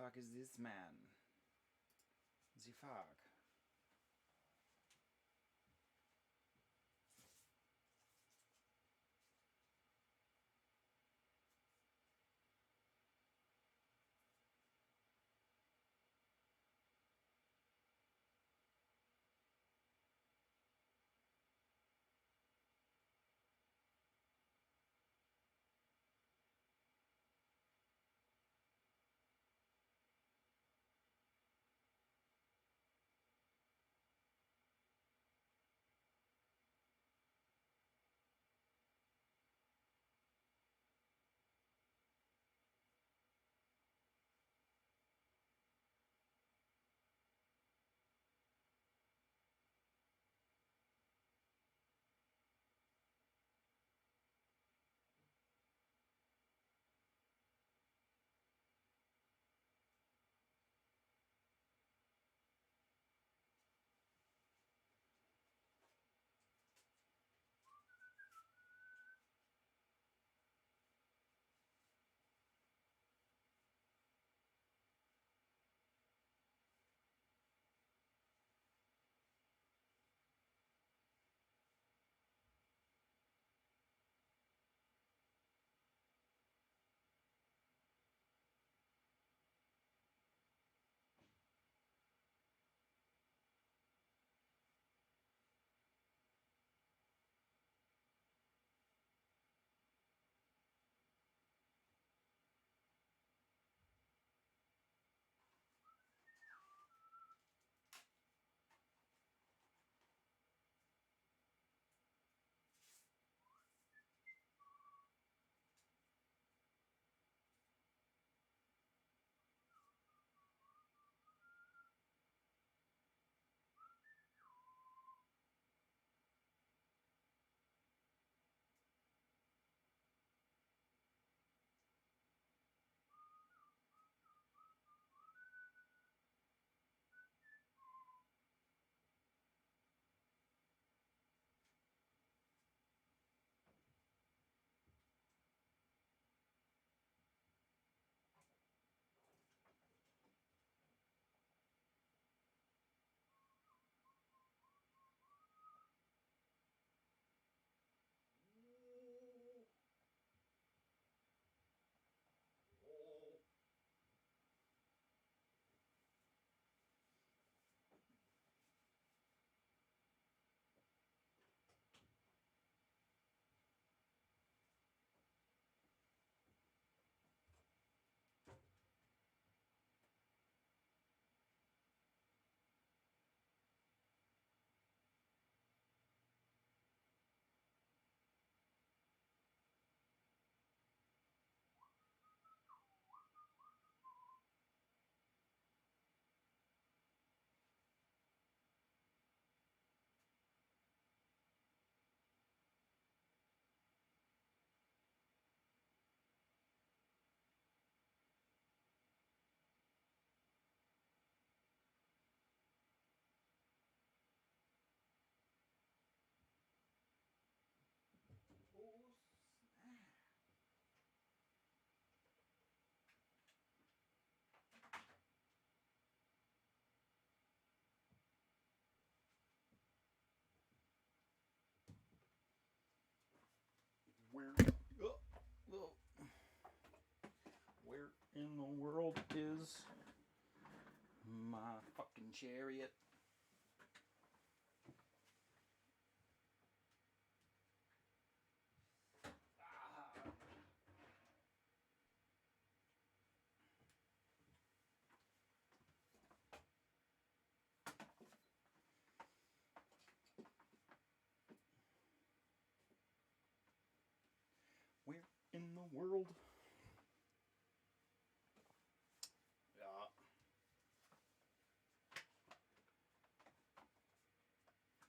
fuck is this man? The fuck? Oh, snap. Where, where in the world is my fucking chariot? Where in the world? Yeah.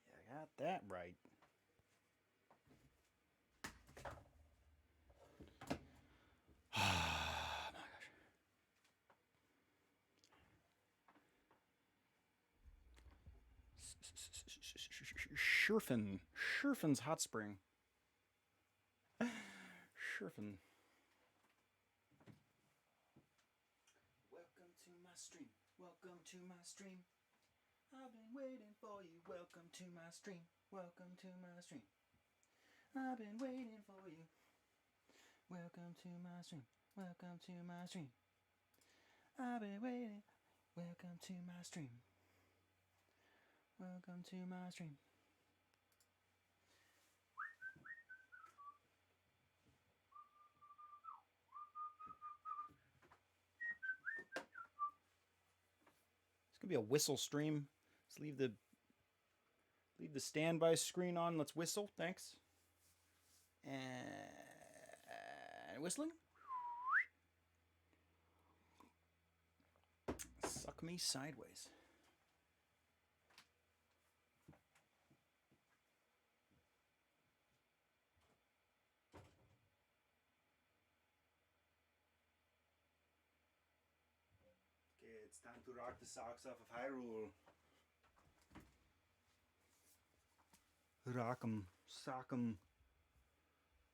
Yeah, I got that right. Oh my gosh. Scherfen's hot spring. Scherfen. Welcome to Welcome to my stream. I've been waiting for you. Welcome to my stream. Welcome to my stream. I've been waiting for you. Welcome to my stream. Welcome to my stream. I've been waiting. Welcome to my stream. Welcome to my stream. It's gonna be a whistle stream. Let's leave the standby screen on. Let's whistle. Thanks. And whistling. Suck me sideways. Okay, it's time to rock the socks off of Hyrule. Rock'em, sock'em.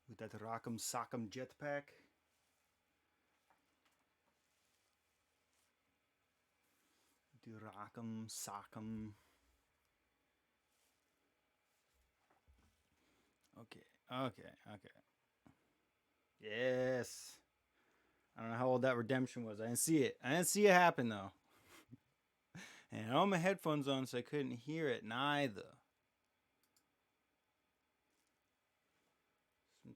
With that rock'em, sock'em jetpack. Do rock'em, sock'em. Okay. Yes. I don't know how old that redemption was. I didn't see it. I didn't see it happen though. And all my headphones on, so I couldn't hear it neither.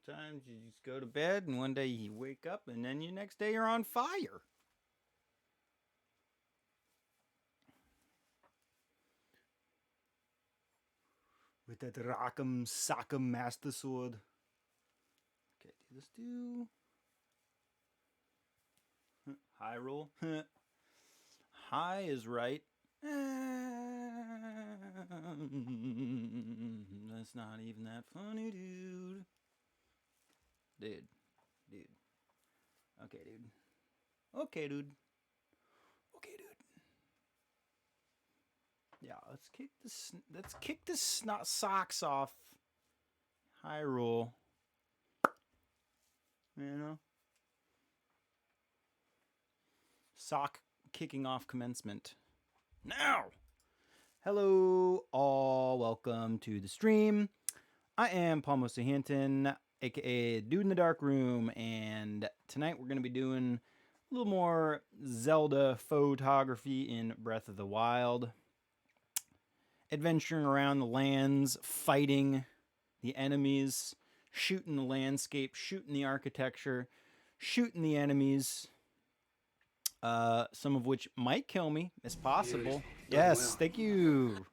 Sometimes you just go to bed and one day you wake up and then the next day you're on fire. With that rock'em sock'em master sword. Okay, let's do Hyrule. High is right. That's not even that funny, dude. Dude. Okay, dude. Yeah, let's kick the snot socks off Hyrule. You know? Sock kicking off commencement. Now! Hello, all. Welcome to the stream. I am Paul Mosahanton, aka Dude in the Dark Room, and tonight we're going to be doing a little more Zelda Fauxtography in Breath of the Wild. Adventuring around the lands, fighting the enemies, shooting the landscape, shooting the architecture, shooting the enemies. Some of which might kill me. It's possible. Yes, thank you.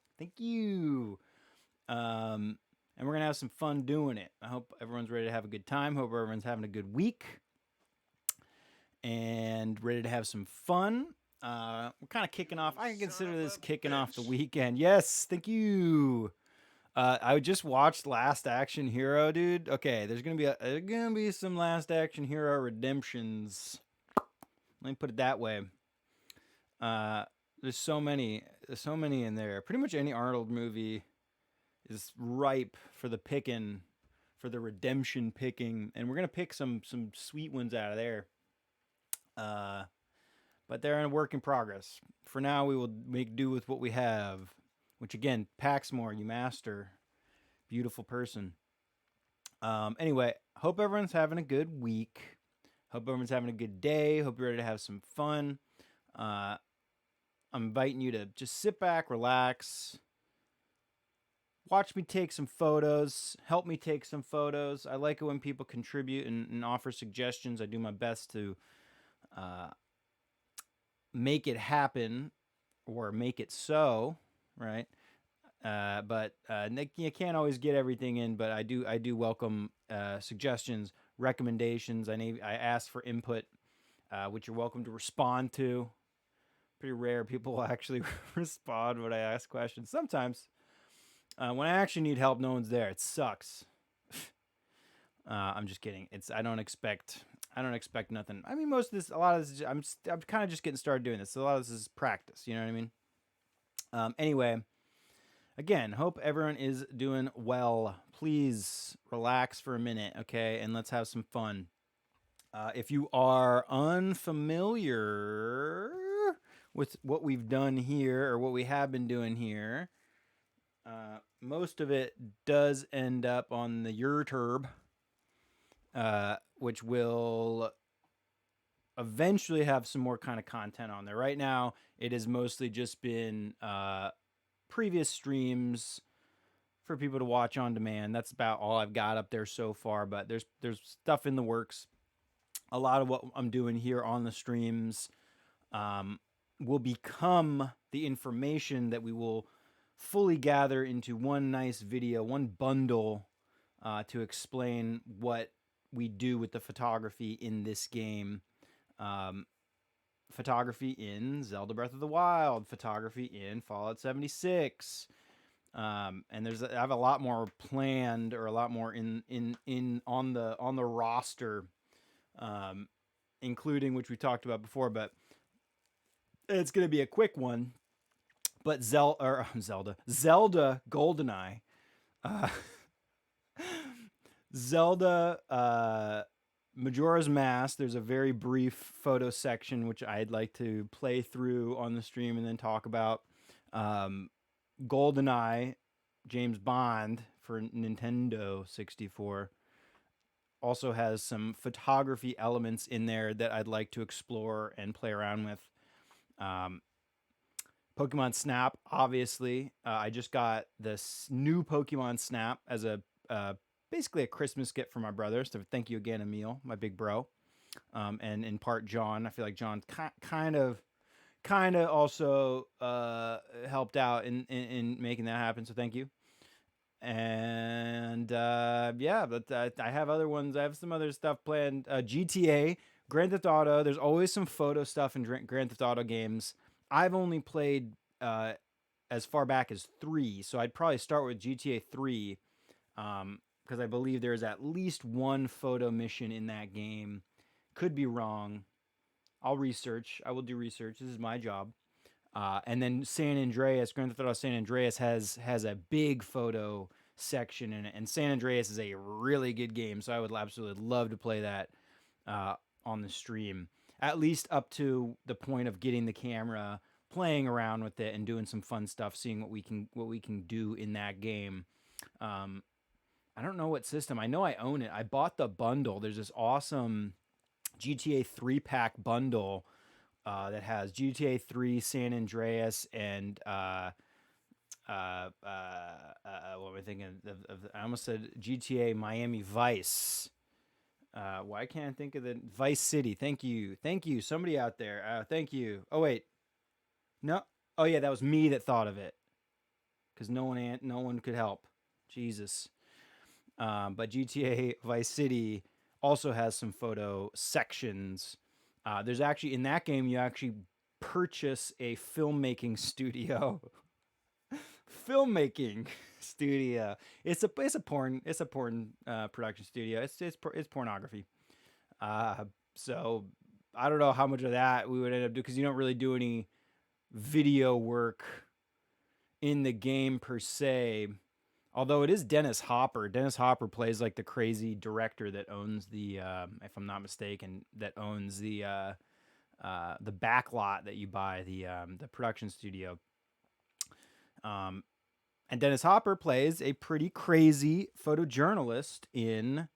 And we're going to have some fun doing it. I hope everyone's ready to have a good time. Hope everyone's having a good week. And ready to have some fun. We're kind of kicking off. I can consider this kicking off the weekend. Yes, thank you. I just watched Last Action Hero, dude. Okay, there's gonna be some Last Action Hero redemptions. Let me put it that way. There's so many in there. Pretty much any Arnold movie is ripe for the picking, for the redemption picking, and we're gonna pick some sweet ones out of there. But they're in a work in progress. For now, we will make do with what we have. Which again, Paxmore, you master, beautiful person. Anyway, hope everyone's having a good week. Hope everyone's having a good day. Hope you're ready to have some fun. I'm inviting you to just sit back, relax, watch me take some photos, help me take some photos. I like it when people contribute and offer suggestions. I do my best to make it happen or make it so, right? But you can't always get everything in, but I do welcome suggestions, recommendations. I ask for input, which you're welcome to respond to. Pretty rare people will actually respond when I ask questions. Sometimes, when I actually need help, no one's there. It sucks. I'm just kidding. I don't expect nothing. I mean, a lot of this, I'm kind of just getting started doing this. So a lot of this is practice. You know what I mean? Anyway, again, hope everyone is doing well. Please relax for a minute, okay? And let's have some fun. If you are unfamiliar with what we've done here, or what we have been doing here, most of it does end up on the YouTube, which will eventually have some more kind of content on there. Right now, it has mostly just been previous streams for people to watch on demand. That's about all I've got up there so far, but there's stuff in the works. A lot of what I'm doing here on the streams will become the information that we will fully gather into one nice video, one bundle, to explain what we do with the photography in this game. Photography in Zelda Breath of the Wild, photography in Fallout 76. And I have a lot more planned, or a lot more on the roster, including, which we talked about before, but it's going to be a quick one. But Zelda GoldenEye, Zelda Majora's Mask. There's a very brief photo section which I'd like to play through on the stream and then talk about. GoldenEye, James Bond for Nintendo 64, also has some photography elements in there that I'd like to explore and play around with. Pokemon Snap, obviously. I just got this new Pokemon Snap as a basically a Christmas gift for my brother. So thank you again, Emil, my big bro, and in part John. I feel like John kind of also helped out in making that happen. So thank you. And yeah, but I have other ones. I have some other stuff planned. GTA, Grand Theft Auto. There's always some photo stuff in Grand Theft Auto games. I've only played as far back as 3, so I'd probably start with GTA 3, because I believe there's at least one photo mission in that game. Could be wrong. I'll research. I will do research. This is my job. And then San Andreas, Grand Theft Auto San Andreas has a big photo section in it, and San Andreas is a really good game, so I would absolutely love to play that on the stream, at least up to the point of getting the camera, playing around with it, and doing some fun stuff, seeing what we can do in that game. I don't know what system. I know I own it. I bought the bundle. There's this awesome GTA 3-pack bundle that has GTA 3, San Andreas, and what am I thinking of? I almost said GTA Miami Vice. Why can't I think of the Vice City? Thank you. Somebody out there. Thank you. Oh wait, no. Oh yeah, that was me that thought of it, because no one could help. Jesus. But GTA Vice City also has some photo sections. There's actually, in that game, you actually purchase a filmmaking studio. Filmmaking studio. It's a porn production studio. It's pornography. So I don't know how much of that we would end up doing, because you don't really do any video work in the game per se. Although it is Dennis Hopper. Dennis Hopper plays like the crazy director that owns the, if I'm not mistaken, that owns the back lot that you buy, the production studio. And Dennis Hopper plays a pretty crazy photojournalist in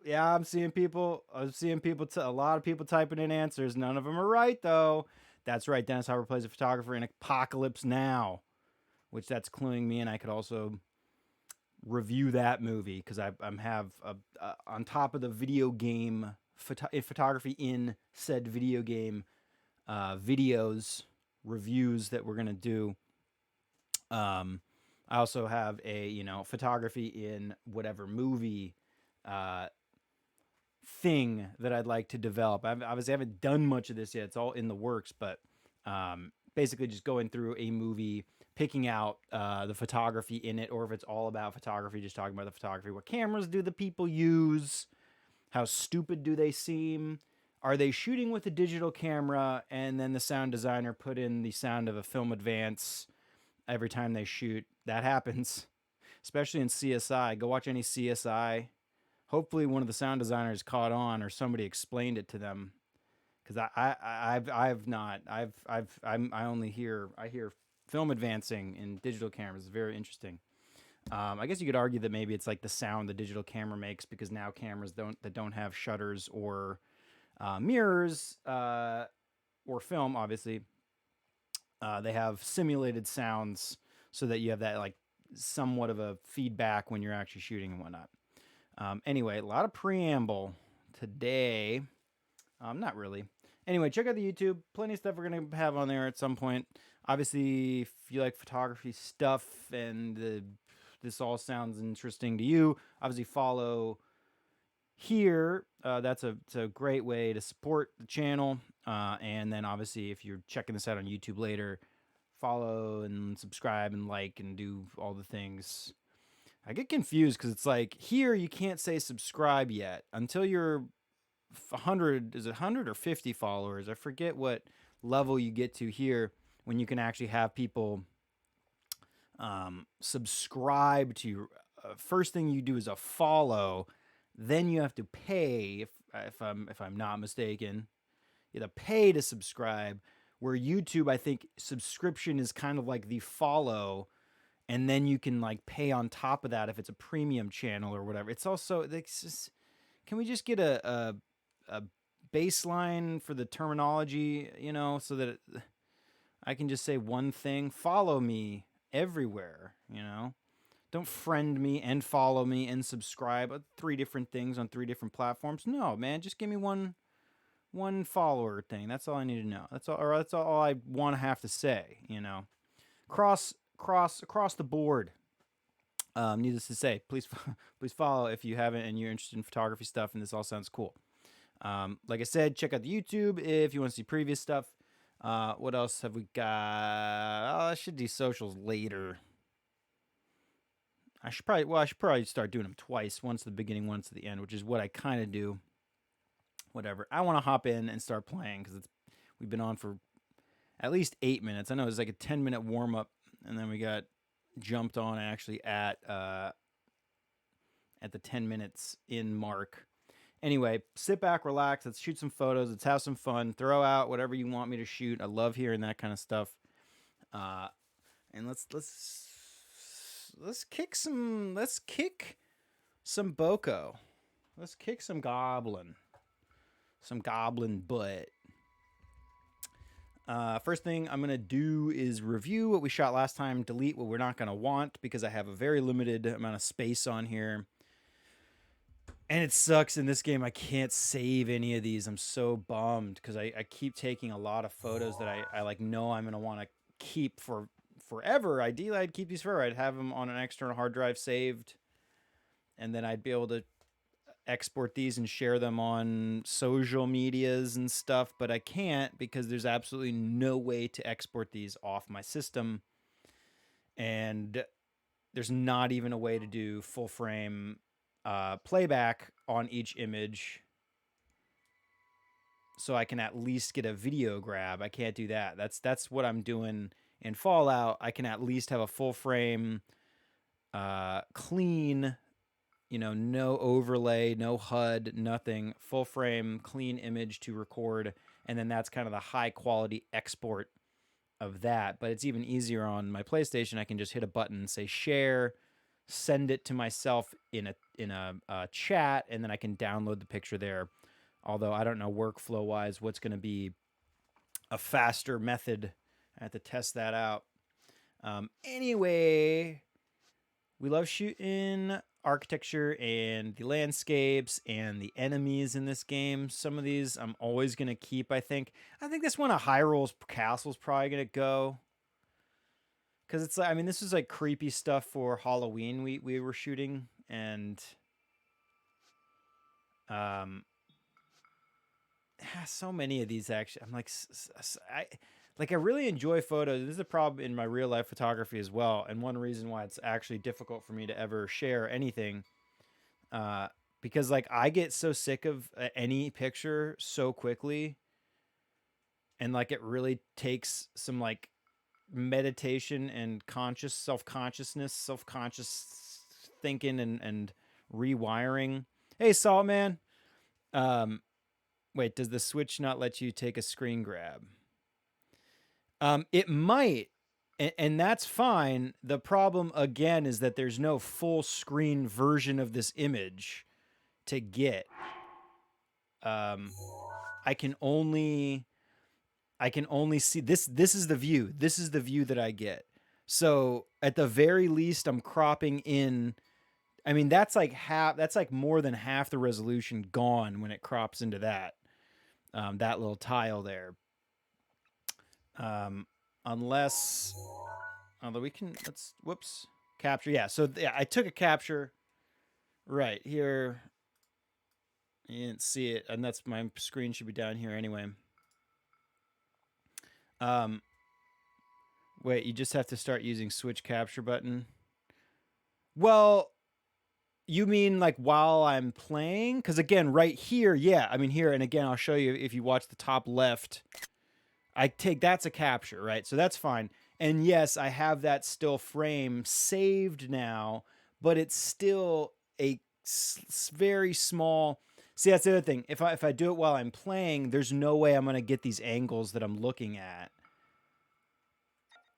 I'm seeing people. A lot of people typing in answers. None of them are right though. That's right. Dennis Hopper plays a photographer in Apocalypse Now, which that's cluing me in. I could also review that movie, because I'm on top of the video game photography in said video game videos reviews that we're gonna do. I also have a photography in whatever movie thing that I'd like to develop. Obviously, I haven't done much of this yet. It's all in the works, but basically just going through a movie, picking out the photography in it, or if it's all about photography, just talking about the photography. What cameras do the people use? How stupid do they seem? Are they shooting with a digital camera and then the sound designer put in the sound of a film advance every time they shoot? That happens, especially in CSI. Go watch any CSI. Hopefully one of the sound designers caught on, or somebody explained it to them, because I've not I hear film advancing in digital cameras is very interesting. I guess you could argue that maybe it's like the sound the digital camera makes, because now cameras don't have shutters or mirrors or film, obviously, they have simulated sounds so that you have that like somewhat of a feedback when you're actually shooting and whatnot. Anyway, a lot of preamble today. Not really. Anyway, check out the YouTube. Plenty of stuff we're gonna have on there at some point. Obviously, if you like photography stuff and this all sounds interesting to you, obviously follow here. It's a great way to support the channel. And then obviously, if you're checking this out on YouTube later, follow and subscribe and like and do all the things. I get confused because it's like here you can't say subscribe yet until you're 100. Is it 100 or 50 followers? I forget what level you get to here when you can actually have people subscribe to you. First thing you do is a follow, then you have to pay. If I'm not mistaken, you have to pay to subscribe. Where YouTube, I think subscription is kind of like the follow, and then you can like pay on top of that if it's a premium channel or whatever. It's also can we just get a baseline for the terminology, so that I can just say one thing: follow me everywhere. Don't friend me and follow me and subscribe. 3 different things on 3 different platforms. No, man, just give me one follower thing. That's all I need to know. That's all I want to have to say. Across the board. Needless to say, please follow if you haven't and you're interested in photography stuff and this all sounds cool. Like I said, check out the YouTube if you want to see previous stuff. What else have we got? I should do socials later. I should probably start doing them twice, once at the beginning, once at the end, which is what I kind of do. Whatever. I want to hop in and start playing because we've been on for at least 8 minutes. I know it's like a 10-minute warm up, and then we got jumped on actually at the 10 minutes in mark. Anyway, sit back, relax. Let's shoot some photos. Let's have some fun. Throw out whatever you want me to shoot. I love hearing that kind of stuff. And let's kick some boko. Let's kick some goblin butt. First thing I'm gonna do is review what we shot last time, delete what we're not gonna want because I have a very limited amount of space on here. And it sucks in this game I can't save any of these. I'm so bummed because I keep taking a lot of photos that I like know I'm gonna want to keep for forever. Ideally, I'd keep these forever. I'd have them on an external hard drive saved, and then I'd be able to export these and share them on social medias and stuff, but I can't because there's absolutely no way to export these off my system, and there's not even a way to do full frame playback on each image so I can at least get a video grab. I can't do that. That's what I'm doing in Fallout. I can at least have a full frame clean, no overlay, no HUD, nothing, full frame, clean image to record. And then that's kind of the high quality export of that. But it's even easier on my PlayStation. I can just hit a button, say share, send it to myself in a chat, and then I can download the picture there. Although I don't know workflow wise what's going to be a faster method. I have to test that out. Anyway, we love shooting architecture and the landscapes and the enemies in this game. Some of these I'm always going to keep, I think. I think this one of Hyrule's castle's probably going to go. Because it's like, this is like creepy stuff for Halloween we were shooting. And so many of these actually. I'm like, I really enjoy photos. This is a problem in my real life photography as well. And one reason why it's actually difficult for me to ever share anything. Because like I get so sick of any picture so quickly. And like it really takes some like meditation and self-conscious thinking and rewiring. Hey, Salt Man. Wait, does the Switch not let you take a screen grab? It might, and that's fine. The problem again is that there's no full screen version of this image to get. I can only see this. This is the view. This is the view that I get. So at the very least, I'm cropping in. I mean, that's like half. That's like more than half the resolution gone when it crops into that that little tile there. Unless, although we can, let's whoops capture. Yeah, so yeah, I took a capture right here. You didn't see it, and that's my screen should be down here anyway. Wait, you just have to start using switch capture button. Well, you mean like while I'm playing? Because again, right here, yeah, I mean here, and again, I'll show you if you watch the top left. I take that's a capture, right? So that's fine. And yes, I have that still frame saved now, but it's still a very small. See, that's the other thing. If I do it while I'm playing, there's no way I'm gonna get these angles that I'm looking at.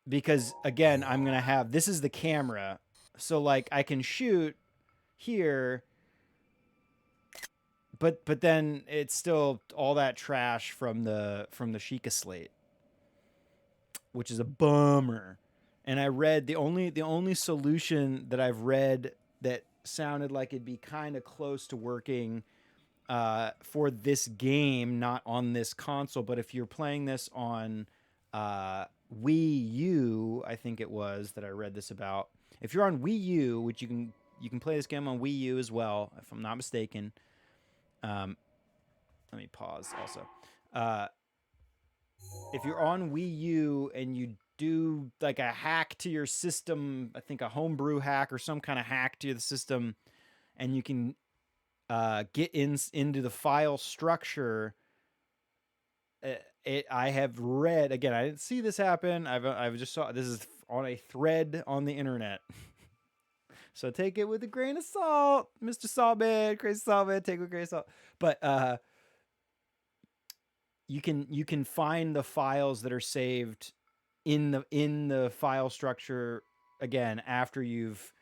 Because again, I'm gonna have this is the camera, so like I can shoot here, but then it's still all that trash from the Sheikah slate, which is a bummer. And I read the only solution that I've read that sounded like it'd be kind of close to working for this game, not on this console, but if you're playing this on Wii U, I think it was that I read this about. If you're on Wii U, which you can play this game on Wii U as well, if I'm not mistaken. Let me pause also. If you're on Wii U and you do like a hack to your system, I think a homebrew hack or some kind of hack to the system, and you can get into the file structure. I have read again. I didn't see this happen. I've just saw this is on a thread on the internet. So take it with a grain of salt, Mr. Saltman, crazy Saltman. Take it with a grain of salt. But you can find the files that are saved in the file structure again after you've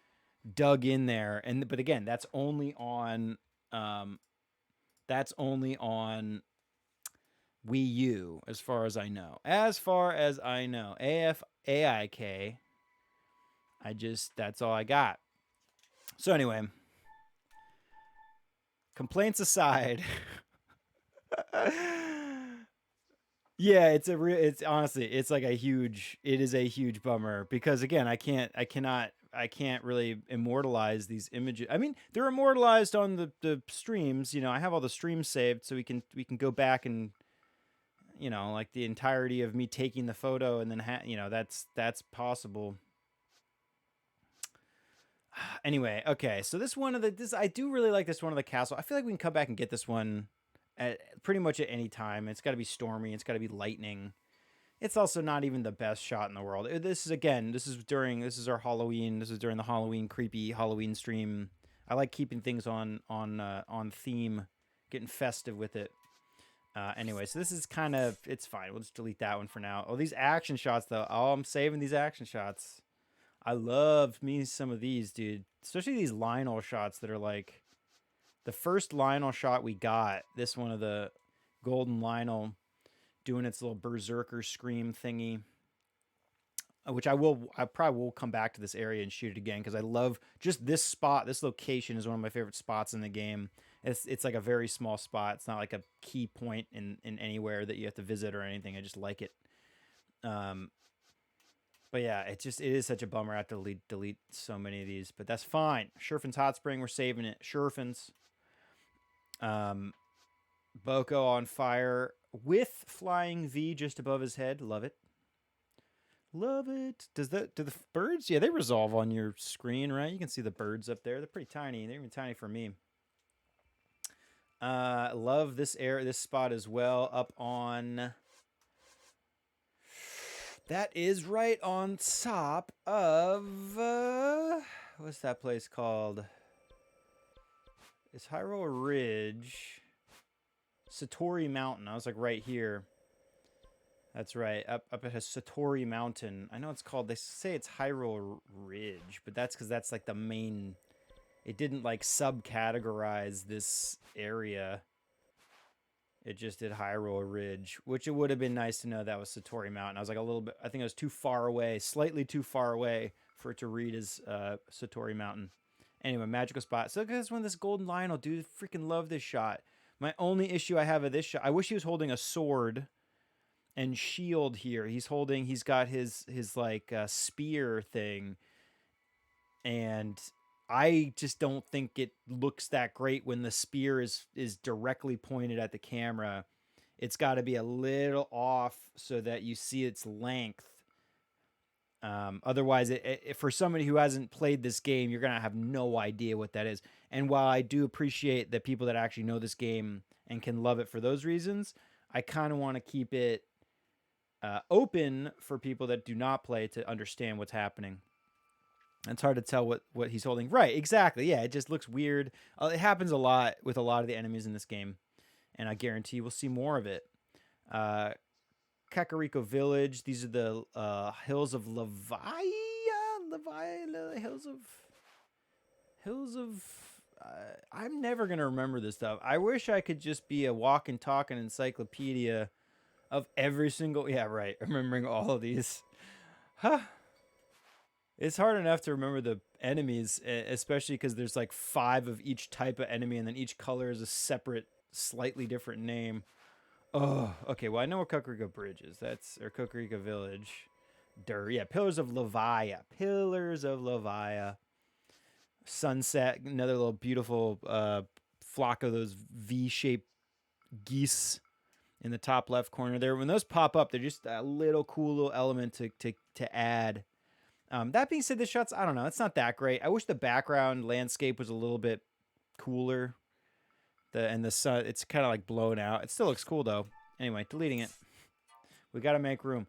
dug in there, but again that's only on Wii U as far as I know. AFAIK. That's all I got. So anyway, complaints aside. Yeah, it's honestly, it's like it is a huge bummer because again, I can't really immortalize these images. I mean, they're immortalized on the streams, I have all the streams saved so we can go back and like the entirety of me taking the photo and then that's possible. Anyway, okay, so this I do really like this one of the castle. I feel like we can come back and get this one at pretty much at any time. It's got to be stormy. It's got to be lightning. It's also not even the best shot in the world. This is our Halloween. This is during the Halloween creepy Halloween stream. I like keeping things on theme, getting festive with it. Anyway, so this is it's fine. We'll just delete that one for now. Oh, these action shots though. Oh, I'm saving these action shots. I love me some of these, dude. Especially these Lionel shots that are like the first Lionel shot we got. This one of the golden Lionel doing its little berserker scream thingy, which I probably will come back to this area and shoot it again because I love just this spot. This location is one of my favorite spots in the game. It's like a very small spot. It's not like a key point in anywhere that you have to visit or anything. I just like it. But yeah, it is such a bummer. I have to delete so many of these, but that's fine. Sherfin's Hot Spring, we're saving it. Sherfin's. Boko on fire with flying V just above his head. Love it. Love it. Do the birds? Yeah, they resolve on your screen, right? You can see the birds up there. They're pretty tiny. They're even tiny for me. Love this spot as well. Up on. That is right on top of what's that place called? It's Hyrule Ridge. Satori Mountain. I was like right here. That's right, up at a Satori Mountain. I know it's called. They say it's Hyrule Ridge, but that's because that's like the main. It didn't like subcategorize this area. It just did Hyrule Ridge, which it would have been nice to know that was Satori Mountain. I was like a little bit. I think I was too far away, slightly too far away for it to read as Satori Mountain. Anyway, magical spot. So guys, when this golden lion will do, freaking love this shot. My only issue I have of this shot, I wish he was holding a sword and shield here. He's got his like spear thing, and I just don't think it looks that great when the spear is directly pointed at the camera. It's got to be a little off so that you see its length. Otherwise, for somebody who hasn't played this game, you're gonna have no idea what that is. And while I do appreciate the people that actually know this game and can love it for those reasons, I kind of want to keep it open for people that do not play to understand what's happening. It's hard to tell what he's holding. Right, exactly. Yeah, it just looks weird. It happens a lot with a lot of the enemies in this game, and I guarantee we'll see more of it. Kakariko Village. These are the hills of Leviah. Hills of. I'm never gonna remember this stuff. I wish I could just be a walking, talking encyclopedia of every single. Yeah, right. Remembering all of these. Huh. It's hard enough to remember the enemies, especially because there's like 5 of each type of enemy, and then each color is a separate, slightly different name. Oh, okay. Well, I know where Kakariko Bridge is. Or Kakariko Village. Yeah, Pillars of Leviah. Pillars of Leviah. Sunset. Another little beautiful flock of those V-shaped geese in the top left corner there. When those pop up, they're just a little cool little element to add. That being said, the shots, I don't know, it's not that great. I wish the background landscape was a little bit cooler. The sun, it's kind of like blown out. It still looks cool though. Anyway, deleting it. We got to make room.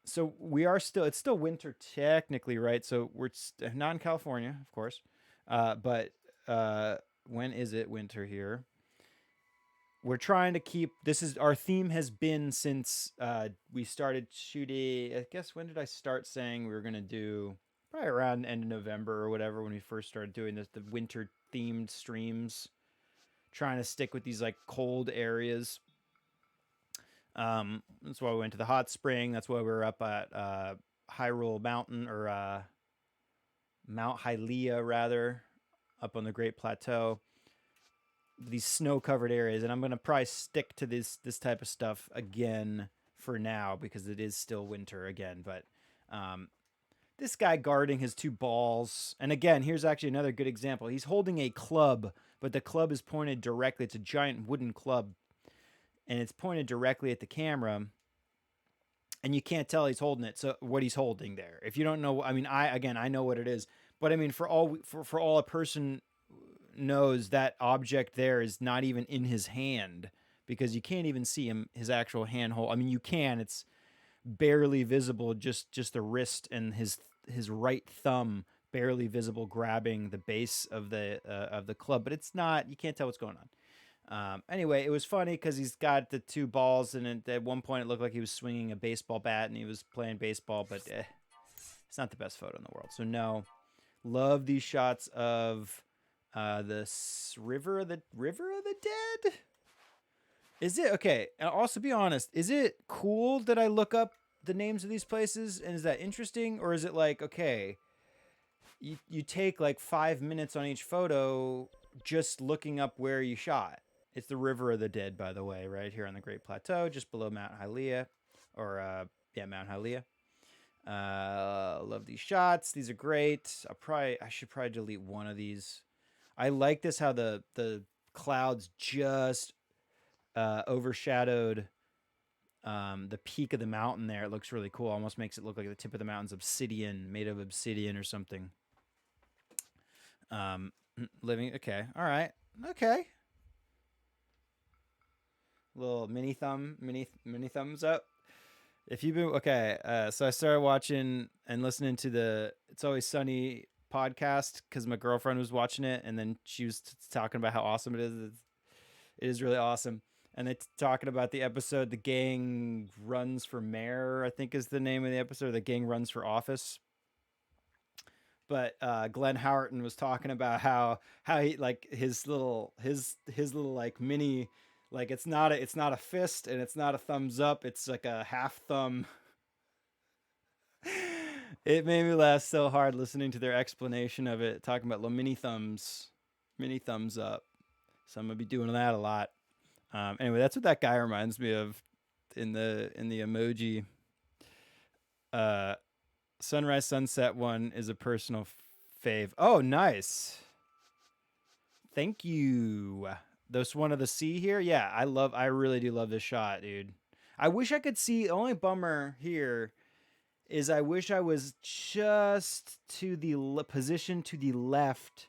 So it's still winter technically, right? So we're not in California, of course. But when is it winter here? We're trying to keep, our theme has been since we started shooting. I guess, when did I start saying we were going to do? Probably around the end of November or whatever, when we first started doing this, the winter themed streams. Trying to stick with these like cold areas. That's why we went to the hot spring. That's why we were up at Hyrule Mountain, or Mount Hylia rather, up on the Great Plateau. These snow-covered areas, and I'm gonna probably stick to this type of stuff again for now because it is still winter again. But this guy guarding his 2 balls, and again, here's actually another good example. He's holding a club, but the club is pointed directly. It's a giant wooden club, and it's pointed directly at the camera, and you can't tell he's holding it. So what he's holding there, if you don't know, I mean, I know what it is, but I mean, for all a person knows, that object there is not even in his hand, because you can't even see his actual hand hold. I mean, you can, it's barely visible, just the wrist and his right thumb barely visible grabbing the base of the club, but it's not, you can't tell what's going on. Anyway, it was funny because he's got the 2 balls, and at one point it looked like he was swinging a baseball bat and he was playing baseball, but it's not the best photo in the world. So no, love these shots of the river of the dead. Is it okay? And also, be honest, is it cool that I look up the names of these places, and is that interesting, or is it like, okay, you take like 5 minutes on each photo just looking up where you shot? It's the River of the Dead, by the way, right here on the Great Plateau, just below Mount Hylia, or Mount Hylia. Love these shots. These are great. I should probably delete one of these. I like this, how the clouds just overshadowed the peak of the mountain there. It looks really cool. Almost makes it look like the tip of the mountain's obsidian, made of obsidian or something. Okay, all right, okay. Little mini thumbs up. If you've been okay, so I started watching and listening to the It's Always Sunny podcast because my girlfriend was watching it, and then she was talking about how awesome it is. It is really awesome. and they talking about the episode "The Gang Runs for Mayor," I think is the name of the episode. The gang runs for office. But Glenn Howerton was talking about how he like his little like mini, like it's not a fist and it's not a thumbs up. It's like a half thumb. It made me laugh so hard listening to their explanation of it, talking about little mini thumbs up. So I'm gonna be doing that a lot. Anyway, that's what that guy reminds me of in the emoji. Uh, Sunrise Sunset one is a personal fave. Oh, nice. Thank you. This one of the sea here. Yeah, I really do love this shot, dude. I wish I could see. The only bummer here is I wish I was just to the position to the left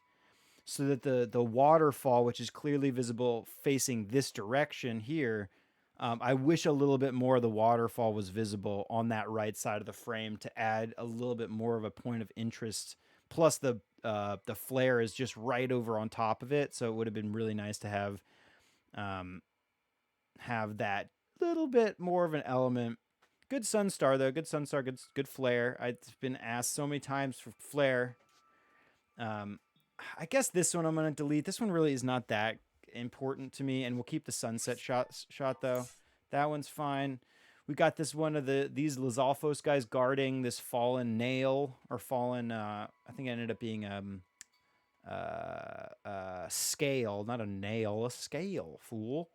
so that the waterfall, which is clearly visible facing this direction here, I wish a little bit more of the waterfall was visible on that right side of the frame to add a little bit more of a point of interest. Plus, the flare is just right over on top of it, so it would have been really nice to um, have that little bit more of an element. Good Sunstar though, good Sunstar, good flare. I've been asked so many times for flare. Um, I guess this one I'm gonna delete. This one really is not that important to me, and we'll keep the sunset shot though. That one's fine. We got this one of these Lizalfos guys guarding this fallen nail or fallen. I think it ended up being scale, not a nail, a scale. Fool.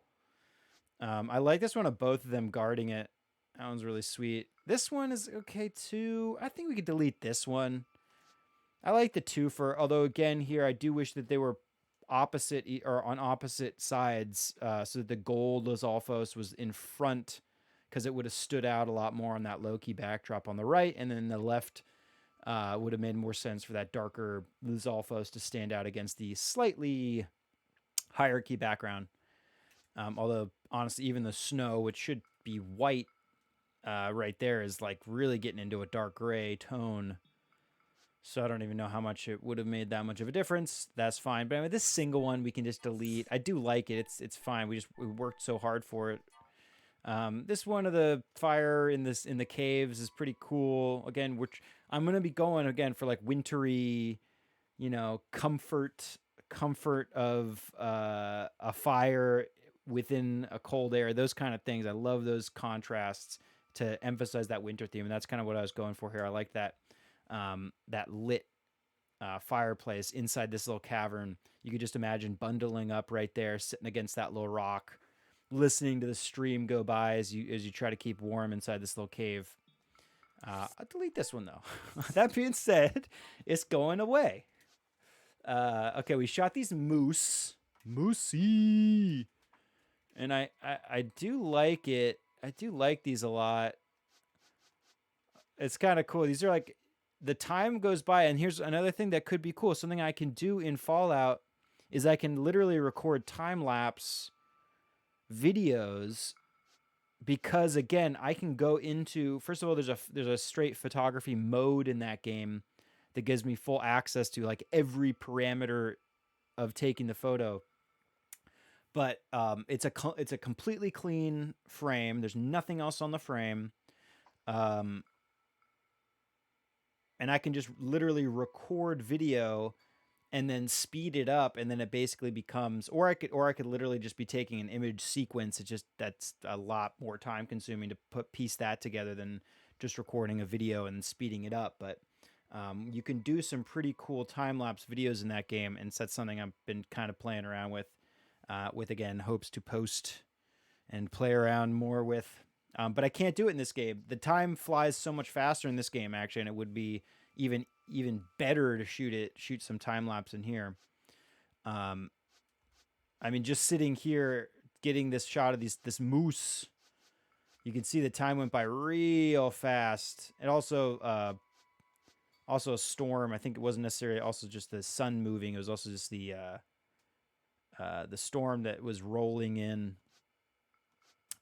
I like this one of both of them guarding it. That one's really sweet. This one is okay too. I think we could delete this one. I like the twofer, although again here I do wish that they were opposite or on opposite sides, so that the gold Lizalfos was in front, because it would have stood out a lot more on that low key backdrop on the right, and then the left would have made more sense for that darker Lizalfos to stand out against the slightly higher key background. Although honestly, even the snow, which should be white right there, is like really getting into a dark gray tone. So I don't even know how much it would have made that much of a difference. That's fine. But anyway, this single one we can just delete. I do like it. It's fine. We worked so hard for it. This one of the fire in the caves is pretty cool. Again, which I'm gonna be going again for like wintry, comfort of a fire within a cold air. Those kind of things. I love those contrasts to emphasize that winter theme, and that's kind of what I was going for here. I like that. That lit fireplace inside this little cavern. You could just imagine bundling up right there, sitting against that little rock, listening to the stream go by as you try to keep warm inside this little cave. I'll delete this one though. That being said, it's going away. Okay, we shot these moosey, and I do like it. I do like these a lot. It's kind of cool. These are like, the time goes by, and here's another thing that could be cool. Something I can do in Fallout is I can literally record time-lapse videos, because again, I can go into, first of all, there's a straight photography mode in that game that gives me full access to like every parameter of taking the photo. But it's a completely clean frame. There's nothing else on the frame. And I can just literally record video and then speed it up, and then it basically becomes, or I could literally just be taking an image sequence. It's just, that's a lot more time consuming to piece that together than just recording a video and speeding it up. But you can do some pretty cool time-lapse videos in that game, and that's something I've been kind of playing around with again, hopes to post and play around more with. But I can't do it in this game. The time flies so much faster in this game, actually, and it would be even better to shoot some time lapse in here. I mean, just sitting here getting this shot of this moose, you can see the time went by real fast. And also a storm. I think it wasn't necessarily also just the sun moving. It was also just the storm that was rolling in.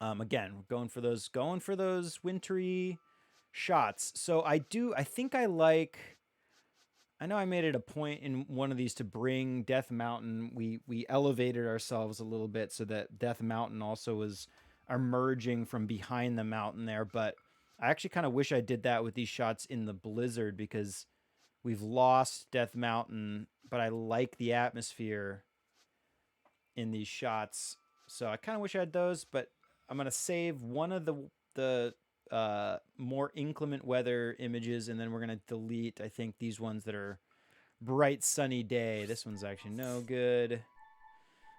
Again, going for those wintry shots. So I think I like I know I made it a point in one of these to bring Death Mountain. We elevated ourselves a little bit so that Death Mountain also was emerging from behind the mountain there. But I actually kind of wish I did that with these shots in the blizzard because we've lost Death Mountain, but I like the atmosphere in these shots. So I kind of wish I had those, but I'm gonna save one of the more inclement weather images, and then we're gonna delete. I think these ones that are bright sunny day. This one's actually no good.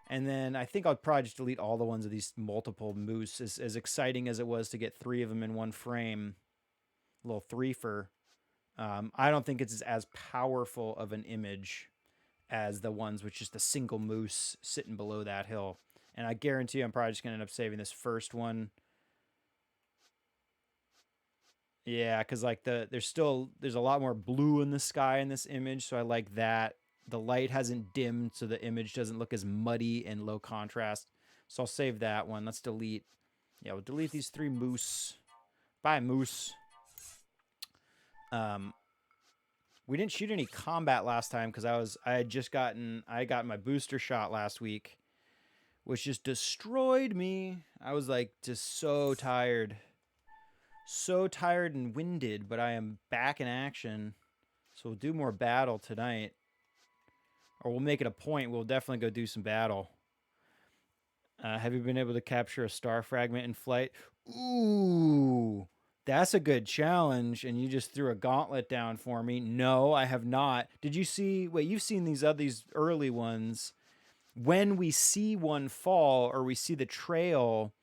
And then I think I'll probably just delete all the ones of these multiple moose. As exciting as it was to get 3 of them in one frame, a little threefer. I don't think it's as powerful of an image as the ones with just a single moose sitting below that hill. And I guarantee I'm probably just going to end up saving this first one. Yeah, because like there's a lot more blue in the sky in this image, so I like that. The light hasn't dimmed, so the image doesn't look as muddy and low contrast. So I'll save that one. Let's delete. Yeah, we'll delete these 3 moose. Bye, moose. We didn't shoot any combat last time because I got my booster shot last week, which just destroyed me. I was like just so tired and winded, but I am back in action. So we'll do more battle tonight, or we'll make it a point. We'll definitely go do some battle. Have you been able to capture a star fragment in flight? Ooh, that's a good challenge, and you just threw a gauntlet down for me. No, I have not. Did you see? Wait, you've seen these early ones. When we see one fall or we see the trail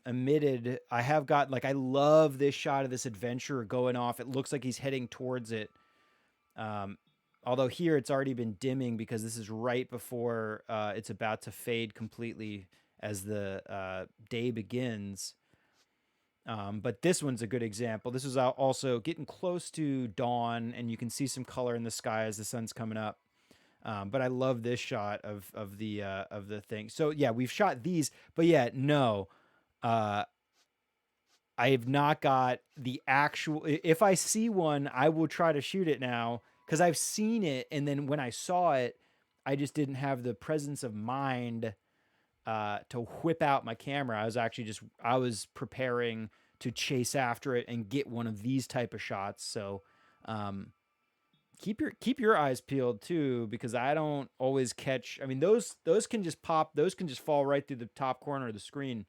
emitted, I have got like I love this shot of this adventurer going off. It looks like he's heading towards it. Although here it's already been dimming because this is right before it's about to fade completely as the day begins. But this one's a good example. This is also getting close to dawn, and you can see some color in the sky as the sun's coming up. But I love this shot of the thing. So yeah, we've shot these, but yeah, no. I have not got the actual. If I see one, I will try to shoot it now because I've seen it, and then when I saw it, I just didn't have the presence of mind to whip out my camera. I was preparing to chase after it and get one of these type of shots. So keep your eyes peeled too, because I don't always catch. I mean, those can just pop. Those can just fall right through the top corner of the screen,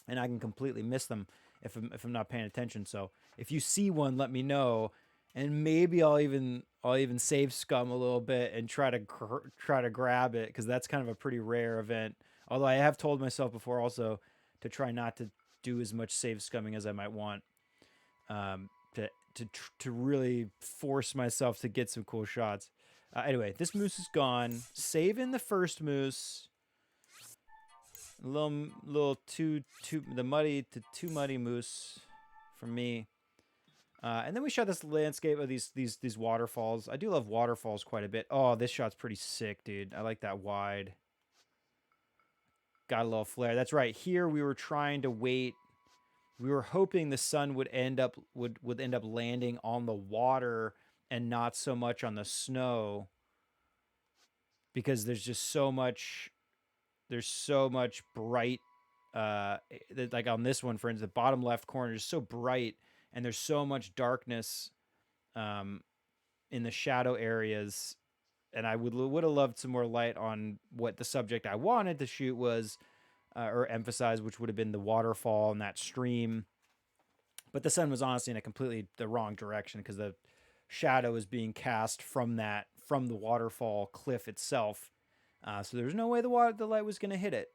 and I can completely miss them if I'm not paying attention. So if you see one, let me know, and maybe I'll even save scum a little bit and try to grab it, because that's kind of a pretty rare event. Although I have told myself before also to try not to do as much save scumming as I might want, to really force myself to get some cool shots. Anyway, this moose is gone. Saving the first moose. A little too too muddy moose for me. And then we shot this landscape of these waterfalls. I do love waterfalls quite a bit. Oh, this shot's pretty sick, dude. I like that wide. Got a little flare. That's right. Here we were trying to wait. We were hoping the sun would end up landing on the water and not so much on the snow, because there's so much bright like on this one, for instance, the bottom left corner is so bright, and there's so much darkness in the shadow areas, and I would have loved some more light on what the subject I wanted to shoot was, or emphasize, which would have been the waterfall and that stream. But the sun was honestly in a completely the wrong direction, because the shadow is being cast from the waterfall cliff itself. So there's no way the light was going to hit it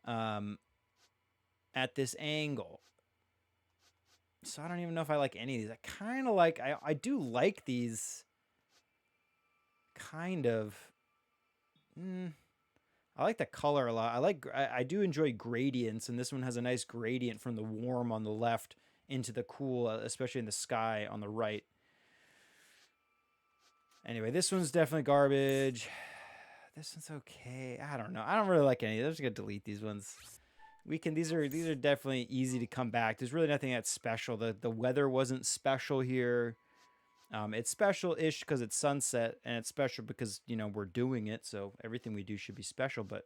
at this angle. So I don't even know if I like any of these. I kind of like, I do like these kind of. I like the color a lot. I do enjoy gradients, and this one has a nice gradient from the warm on the left into the cool, especially in the sky on the right. Anyway, this one's definitely garbage. This one's okay. I don't know. I don't really like any. I'm just gonna delete these ones. These are definitely easy to come back. There's really nothing that special. The weather wasn't special here. It's special-ish because it's sunset, and it's special because, you know, we're doing it, so everything we do should be special, but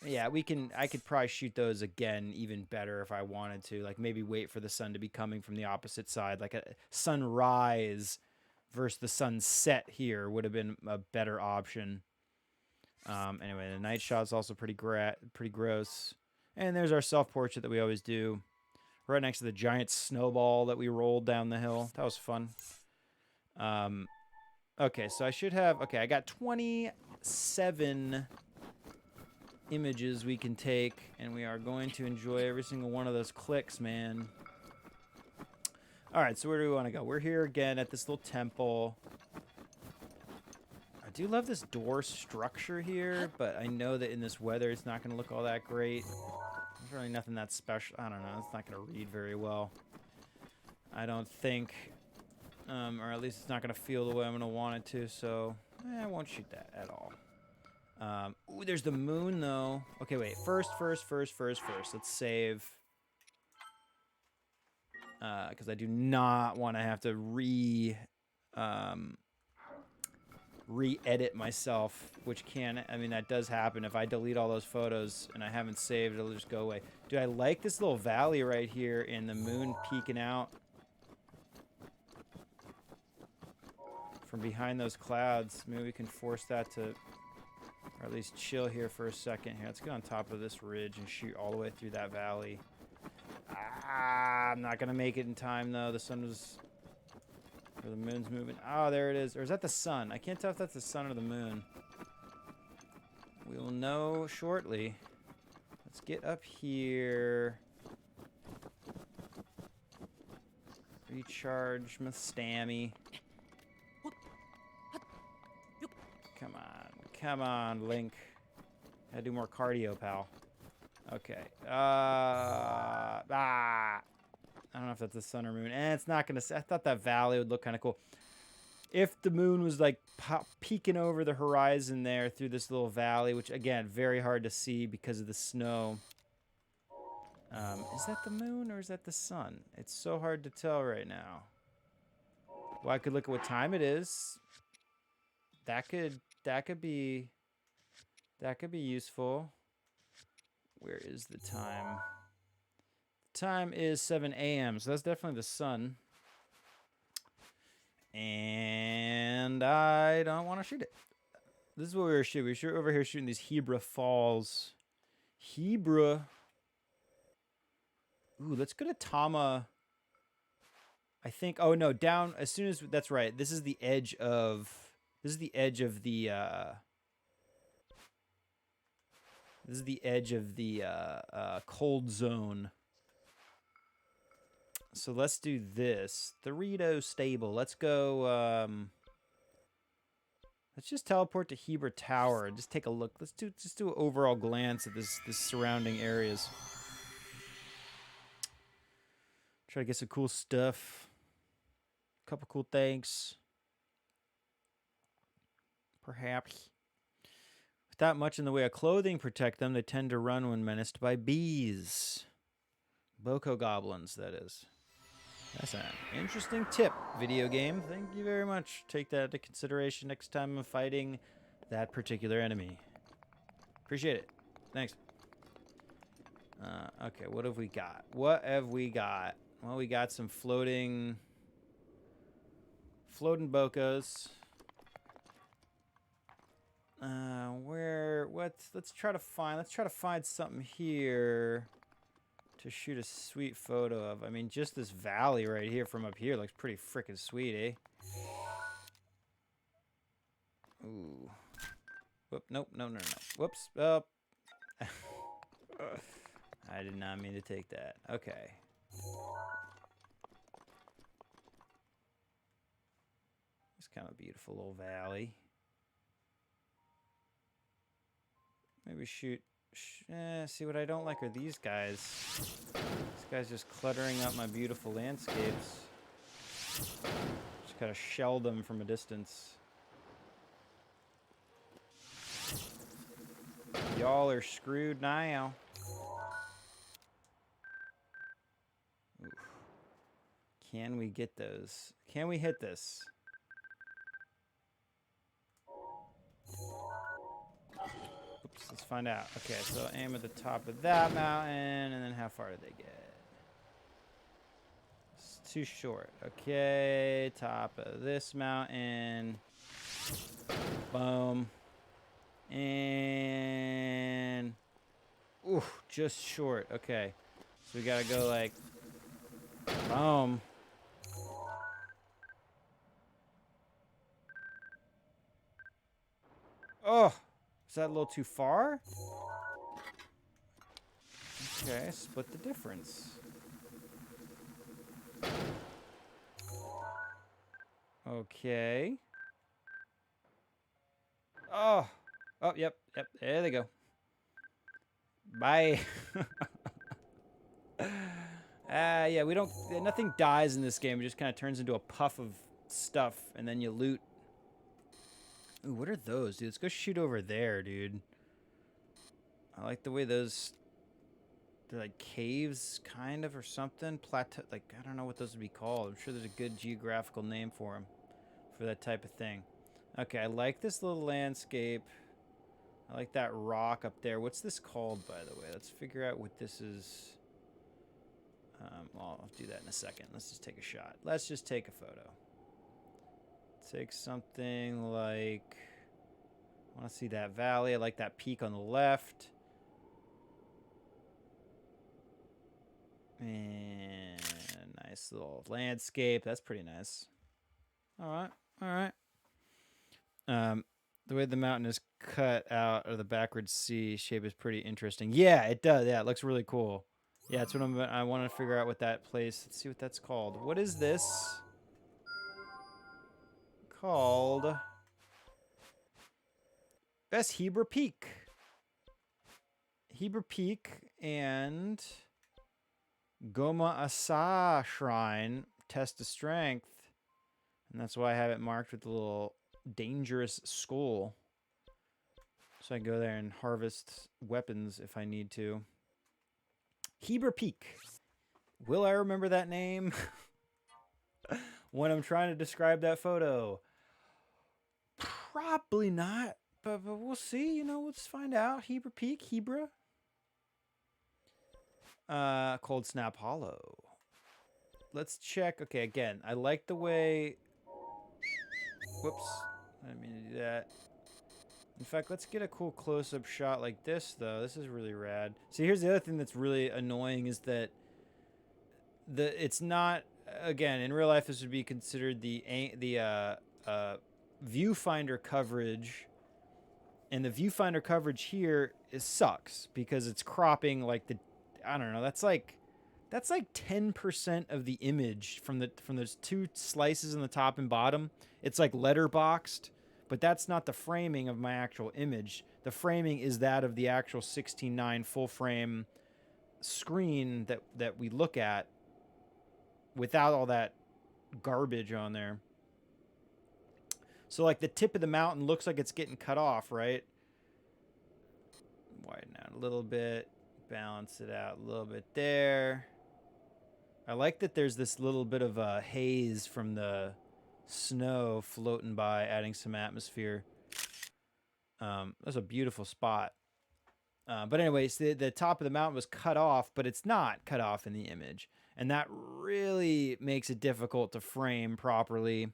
yeah, I could probably shoot those again even better if I wanted to. Like maybe wait for the sun to be coming from the opposite side, like a sunrise versus the sunset here would have been a better option. Anyway, the night shot's also pretty gross. And there's our self-portrait that we always do, right next to the giant snowball that we rolled down the hill. That was fun. Okay, so I should have... Okay, I got 27 images we can take, and we are going to enjoy every single one of those clicks, man. All right, so where do we want to go? We're here again at this little temple. I do love this door structure here, but I know that in this weather it's not going to look all that great. There's really nothing that special. I don't know. It's not going to read very well, I don't think. Or at least it's not going to feel the way I'm going to want it to, so I won't shoot that at all. Ooh, there's the moon, though. Okay, wait. First. Let's save. Because I do not want to have to re-edit myself, which can... I mean, that does happen. If I delete all those photos and I haven't saved, it'll just go away. Do I like this little valley right here and the moon peeking out from behind those clouds? Maybe we can force that to... or at least chill here for a second. Here, let's get on top of this ridge and shoot all the way through that valley. I'm not going to make it in time, though. The sun was... or the moon's moving. Oh, there it is. Or is that the sun? I can't tell if that's the sun or the moon. We will know shortly. Let's get up here. Recharge my stammy. Come on. Come on, Link. Gotta do more cardio, pal. Okay. I don't know if that's the sun or moon. It's not gonna... I thought that valley would look kind of cool. If the moon was like peeking over the horizon there through this little valley, which again, very hard to see because of the snow. Is that the moon or is that the sun? It's so hard to tell right now. Well, I could look at what time it is. That could be useful. Where is the time? The time is 7 a.m., so that's definitely the sun. And I don't want to shoot it. This is what we were shooting. We were over here shooting these Hebra Falls. Hebra. Ooh, let's go to Tama. I think... oh, no, down... as soon as... that's right. This is the edge of... this is the edge of the... this is the edge of the cold zone. So let's do this. Dorito Stable. Let's go... let's just teleport to Heber Tower and just take a look. Let's just do an overall glance at this surrounding areas. Try to get some cool stuff. A couple cool things. Perhaps. Without much in the way of clothing protect them, they tend to run when menaced by bees. Boko goblins, that is. That's an interesting tip, video game. Thank you very much. Take that into consideration next time I'm fighting that particular enemy. Appreciate it. Thanks. Okay, what have we got? What have we got? Well, we got some floating bokos. Let's try to find something here to shoot a sweet photo of. I mean, just this valley right here from up here looks pretty freaking sweet, eh? Ooh. Whoop, nope, no. Whoops. Oh. I did not mean to take that. Okay. It's kind of a beautiful little valley. Maybe shoot... see, what I don't like are these guys. This guy's just cluttering up my beautiful landscapes. Just gotta shell them from a distance. Y'all are screwed now. Oof. Can we get those? Can we hit this? Oops, let's find out. Okay, so aim at the top of that mountain, and then how far did they get? It's too short. Okay, top of this mountain. Boom. And... ooh, just short. Okay. So we gotta go like... boom. Oh! Is that a little too far? Okay, split the difference. Okay. Oh! Oh, yep, yep. There they go. Bye. Yeah, we don't... nothing dies in this game. It just kind of turns into a puff of stuff, and then you loot. Ooh, what are those, dude? Let's go shoot over there, dude. I like the way those... they're like caves, kind of, or something. Plateau... like, I don't know what those would be called. I'm sure there's a good geographical name for them. For that type of thing. Okay, I like this little landscape. I like that rock up there. What's this called, by the way? Let's figure out what this is. Well, I'll do that in a second. Let's just take a shot. Let's just take a photo. Take something like... I want to see that valley. I like that peak on the left. And nice little landscape. That's pretty nice. All right. All right. The way the mountain is cut out of the backwards C shape is pretty interesting. Yeah, it does. Yeah, it looks really cool. Yeah, that's what I want to figure out what that place. Let's see what that's called. What is this called? That's Heber Peak. Heber Peak and Goma Asa Shrine. Test of strength. And that's why I have it marked with the little dangerous skull. So I can go there and harvest weapons if I need to. Heber Peak. Will I remember that name when I'm trying to describe that photo? Probably not, but we'll see. You know, let's find out. Heber Peak, Hebra. Cold Snap Hollow. Let's check. Okay, again, I like the way... whoops. I didn't mean to do that. In fact, let's get a cool close-up shot like this, though. This is really rad. See, here's the other thing that's really annoying is that it's not... again, in real life, this would be considered the viewfinder coverage. And the viewfinder coverage here sucks because it's cropping like the... I don't know. That's like 10% of the image from those two slices in the top and bottom. It's like letterboxed. But that's not the framing of my actual image. The framing is that of the actual 16:9 full frame screen that we look at without all that garbage on there. So like the tip of the mountain looks like it's getting cut off, right? Widen out a little bit, balance it out a little bit there. I like that there's this little bit of a haze from the snow floating by, adding some atmosphere. That's a beautiful spot. But anyways, the top of the mountain was cut off, but it's not cut off in the image. And that really makes it difficult to frame properly.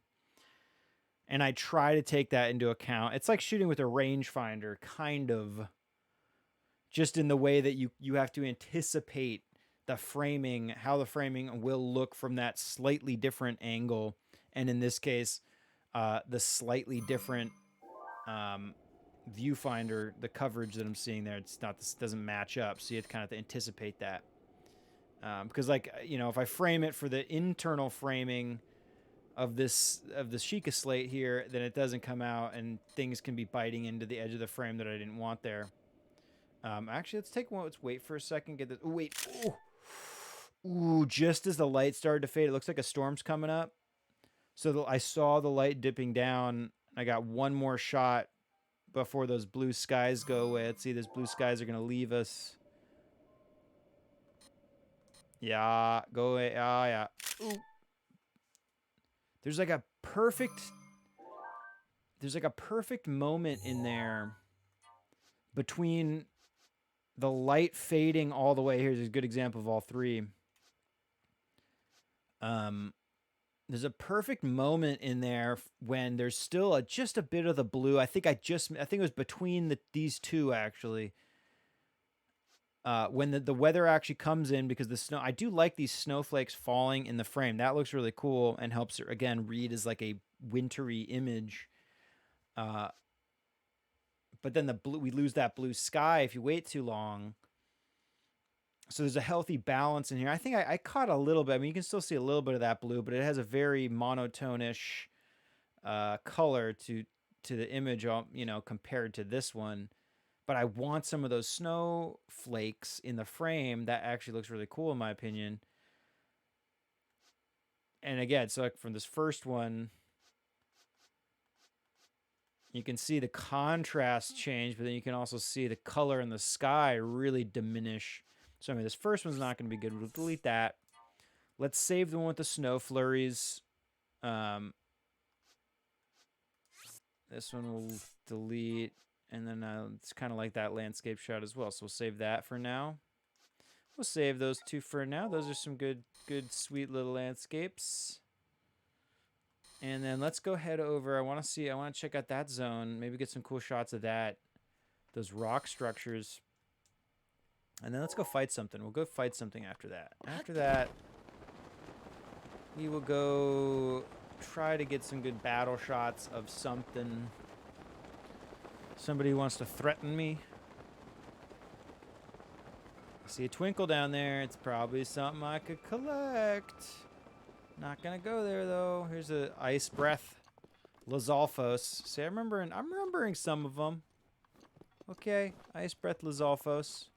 And I try to take that into account. It's like shooting with a rangefinder, kind of. Just in the way that you have to anticipate the framing, how the framing will look from that slightly different angle. And in this case, the slightly different viewfinder, the coverage that I'm seeing there, it's not, this doesn't match up. So you have to kind of anticipate that. Because like, you know, if I frame it for the internal framing of the Sheikah slate here, then it doesn't come out and things can be biting into the edge of the frame that I didn't want there. Actually, let's take one. Let's wait for a second. Get this. Ooh, wait. Ooh, just as the light started to fade, it looks like a storm's coming up. So I saw the light dipping down. I got one more shot before those blue skies go away. Let's see, those blue skies are going to leave us. Yeah, go away. Ah, yeah. Ooh. There's like a perfect moment in there between the light fading all the way. Here's a good example of all three. There's a perfect moment in there when there's still just a bit of the blue. I think it was between these two actually. When the weather actually comes in, because the snow, I do like these snowflakes falling in the frame. That looks really cool and helps it, again, read as like a wintry image. But then we lose that blue sky if you wait too long. So there's a healthy balance in here. I think I caught a little bit. I mean, you can still see a little bit of that blue, but it has a very monotone-ish color to the image, compared to this one. But I want some of those snowflakes in the frame. That actually looks really cool in my opinion. And again, so like from this first one, you can see the contrast change, but then you can also see the color in the sky really diminish. So I mean, this first one's not going to be good. We'll delete that. Let's save the one with the snow flurries. This one we'll delete. And then it's kind of like that landscape shot as well. So we'll save that for now. We'll save those two for now. Those are some good, sweet little landscapes. And then let's go head over. I want to check out that zone. Maybe get some cool shots of that. Those rock structures. And then let's go fight something. We'll go fight something after that. After that, we will go try to get some good battle shots of something. Somebody who wants to threaten me. I see a twinkle down there. It's probably something I could collect. Not gonna go there though. Here's a ice breath, Lizalfos. See, I'm remembering some of them. Okay, ice breath, Lizalfos.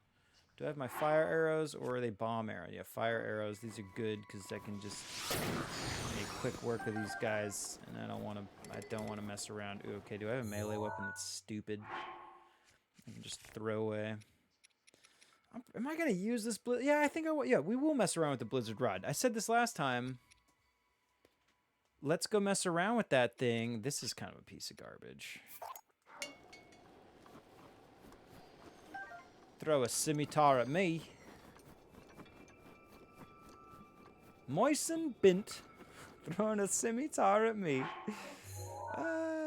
Do I have my fire arrows or are they bomb arrows? Yeah, fire arrows. These are good because I can just make quick work of these guys, and I don't want to mess around. Ooh, okay, do I have a melee weapon that's stupid? I can just throw away. Am I gonna use this blizzard? Yeah, I think I will. Yeah, we will mess around with the blizzard rod. I said this last time. Let's go mess around with that thing. This is kind of a piece of garbage. Throw a scimitar at me. Moisten Bint throwing a scimitar at me.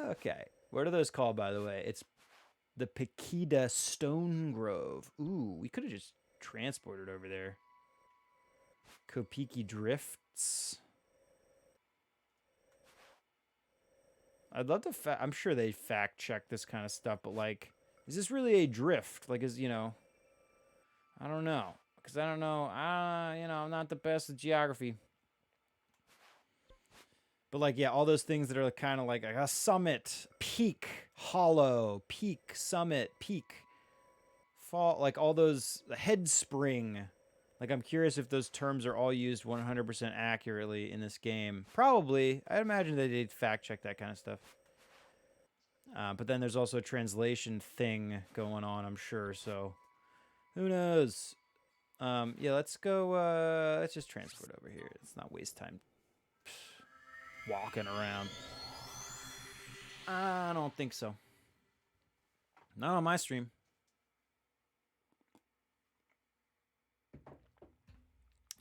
Okay. What are those called, by the way? It's the Pikida Stonegrove. Ooh, we could have just transported over there. Kopiki Drifts. I'd love to I'm sure they fact check this kind of stuff, but like, is this really a drift? Like, I don't know. Because I don't know. I'm not the best at geography. But like, yeah, all those things that are kind of like a summit, peak, hollow, peak, summit, peak, fall, like all those, head spring. Like, I'm curious if those terms are all used 100% accurately in this game. Probably. I'd imagine that they'd fact check that kind of stuff. But then there's also a translation thing going on, I'm sure, so who knows? Yeah, let's go, let's just transport over here. Let's not waste time walking around. I don't think so. Not on my stream.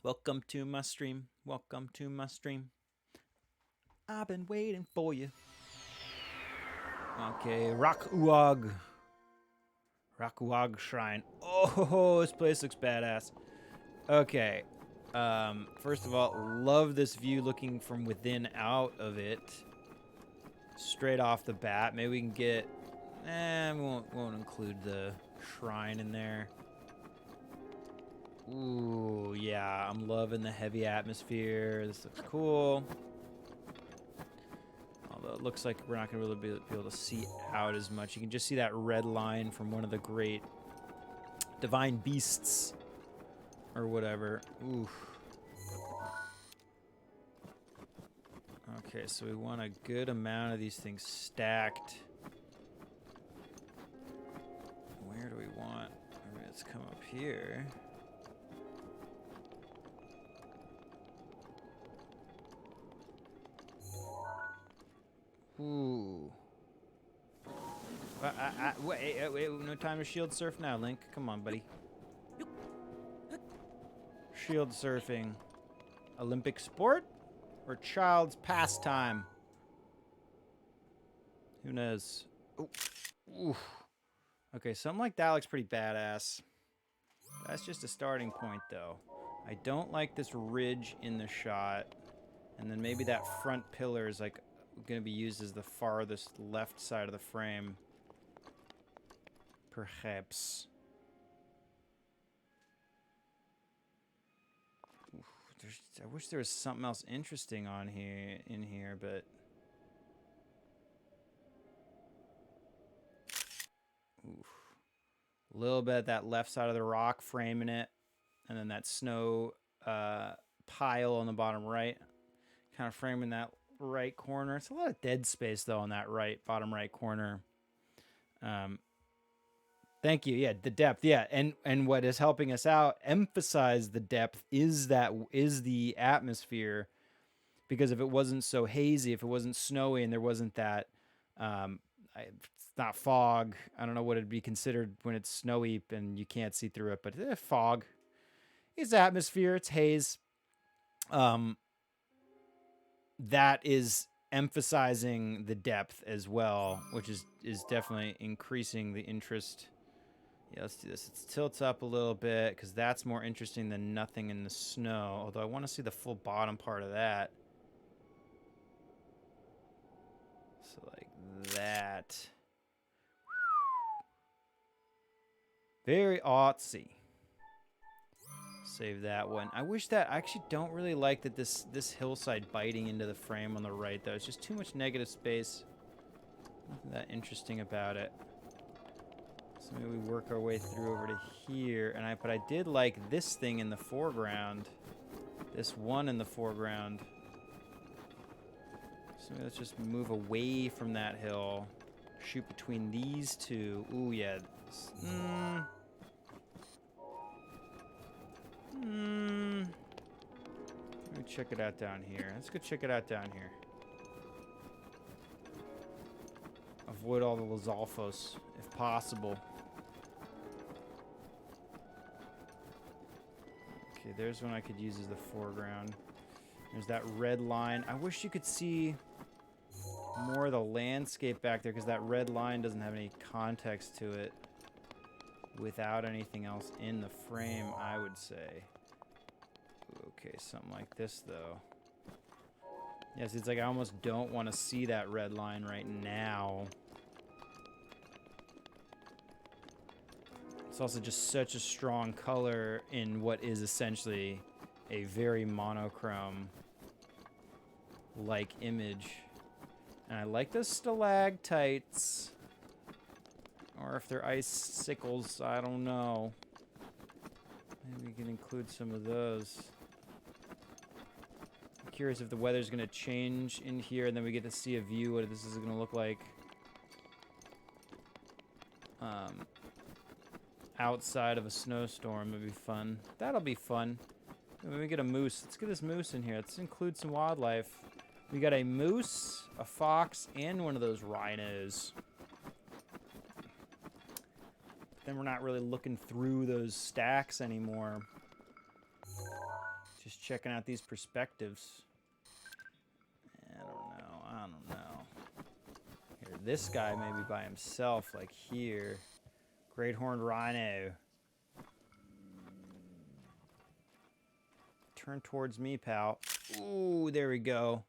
Welcome to my stream. Welcome to my stream. I've been waiting for you. Okay, Rakuag. Rakuag Shrine. Oh, this place looks badass. Okay. First of all, love this view looking from within out of it. Straight off the bat. Maybe we can get... we won't include the shrine in there. Ooh, yeah. I'm loving the heavy atmosphere. This looks cool. Although it looks like we're not going to really be able to see out as much. You can just see that red line from one of the great divine beasts. Or whatever. Oof. Okay, so we want a good amount of these things stacked. Where do we want? Let's come up here. Wait, no time to shield surf now, Link. Come on, buddy. Shield surfing. Olympic sport or child's pastime? Who knows? Oh. Oof. Okay, something like that looks pretty badass. That's just a starting point, though. I don't like this ridge in the shot. And then maybe that front pillar is like going to be used as the farthest left side of the frame. Perhaps. Oof, I wish there was something else interesting on here, but oof. A little bit that left side of the rock framing it, and then that snow pile on the bottom right, kind of framing that right corner. It's a lot of dead space though on that bottom right corner. Thank you. Yeah, the depth. Yeah, and what is helping us out emphasize the depth is the atmosphere, because if it wasn't so hazy, if it wasn't snowy, and there wasn't that, it's not fog. I don't know what it'd be considered when it's snowy and you can't see through it, but fog. It's atmosphere. It's haze. That is emphasizing the depth as well, which is definitely increasing the interest. Yeah, let's do this. Let's tilt up a little bit because that's more interesting than nothing in the snow. Although I want to see the full bottom part of that. So like that. Very artsy. Save that one. I wish that I actually don't really like that this hillside biting into the frame on the right though. It's just too much negative space. Nothing that interesting about it. So maybe we work our way through over to here, but I did like this thing in the foreground. This one in the foreground. So maybe let's just move away from that hill. Shoot between these two. Ooh, yeah. Let me check it out down here. Let's go check it out down here. Avoid all the Lizalfos, if possible. Okay, there's one I could use as the foreground. There's that red line. I wish you could see more of the landscape back there, because that red line doesn't have any context to it without anything else in the frame, I would say. Okay, something like this, though. Yes, it's like I almost don't want to see that red line right now. It's also just such a strong color in what is essentially a very monochrome-like image. And I like those stalactites. Or if they're icicles, I don't know. Maybe we can include some of those. I'm curious if the weather's going to change in here, and then we get to see a view what this is going to look like. Outside of a snowstorm would be fun. That'll be fun. When we get a moose, let's get this moose in here. Let's include some wildlife. We got a moose, a fox, and one of those rhinos. Then we're not really looking through those stacks anymore. Just checking out these perspectives. I don't know. Here, this guy may be by himself, like here. Great horned rhino. Turn towards me, pal. Ooh, there we go.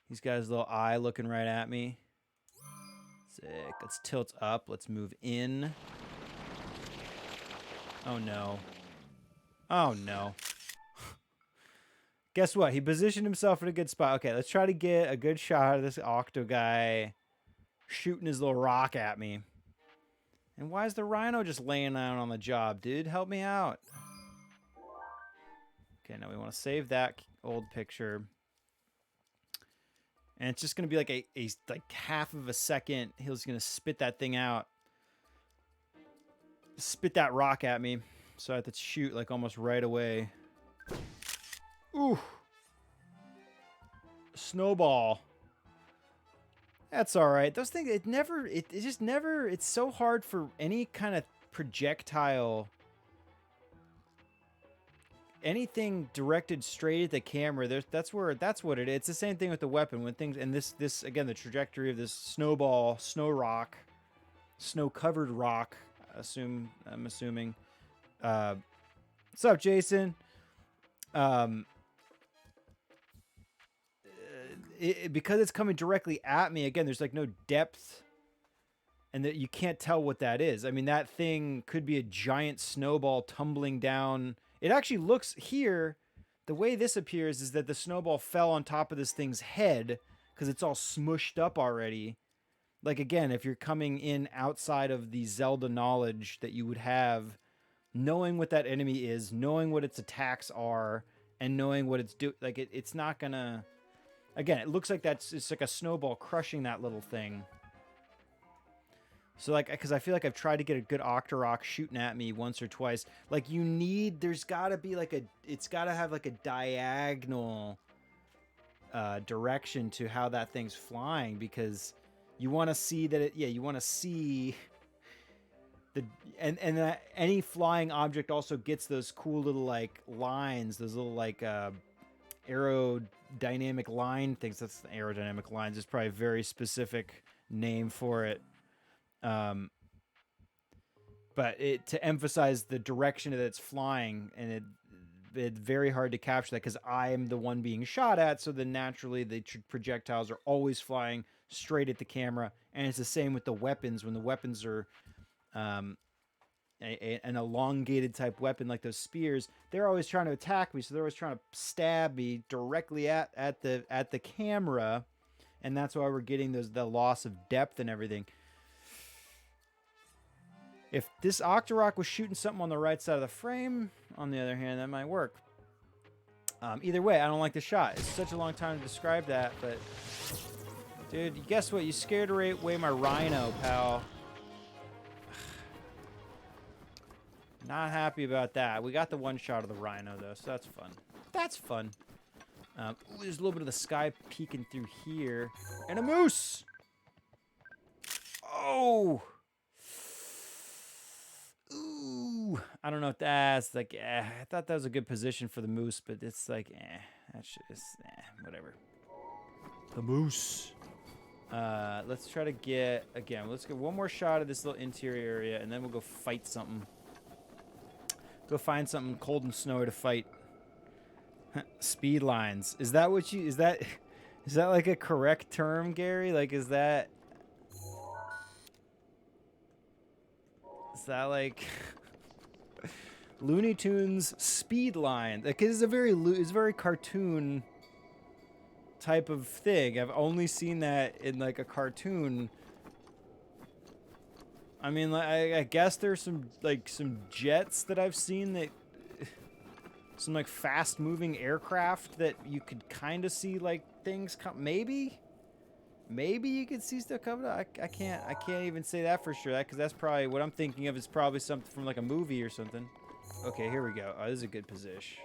He's got his little eye looking right at me. Sick. Let's tilt up. Let's move in. Oh, no. Oh, no. Guess what? He positioned himself in a good spot. Okay, let's try to get a good shot of this octo guy shooting his little rock at me. And why is the rhino just laying down on the job, dude? Help me out. Okay, now we want to save that old picture. And it's just going to be like a like half of a second. He's going to spit that thing out. Spit that rock at me. So I have to shoot like almost right away. Ooh. Snowball. That's all right. Those things, it just never, it's so hard for any kind of projectile, anything directed straight at the camera. That's what it is. It's the same thing with the weapon. When things, and this again, the trajectory of this snowball, snow-covered rock, I'm assuming. What's up, Jason? Because it's coming directly at me, again, there's like no depth, and that you can't tell what that is. I mean, that thing could be a giant snowball tumbling down. It actually looks here, the way this appears is that the snowball fell on top of this thing's head because it's all smushed up already. Like, again, if you're coming in outside of the Zelda knowledge that you would have, knowing what that enemy is, knowing what its attacks are, and knowing what it's doing, like, it's not gonna... Again, it looks like it's like a snowball crushing that little thing. So, like, because I feel like I've tried to get a good Octorok shooting at me once or twice. Like, there's got to be like it's got to have like a diagonal direction to how that thing's flying, because you want to see that you want to see and any flying object also gets those cool little like lines, those little like aerodynamic line things. That's the aerodynamic lines. It's probably a very specific name for it. But to emphasize the direction that it's flying, and it's very hard to capture that because I am the one being shot at. So then naturally the projectiles are always flying straight at the camera, and it's the same with the weapons. When the weapons are an elongated type weapon like those spears, they're always trying to attack me, so they're always trying to stab me directly at the camera, and that's why we're getting the loss of depth and everything. If this Octorok was shooting something on the right side of the frame, on the other hand, that might work. Either way, I don't like the shot. It's such a long time to describe that, but dude, guess what? You scared away my rhino, pal. Not happy about that. We got the one shot of the rhino, though, so that's fun. That's fun. Ooh, there's a little bit of the sky peeking through here. And a moose! Oh! Ooh! I don't know if that's like, I thought that was a good position for the moose, but it's like, that's just, whatever. The moose. Let's try to get, again, let's get one more shot of this little interior area, and then we'll go fight something. Go find something cold and snowy to fight. Speed lines. Is that what you... Is that like a correct term, Gary? Like, is that like... Looney Tunes speed line? Like, it's a very cartoon type of thing. I've only seen that in, like, a cartoon. I mean, like, I guess there's some jets that I've seen that... Some, like, fast-moving aircraft that you could kind of see, like, things come... Maybe you could see stuff coming up. I can't even say that for sure. Because that's probably... What I'm thinking of is probably something from, like, a movie or something. Okay, here we go. Oh, this is a good position.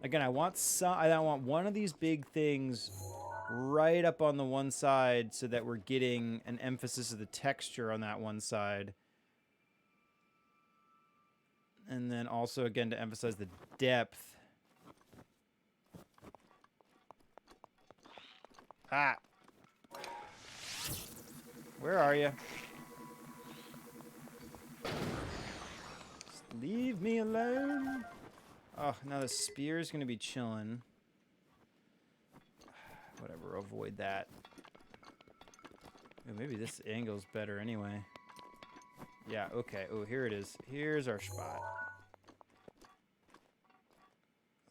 Again, I want one of these big things right up on the one side so that we're getting an emphasis of the texture on that one side. And then also, again, to emphasize the depth. Ah! Where are you? Just leave me alone. Oh, now the spear is going to be chilling. Whatever, avoid that. Ooh, maybe this angle's better anyway. Yeah, okay. Oh, here it is. Here's our spot.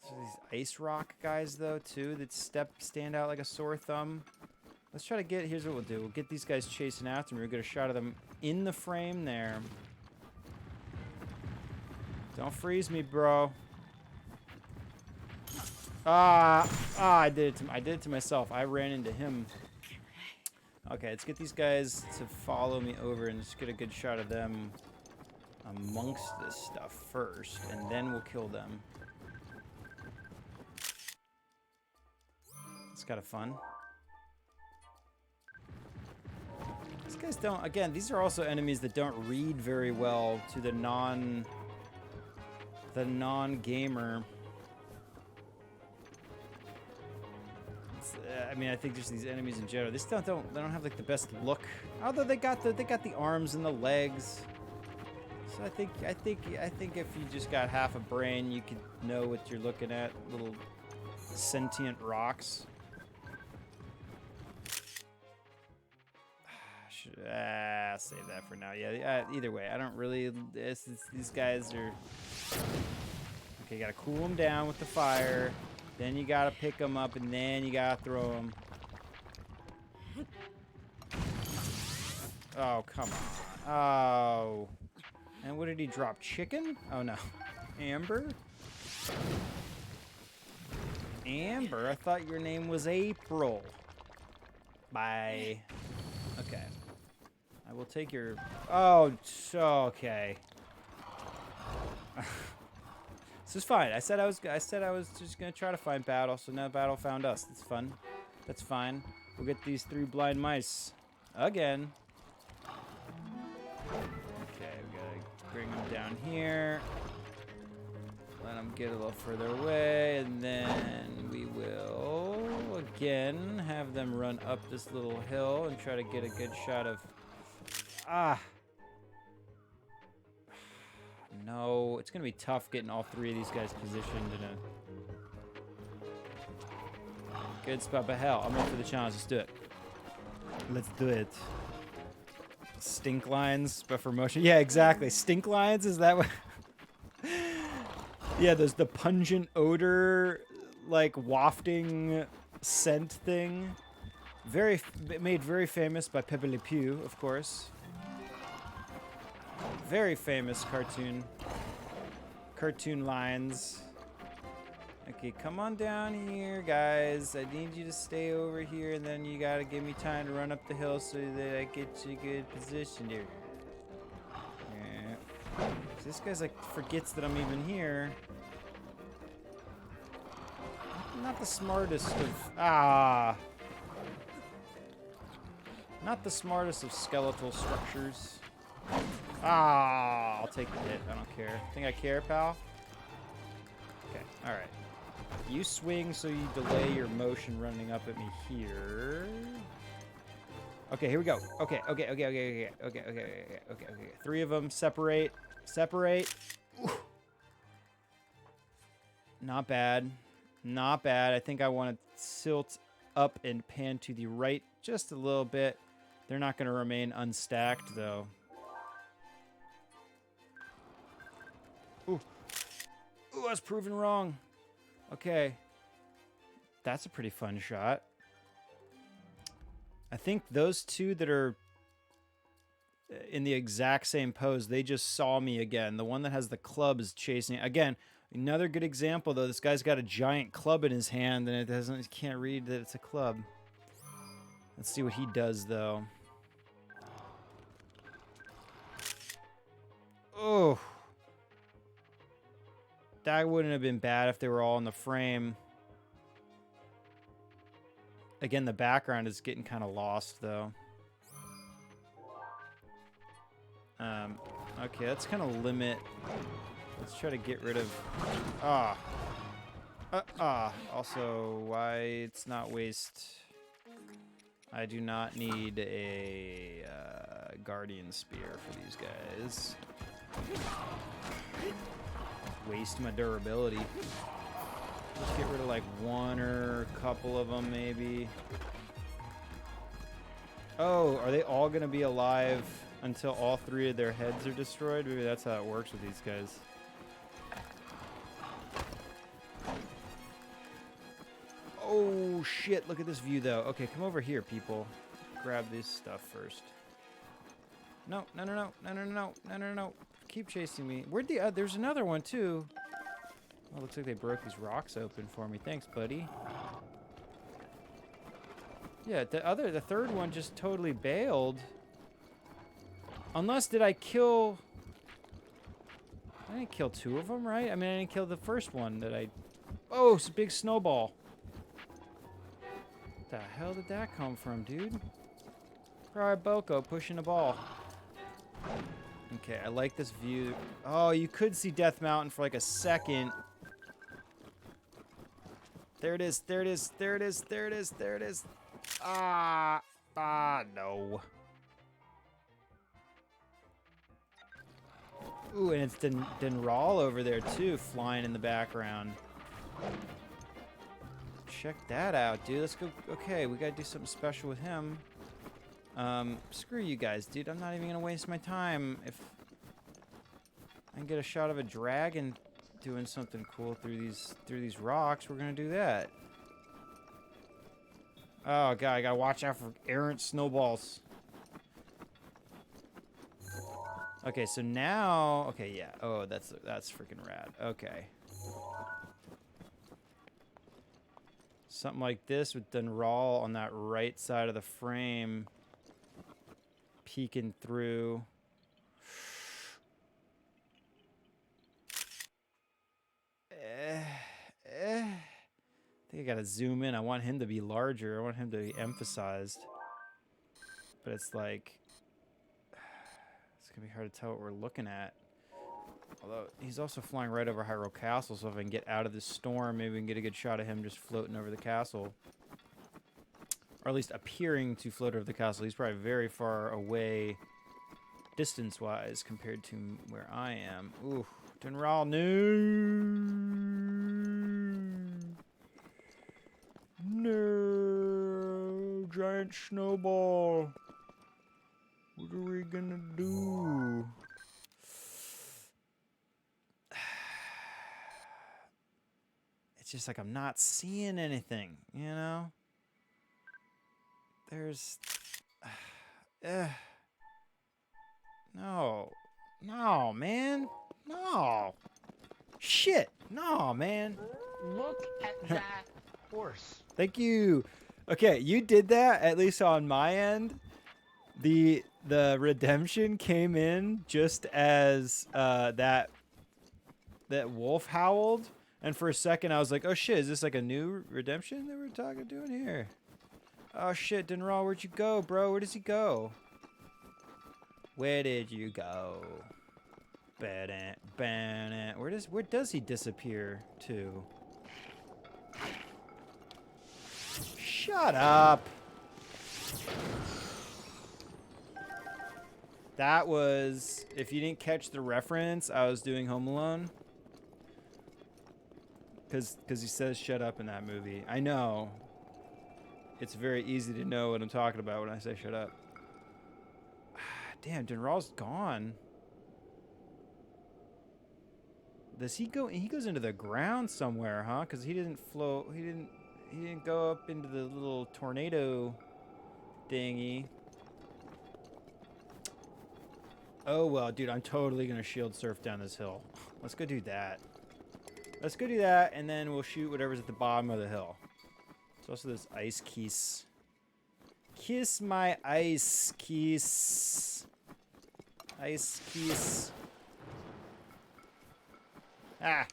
So these ice rock guys, though, too, that stand out like a sore thumb. Let's try to get... Here's what we'll do. We'll get these guys chasing after me. We'll get a shot of them in the frame there. Don't freeze me, bro. I did it to myself. I ran into him. Okay, let's get these guys to follow me over and just get a good shot of them amongst this stuff first, and then we'll kill them. It's kind of fun. These guys don't... Again, these are also enemies that don't read very well to the non-gamer. I mean, I think just these enemies in general. They don't have like the best look. Although they got the arms and the legs. So I think if you just got half a brain, you could know what you're looking at. Little sentient rocks. Save that for now. Yeah. Either way, I don't really. These guys are. Okay, you gotta cool them down with the fire. Then you gotta pick them up, and then you gotta throw them. Oh, come on. Oh. And what did he drop? Chicken? Oh, no. Amber? Amber? I thought your name was April. Bye. Okay. I will take your... Oh, so okay. This is fine. I said I was just gonna try to find battle, so now battle found us. That's fun. That's fine. We'll get these 3 blind mice again. Okay, we gotta bring them down here. Let them get a little further away, and then we will again have them run up this little hill and try to get a good shot of. No, it's gonna be tough getting all 3 of these guys positioned in a good spot. But hell, I'm up for the challenge. Let's do it. Let's do it. Stink lines, but for motion. Yeah, exactly. Stink lines. Is that what? Yeah, there's the pungent odor, like wafting scent thing. Made very famous by Pepe Le Pew, of course. Very famous cartoon lines. Okay, come on down here, guys. I need you to stay over here, and then you gotta give me time to run up the hill so that I get you a good position here. Yeah. This guy's like forgets that I'm even here. Not the smartest of not the smartest of skeletal structures. I'll take the hit. I don't care. Think I care, pal? Okay, alright. You swing so you delay your motion running up at me here. Okay, here we go. Okay. 3 of them. Separate. Ooh. Not bad. Not bad. I think I want to tilt up and pan to the right just a little bit. They're not going to remain unstacked, though. Ooh, I was proven wrong. Okay. That's a pretty fun shot. I think those 2 that are in the exact same pose, they just saw me again. The one that has the club is chasing. Again, another good example, though. This guy's got a giant club in his hand, and it can't read that it's a club. Let's see what he does, though. Oh. That wouldn't have been bad if they were all in the frame. Again, the background is getting kind of lost, though. Okay, let's kind of limit. Let's try to get rid of... Also, why it's not waste... I do not need a guardian spear for these guys. Waste my durability. Let's get rid of like 1 or a couple of them, maybe. Oh, are they all gonna be alive until all 3 of their heads are destroyed? Maybe that's how it works with these guys. Oh shit, look at this view though. Okay, come over here, people. Grab this stuff first. No. Keep chasing me. Where'd the there's another one too. Oh, looks like they broke these rocks open for me. Thanks, buddy. Yeah, the 3rd one just totally bailed. Unless, did I kill... I didn't kill 2 of them, right? I mean, I didn't kill the first one that I... Oh, it's a big snowball. What the hell did that come from, dude? Alright, Boko pushing the ball. Okay, I like this view. Oh, you could see Death Mountain for like a second. There it is, there it is, there it is, there it is, there it is. No. Ooh, and it's Denral over there too, flying in the background. Check that out, dude. Let's go. Okay, we gotta do something special with him. Screw you guys, dude. I'm not even gonna waste my time. If I can get a shot of a dragon doing something cool through these rocks, we're gonna do that. Oh god, I gotta watch out for errant snowballs. Okay, so now, okay, yeah. Oh, that's freaking rad. Okay. Something like this with Dunral on that right side of the frame, peeking through. I think I gotta zoom in. I want him to be larger. I want him to be emphasized. But it's like, it's gonna be hard to tell what we're looking at. Although, he's also flying right over Hyrule Castle, so if I can get out of this storm, maybe we can get a good shot of him just floating over the castle. Or at least appearing to float over the castle. He's probably very far away, distance-wise, compared to where I am. Ooh, Dunral, no, giant snowball. What are we gonna do? It's just like I'm not seeing anything, you know? There's... No. No, man. No. Shit. No, man. Look at that horse. Thank you. Okay, you did that, at least on my end. The redemption came in just as that wolf howled. And for a second, I was like, oh shit, is this like a new redemption that we're doing here? Oh shit, Dunral, where'd you go, bro? Where does he go? Where did you go? Where does he disappear to? Shut up. That was, if you didn't catch the reference, I was doing Home Alone. Because he says shut up in that movie. I know. It's very easy to know what I'm talking about when I say shut up. Damn, Dunral's gone. Does he go? He goes into the ground somewhere, huh? Because he didn't float. He didn't go up into the little tornado thingy. Oh well, dude, I'm totally gonna shield surf down this hill. Let's go do that. Let's go do that, and then we'll shoot whatever's at the bottom of the hill. There's also this ice kiss. Kiss my ice kiss. Ice kiss. Ah!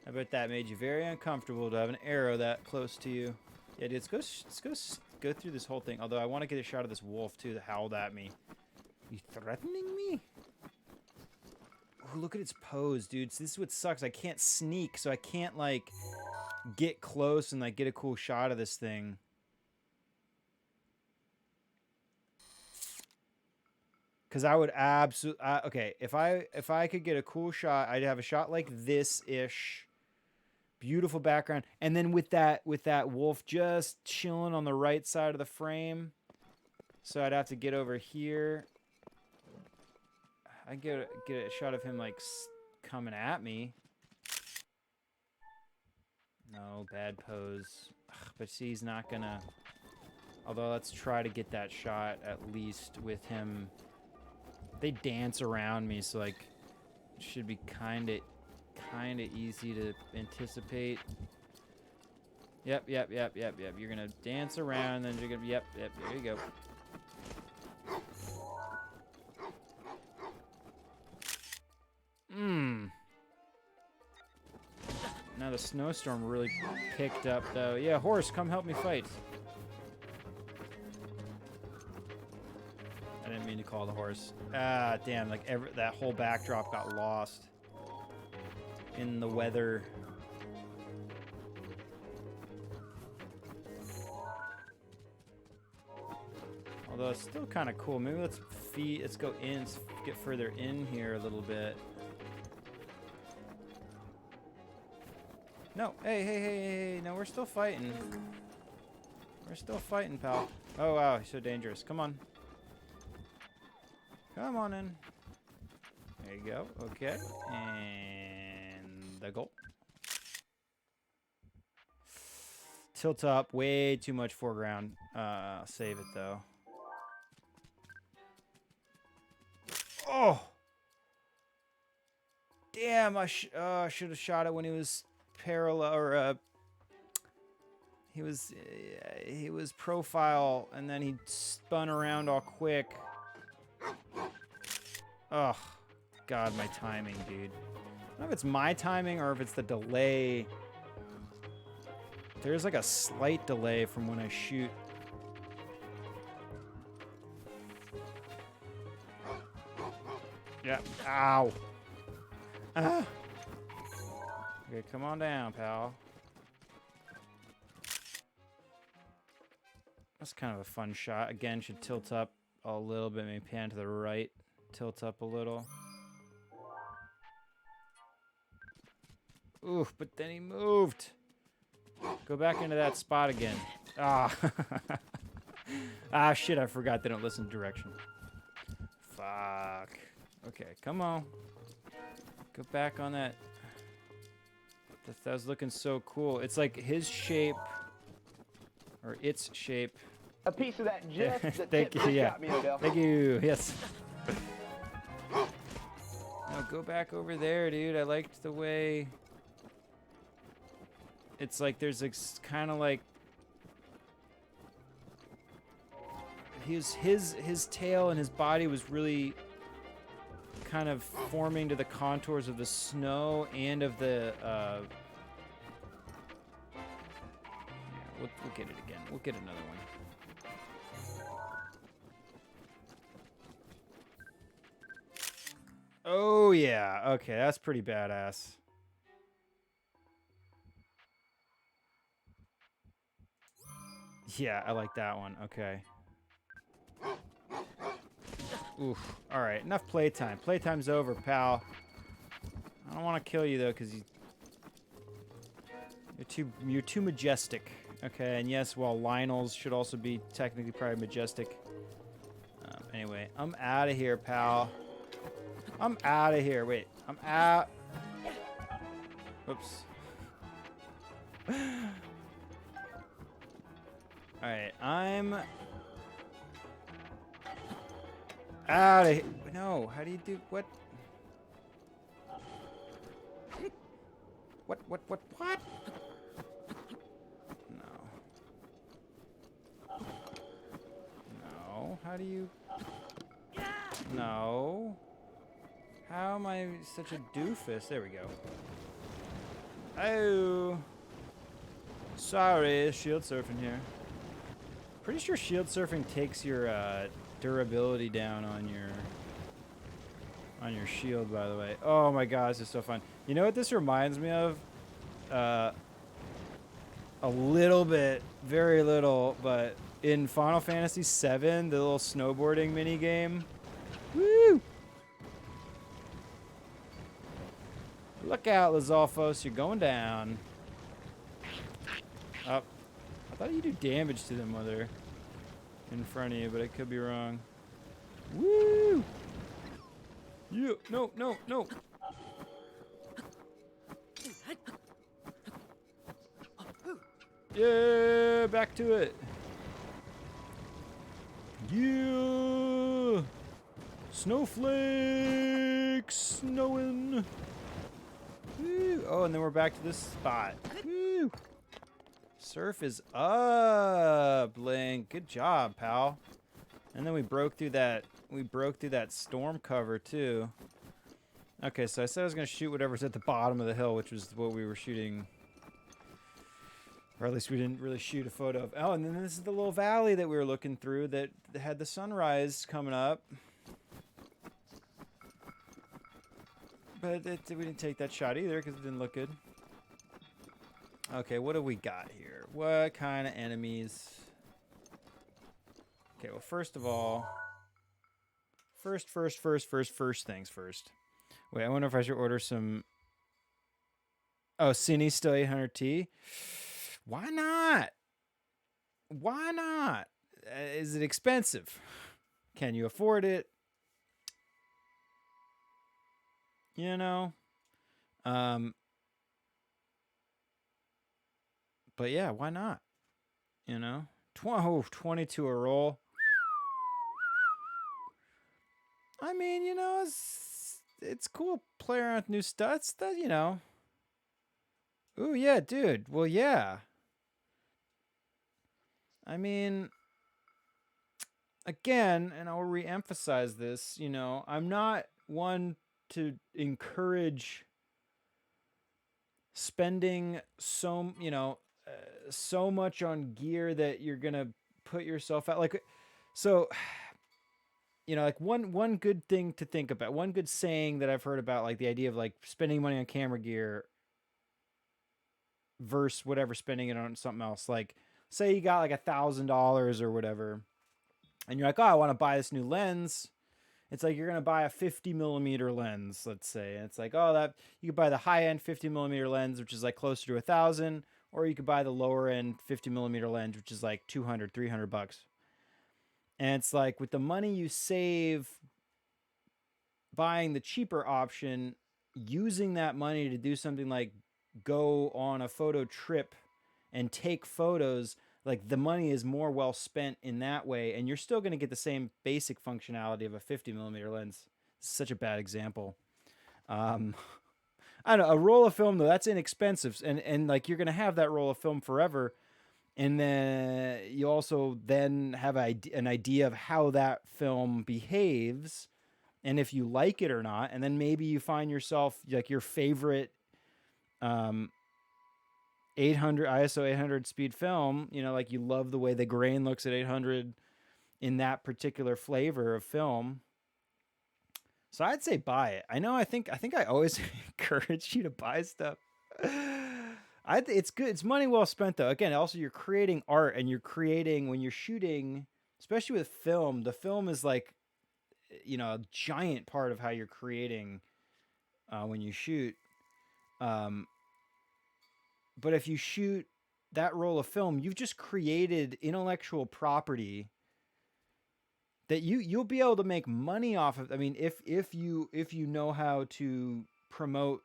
I bet that made you very uncomfortable to have an arrow that close to you. Yeah, dude, let's go through this whole thing. Although I want to get a shot of this wolf, too, that howled at me. You threatening me? Oh, look at its pose, dude. So this is what sucks. I can't sneak, so I can't, like, get close and, like, get a cool shot of this thing. Because I would absolutely... okay, if I could get a cool shot, I'd have a shot like this-ish. Beautiful background. And then with that wolf just chilling on the right side of the frame. So I'd have to get over here. I get a shot of him, like, coming at me. No, bad pose. Ugh, but see, he's not gonna... Although, let's try to get that shot, at least, with him. They dance around me, so, like, it should be kinda easy to anticipate. Yep. You're gonna dance around, then you're gonna... Yep, there you go. Now the snowstorm really picked up, though. Yeah, horse, come help me fight. the horse. Ah, damn, like that whole backdrop got lost in the weather. Although it's still kind of cool. Maybe let's go in, let's get further in here a little bit. No, hey, no, we're still fighting. We're still fighting, pal. Oh, wow, he's so dangerous. Come on. Come on in. There you go. Okay. And the goal. Tilt up. Way too much foreground. Save it, though. Oh! Damn, I should have shot it when he was parallel, or, he was profile, and then he spun around all quick. Oh, God, my timing, dude. I don't know if it's my timing or if it's the delay. There's like a slight delay from when I shoot. Yeah. Ow. Ah. Okay, come on down, pal. That's kind of a fun shot. Again, should tilt up a little bit, maybe pan to the right. Tilt up a little. Ooh, but then he moved. Go back into that spot again. Ah. Ah, shit, I forgot they don't listen to direction. Fuck. Okay, come on. Go back on that. That was looking so cool. It's like his shape, or its shape. A piece of that just Thank you, yeah. got me, Odell. Thank you, yes. No, go back over there, dude. I liked the way... It's like there's kind of like... His tail and his body was really kind of forming to the contours of the snow and of the... Yeah, we'll get it again. We'll get another one. Oh, yeah. Okay, that's pretty badass. Yeah, I like that one. Okay. Oof. All right, enough playtime. Playtime's over, pal. I don't want to kill you, though, because you're too majestic. Okay, and yes, while Lionel's should also be technically probably majestic. Anyway, I'm out of here, pal. I'm out of here. Wait, I'm out. Oops. Alright, I'm out of here. No, how do you do what? What? No, how do you? No. How am I such a doofus? There we go. Oh. Sorry, shield surfing here. Pretty sure shield surfing takes your durability down on your shield, by the way. Oh my god, this is so fun. You know what this reminds me of? A little bit, very little, but in Final Fantasy VII, the little snowboarding mini game. Woo! Look out, Lizalfos, you're going down. Up. I thought you do damage to them while they're in front of you, but I could be wrong. Woo! Yeah, no. Yeah, back to it. Yeah! Snowflakes snowing. Woo! Oh, and then we're back to this spot. Woo! Surf is up, Link. Good job, pal. And then we broke through that. We broke through that storm cover too. Okay, so I said I was gonna shoot whatever's at the bottom of the hill, which was what we were shooting. Or at least we didn't really shoot a photo of. Oh, and then this is the little valley that we were looking through that had the sunrise coming up. But we didn't take that shot either because it didn't look good. Okay, what do we got here? What kind of enemies? Okay, well, first of all, first things first. Wait, I wonder if I should order some. Oh, Cine still 800T. Why not? Why not? Is it expensive? Can you afford it? You know. But yeah, why not? You know, 22 a roll. I mean, you know, it's cool playing around with new studs. That, you know. Ooh, yeah, dude. Well, yeah. I mean, again, and I'll re-emphasize this, you know, I'm not one to encourage spending so much on gear that you're going to put yourself out like so you know, like one good thing to think about, one good saying that I've heard about, like the idea of like spending money on camera gear versus whatever spending it on something else. Like, say you got like $1,000 or whatever, and you're like, oh, I want to buy this new lens. It's like you're gonna buy a 50mm lens, let's say, and it's like, oh, that you could buy the high end 50mm lens, which is like closer to 1,000, or you could buy the lower end 50mm lens, which is like 200, $300. And it's like with the money you save buying the cheaper option, using that money to do something like go on a photo trip and take photos, like the money is more well spent in that way, and you're still going to get the same basic functionality of a 50mm lens. It's such a bad example. I don't know, a roll of film though, that's inexpensive, and like you're going to have that roll of film forever. And then you also then have an idea of how that film behaves and if you like it or not. And then maybe you find yourself like your favorite 800 ISO 800 speed film, you know, like you love the way the grain looks at 800 in that particular flavor of film. So I'd say buy it. I think I always encourage you to buy stuff. It's good. It's money well spent though. Again, also you're creating art, and you're creating when you're shooting, especially with film. The film is like, you know, a giant part of how you're creating when you shoot. But if you shoot that roll of film, you've just created intellectual property that you'll be able to make money off of. I mean, if you know how to promote,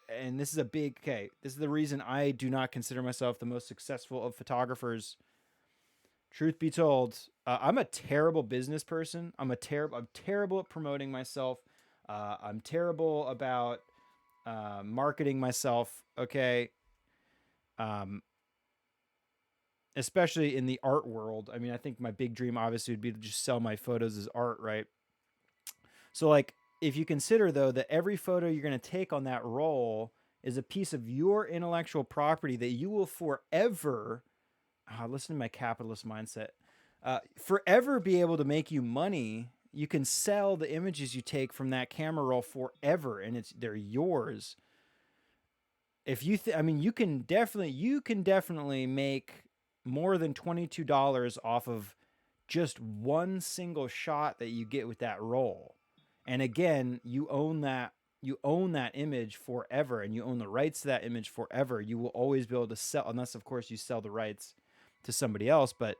and this is a big okay, this is the reason I do not consider myself the most successful of photographers. Truth be told, I'm a terrible business person. I'm terrible at promoting myself. I'm terrible about marketing myself. Okay. Especially in the art world. I mean, I think my big dream obviously would be to just sell my photos as art, right? So like if you consider though that every photo you're going to take on that roll is a piece of your intellectual property that you will forever listen to my capitalist mindset, forever be able to make you money. You can sell the images you take from that camera roll forever, and they're yours. If you I mean, you can definitely make more than $22 off of just one single shot that you get with that roll. And again, you own that image forever, and you own the rights to that image forever. You will always be able to sell, unless of course you sell the rights to somebody else, but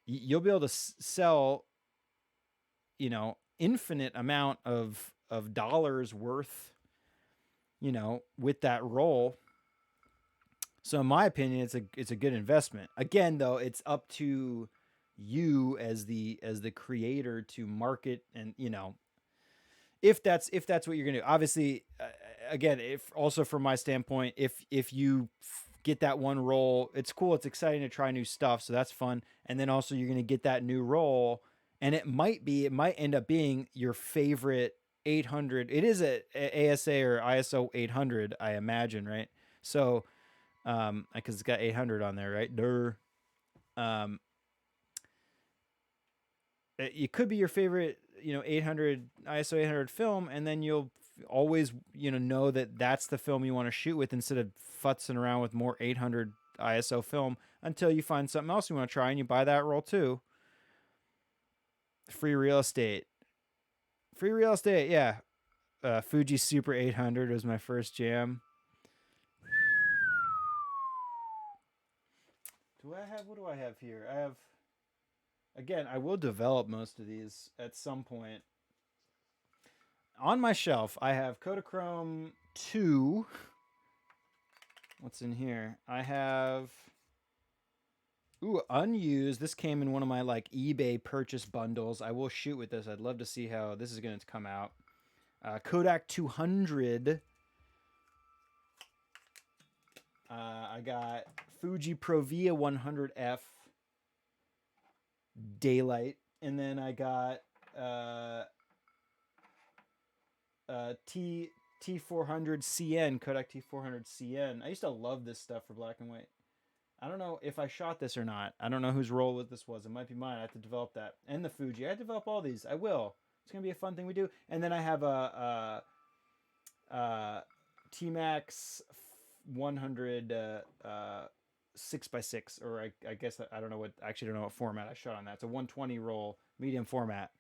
you'll be able to sell, you know, infinite amount of dollars worth, you know, with that roll. So in my opinion, it's a good investment. Again, though, it's up to you as the creator to market, and you know, if that's what you're gonna do. Obviously, again, if also from my standpoint, if you get that one roll, it's cool, it's exciting to try new stuff, so that's fun. And then also you're gonna get that new roll, and it might end up being your favorite 800. It is a ASA or ISO 800, I imagine, right? So because it's got 800 on there, right? It could be your favorite, 800 ISO 800 film, and then you'll always know that that's the film you want to shoot with instead of futzing around with more 800 ISO film until you find something else you want to try and you buy that roll too. Free real estate. Yeah. Fuji Super 800 was my first jam. What do I have here? Again, I will develop most of these at some point. On my shelf, I have Kodachrome 2. What's in here? I have unused. This came in one of my like eBay purchase bundles. I will shoot with this. I'd love to see how this is going to come out. Kodak 200. I got Fuji Provia 100F daylight, and then I got T400 CN, Kodak T400 CN. I used to love this stuff for black and white. I don't know if I shot this or not. I don't know whose role this was. It might be mine. I have to develop that. And the Fuji. I develop all these. I will. It's going to be a fun thing we do. And then I have a T-Max 100 6x6, or I guess I don't know what format I shot on that. It's a 120 roll medium format.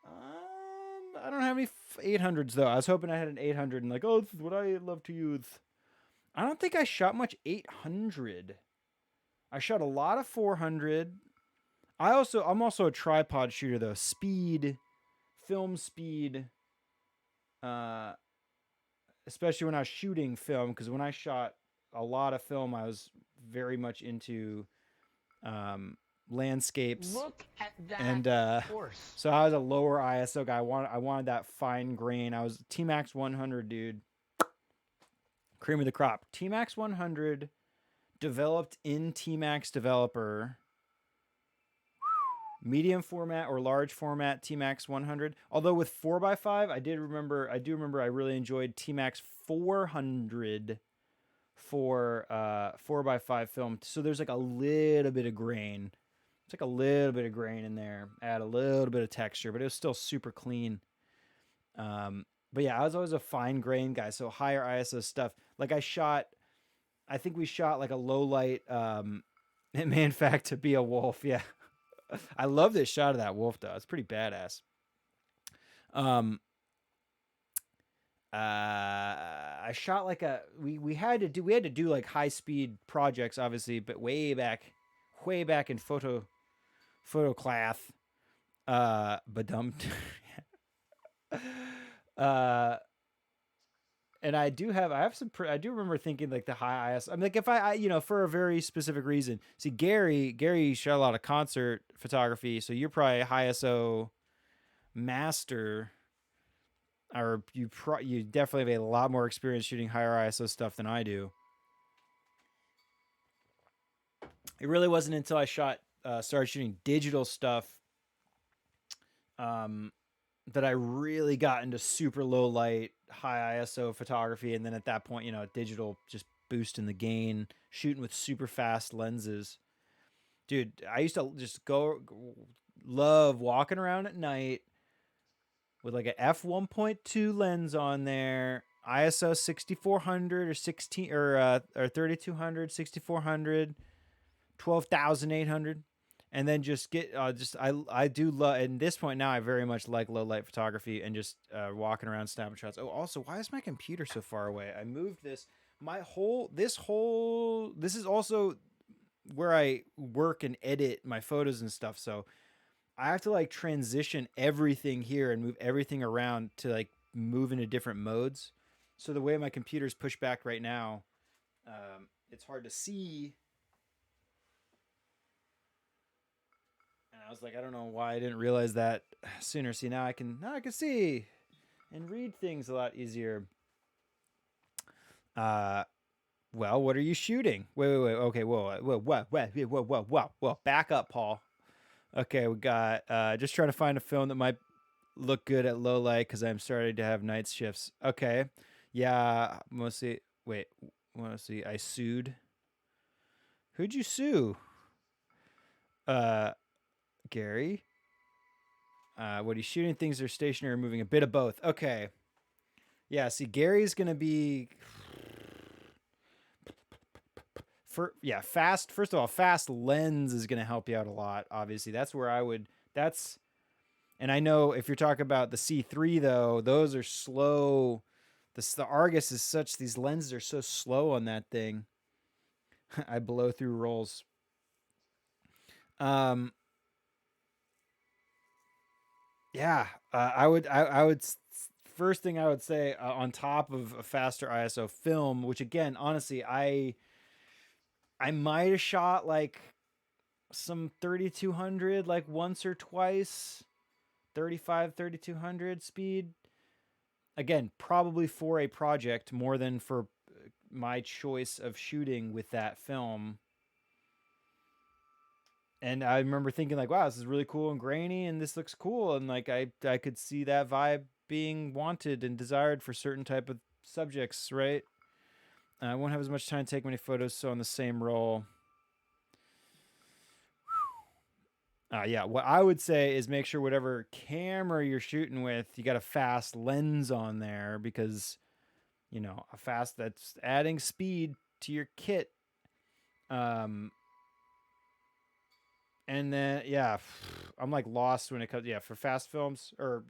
I don't have any 800s though. I was hoping I had an 800 and like, oh, this is what I love to use. I don't think I shot much 800. I shot a lot of 400. I'm also a tripod shooter though. Film speed. Especially when I was shooting film, because when I shot a lot of film, I was very much into landscapes. Look at that and horse. So I was a lower ISO guy. I wanted that fine grain. I was T-Max 100, dude. Cream of the crop. T-Max 100 developed in T-Max Developer. Medium format or large format T-Max 100. Although with 4x5, I do remember I really enjoyed T-Max 400 for 4x5 film. So there's like a little bit of grain. It's like a little bit of grain in there. Add a little bit of texture, but it was still super clean. But yeah, I was always a fine grain guy, so higher ISO stuff. Like I think we shot like a low light Man Fact to be a wolf. Yeah. I love this shot of that wolf though. It's pretty badass. I shot like we had to do like high speed projects obviously, but way back in photo class. But dumped. And I do remember thinking like the high ISO. I mean, like if I for a very specific reason. See, Gary shot a lot of concert photography, so you're probably a high ISO master, or you definitely have a lot more experience shooting higher ISO stuff than I do. It really wasn't until I started shooting digital stuff, that I really got into super low light, high ISO photography. And then at that point, digital just boosting the gain, shooting with super fast lenses. Dude, I used to just love walking around at night with like a f1.2 lens on there, ISO 6400 or 16 or 3200, 6400, 12800. And then just get I do love, at this point now I very much like low light photography and just walking around snapping shots. Oh, also, why is my computer so far away? I moved this. This is also where I work and edit my photos and stuff. So I have to like transition everything here and move everything around to like move into different modes. So the way my computer's pushed back right now, it's hard to see. I was like, I don't know why I didn't realize that sooner. See, now I can see and read things a lot easier. Well, what are you shooting? Wait. Okay, whoa. Back up, Paul. Okay, we got just trying to find a film that might look good at low light because I'm starting to have night shifts. Okay, yeah, mostly. Wait, want to see? I sued. Who'd you sue? Gary. What he's shooting, things are stationary or moving, a bit of both. Okay. Yeah, see, Gary's going to be fast. First of all, fast lens is going to help you out a lot. Obviously, that's where I would. And I know if you're talking about the C3 though, those are slow. The Argus is such. These lenses are so slow on that thing. I blow through rolls. Yeah, I would. First thing I would say, on top of a faster ISO film, which again, honestly, I might have shot like some 3200 like once or twice, 3200 speed. Again, probably for a project more than for my choice of shooting with that film. And I remember thinking like, wow, this is really cool and grainy and this looks cool, and like I could see that vibe being wanted and desired for certain type of subjects, right? I won't have as much time to take many photos, so on the same roll. Yeah, what I would say is make sure whatever camera you're shooting with, you got a fast lens on there, because a fast, that's adding speed to your kit. And then I'm like lost when it comes for fast films, or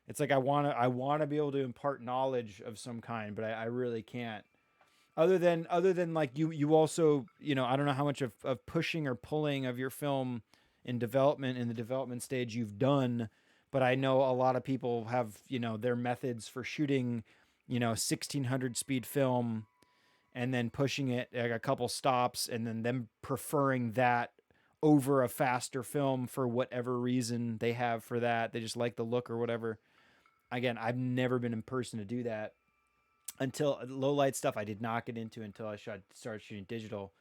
it's like I want to be able to impart knowledge of some kind, but I really can't. Other than like you also, I don't know how much of pushing or pulling of your film in the development stage you've done, but I know a lot of people have, their methods for shooting, 1600 speed film and then pushing it like a couple stops and then them preferring that over a faster film for whatever reason they have for that. They just like the look or whatever. Again, I've never been in person to do that. Until low light stuff, I did not get into until I started shooting digital.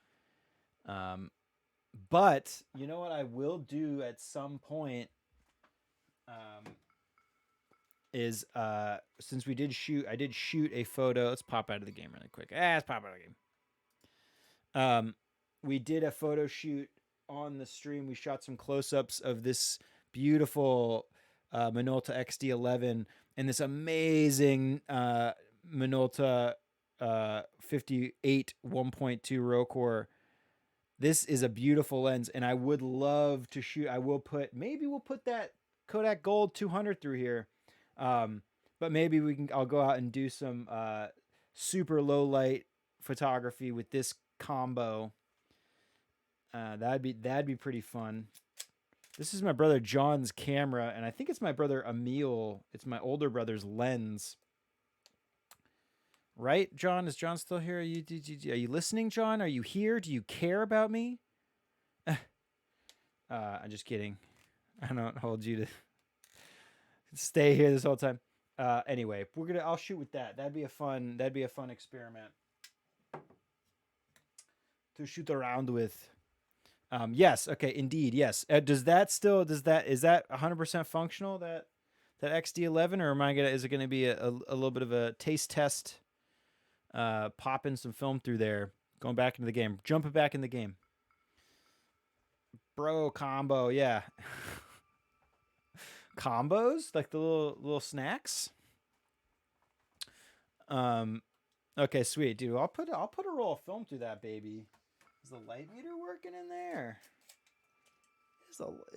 But you know what I will do at some point, is since I did shoot a photo. Let's pop out of the game really quick. Let's pop out of the game. We did a photo shoot on the stream. We shot some close-ups of this beautiful Minolta XD11 and this amazing Minolta 58 1.2 Rocore. This is a beautiful lens, and I would love to shoot. We'll put that Kodak Gold 200 through here, but maybe I'll go out and do some super low light photography with this combo. That'd be pretty fun. This is my brother John's camera, and I think it's my brother Emil. It's my older brother's lens. Right, John? Is John still here? Are you listening, John? Are you here? Do you care about me? I'm just kidding. I don't hold you to stay here this whole time. Anyway, I'll shoot with that. That'd be a fun experiment to shoot around with. Yes. Okay. Indeed. Yes. Is that 100% functional? That XD11, or is it going to be a little bit of a taste test? Popping some film through there, going back into the game, jumping back in the game. Bro, combo, yeah. Combos, like the little snacks. Okay, sweet, dude. I'll put a roll of film through that baby. Is the light meter working in there?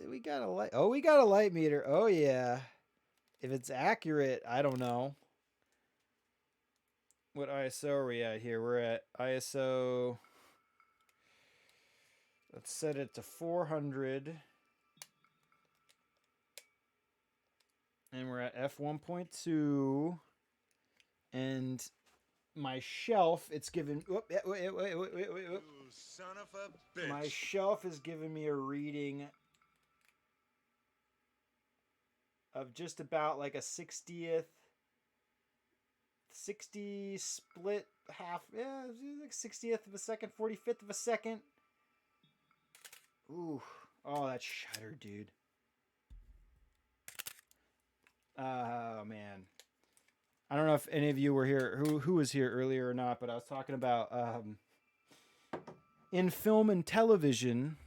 We got a light. Oh, we got a light meter. Oh yeah. If it's accurate, I don't know. What ISO are we at here? We're at ISO. Let's set it to 400. And we're at f1.2. And my shelf, it's given. Wait. Ooh, son of a bitch. My shelf is giving me a reading of just about like a 60th. 60 split half, like 60th of a second, 45th of a second. Ooh, oh, that's shattered, dude. Oh man, I don't know if any of you were here, who was here earlier or not, but I was talking about in film and television,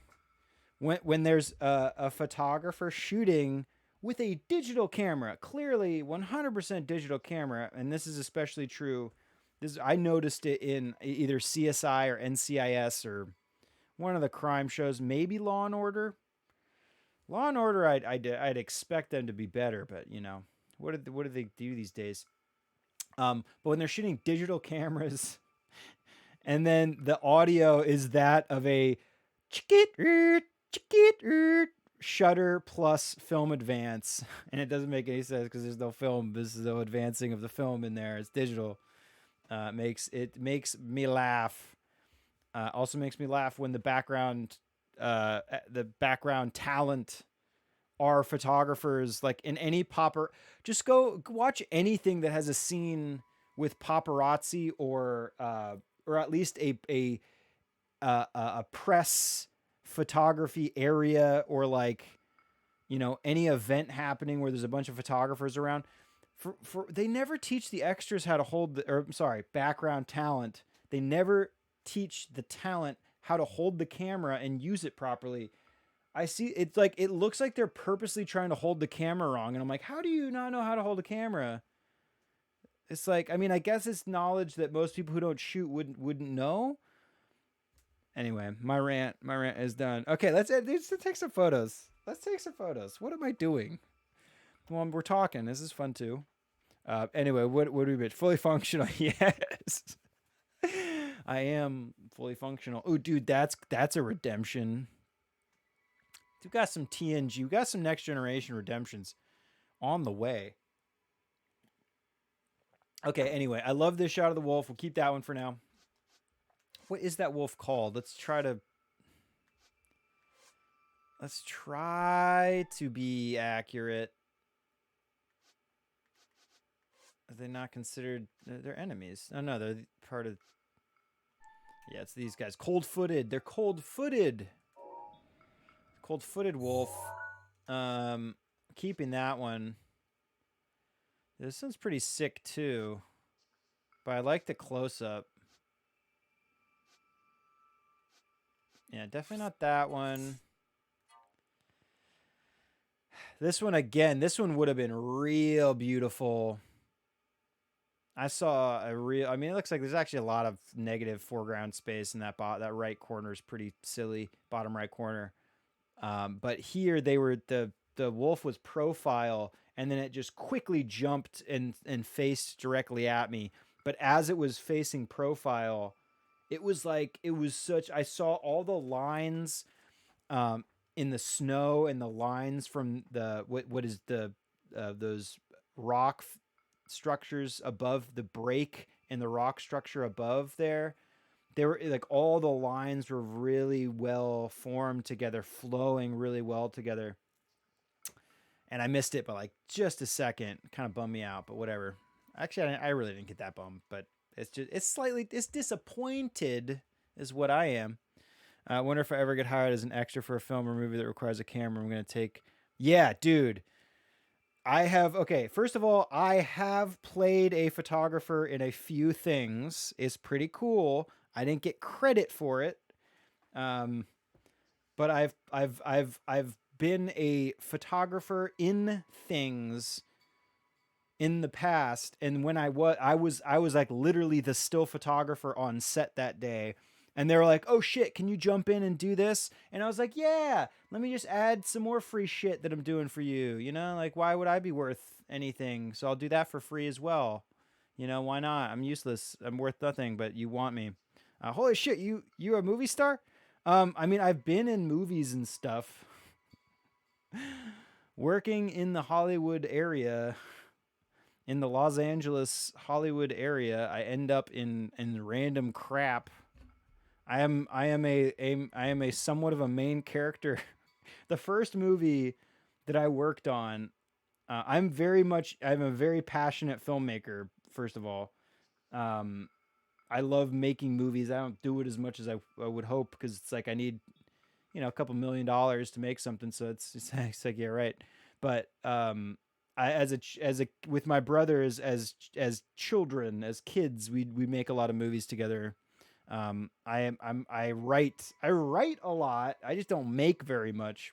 when there's a photographer shooting with a digital camera, clearly 100% digital camera, and this is especially true. I noticed it in either CSI or NCIS or one of the crime shows, maybe Law and Order. Law and Order, I'd expect them to be better, but what do they do these days? But when they're shooting digital cameras, and then the audio is that of a shutter plus film advance, and it doesn't make any sense because there's no film. There's no advancing of the film in there. It's digital. Makes me laugh. Also makes me laugh when the background talent are photographers. Like in any just go watch anything that has a scene with paparazzi or at least a press photography area, or like any event happening where there's a bunch of photographers around. They never teach the extras how to hold background talent. They never teach the talent how to hold the camera and use it properly. I see it's like it looks like they're purposely trying to hold the camera wrong, and I'm like, how do you not know how to hold a camera? It's like, I mean, I guess it's knowledge that most people who don't shoot wouldn't know. Anyway, my rant is done. Okay, let's take some photos. What am I doing? Well, we're talking. This is fun too. Anyway, what do we bid? Fully functional. Yes. I am fully functional. Oh, dude, that's a redemption. We've got some TNG. We've got some next generation redemptions on the way. Okay, anyway, I love this shot of the wolf. We'll keep that one for now. What is that wolf called? Let's try to be accurate. Are they not considered? They're enemies. Oh no, they're part of. Yeah, it's these guys. Cold-footed. They're cold-footed. Cold-footed wolf. Keeping that one. This one's pretty sick too, but I like the close-up. Yeah, definitely not that one. This one again. This one would have been real beautiful. I saw a real. I mean, it looks like there's actually a lot of negative foreground space in that that right corner is pretty silly. Bottom right corner. But here the wolf was profile, and then it just quickly jumped and faced directly at me. But as it was facing profile, it was such. I saw all the lines in the snow and the lines from the what is the those rock structures above the break and the rock structure above there. They were like all the lines were really well formed together, flowing really well together. And I missed it by like just a second. Kind of bummed me out, but whatever. Actually, I really didn't get that bummed, but it's disappointed is what I am. I wonder if I ever get hired as an extra for a film or movie that requires a camera I'm going to take. Yeah, dude. First of all, I have played a photographer in a few things. It's pretty cool. I didn't get credit for it. But I've been a photographer in things in the past, and when I was like literally the still photographer on set that day. And they were like, oh shit, can you jump in and do this? And I was like, yeah, let me just add some more free shit that I'm doing for you. Like, why would I be worth anything? So I'll do that for free as well. Why not? I'm useless. I'm worth nothing, but you want me. Holy shit, you a movie star? I mean, I've been in movies and stuff. Working in the Hollywood area, in the Los Angeles Hollywood area, I end up in random crap. I am a somewhat of a main character. The first movie that I worked on, I'm a very passionate filmmaker. First of all, I love making movies. I don't do it as much as I would hope because it's like I need, a couple $1 million to make something. So it's like yeah, right. But I with my brothers as children, as kids, we make a lot of movies together. I write a lot. I just don't make very much.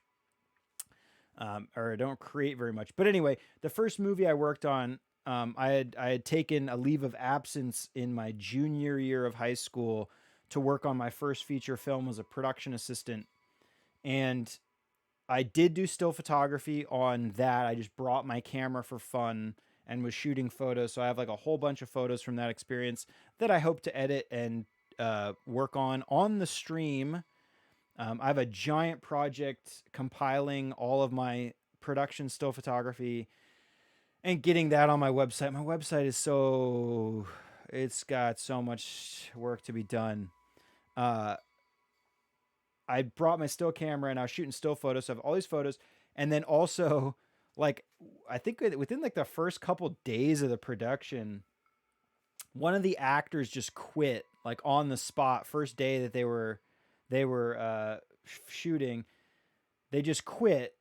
Or I don't create very much. But anyway, the first movie I worked on, I had taken a leave of absence in my junior year of high school to work on my first feature film as a production assistant, and I did do still photography on that. I just brought my camera for fun and was shooting photos. So I have like a whole bunch of photos from that experience that I hope to edit and work on the stream. I have a giant project compiling all of my production still photography and getting that on my website. My website is it's got so much work to be done. Uh, I brought my still camera and I was shooting still photos. So I have all these photos. And then also, like, I think within like the first couple days of the production, one of the actors just quit, like on the spot. First day that they were shooting, they just quit.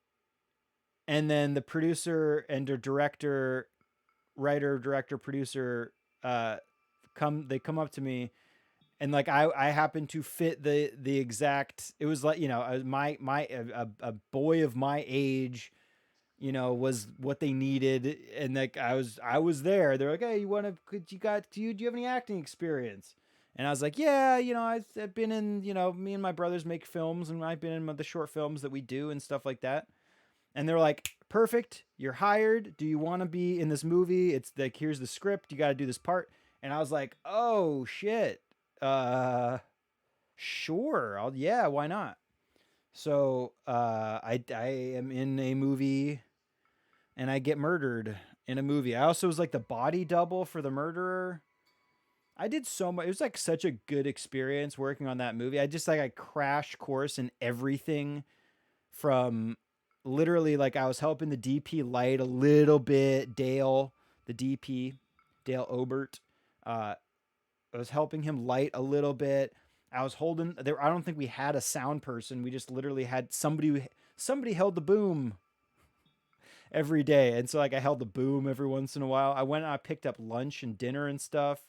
And then the producer and the director, writer, director, producer, come up to me, and like I happened to fit the exact. It was like, a boy of my age, was what they needed, and like I was there. They're like, hey, do you have any acting experience? And I was like, yeah, I've been in, me and my brothers make films, and I've been in the short films that we do and stuff like that. And they're like, perfect, you're hired. Do you want to be in this movie? It's like, here's the script. You got to do this part. And I was like, oh shit. Sure. Yeah, why not? So, I am in a movie and I get murdered in a movie. I also was like the body double for the murderer. I did so much. It was like such a good experience working on that movie. I just like, I crash course in everything from literally, like, I was helping the DP light a little bit. Dale, the DP, Dale Obert. I was helping him light a little bit. I was holding there. I don't think we had a sound person. We just literally had somebody held the boom every day. And so like I held the boom every once in a while. I went and I picked up lunch and dinner and stuff.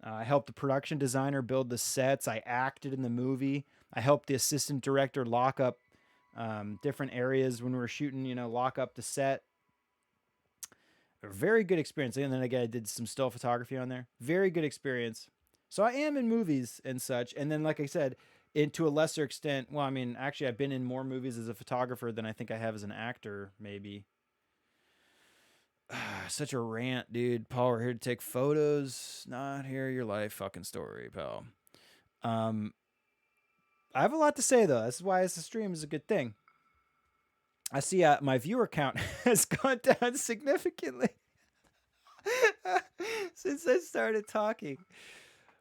I helped the production designer build the sets. I acted in the movie. I helped the assistant director lock up different areas when we were shooting, lock up the set. A very good experience. And then again, I did some still photography on there. Very good experience. So I am in movies and such. And then, like I said, to a lesser extent, well, I mean, actually, I've been in more movies as a photographer than I think I have as an actor, maybe. Such a rant, dude. Paul, we're here to take photos, not hear your life fucking story, pal. I have a lot to say, though. This is why this stream is a good thing. I see my viewer count has gone down significantly since I started talking.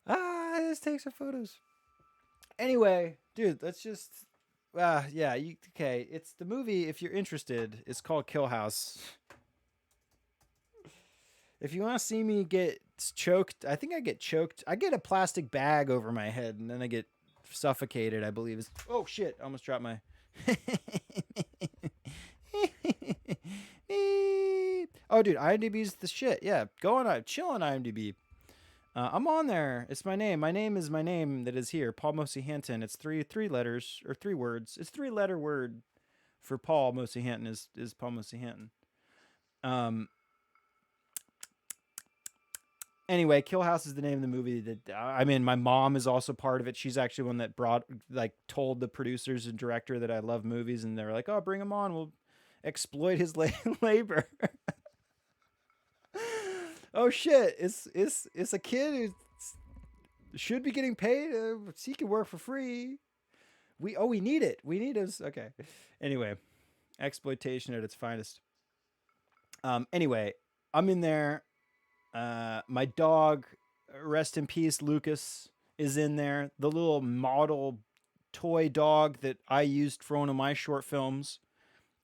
Let's take some photos. Anyway, dude, let's just... okay. It's the movie, if you're interested, it's called Kill House. If you want to see me get choked, I think I get choked. I get a plastic bag over my head, and then I get suffocated, I believe. Oh, shit. I almost dropped my... Oh, dude, IMDb's the shit. Yeah, go on, chill on IMDb. I'm on there. It's my name. My name is my name that is here. Paul Mosi Hanton. It's three letters or 3 words. It's 3-letter word for Paul Mosi Hanton is Paul Mosi Hanton. Anyway, Kill House is the name of the movie that I mean, my mom is also part of it. She's actually one that told the producers and director that I love movies, and they're like, "Oh, bring him on. We'll exploit his labor." Oh shit! It's a kid who should be getting paid. He can work for free. We need it. We need us. Okay. Anyway, exploitation at its finest. Anyway, I'm in there. My dog, rest in peace, Lucas, is in there. The little model toy dog that I used for one of my short films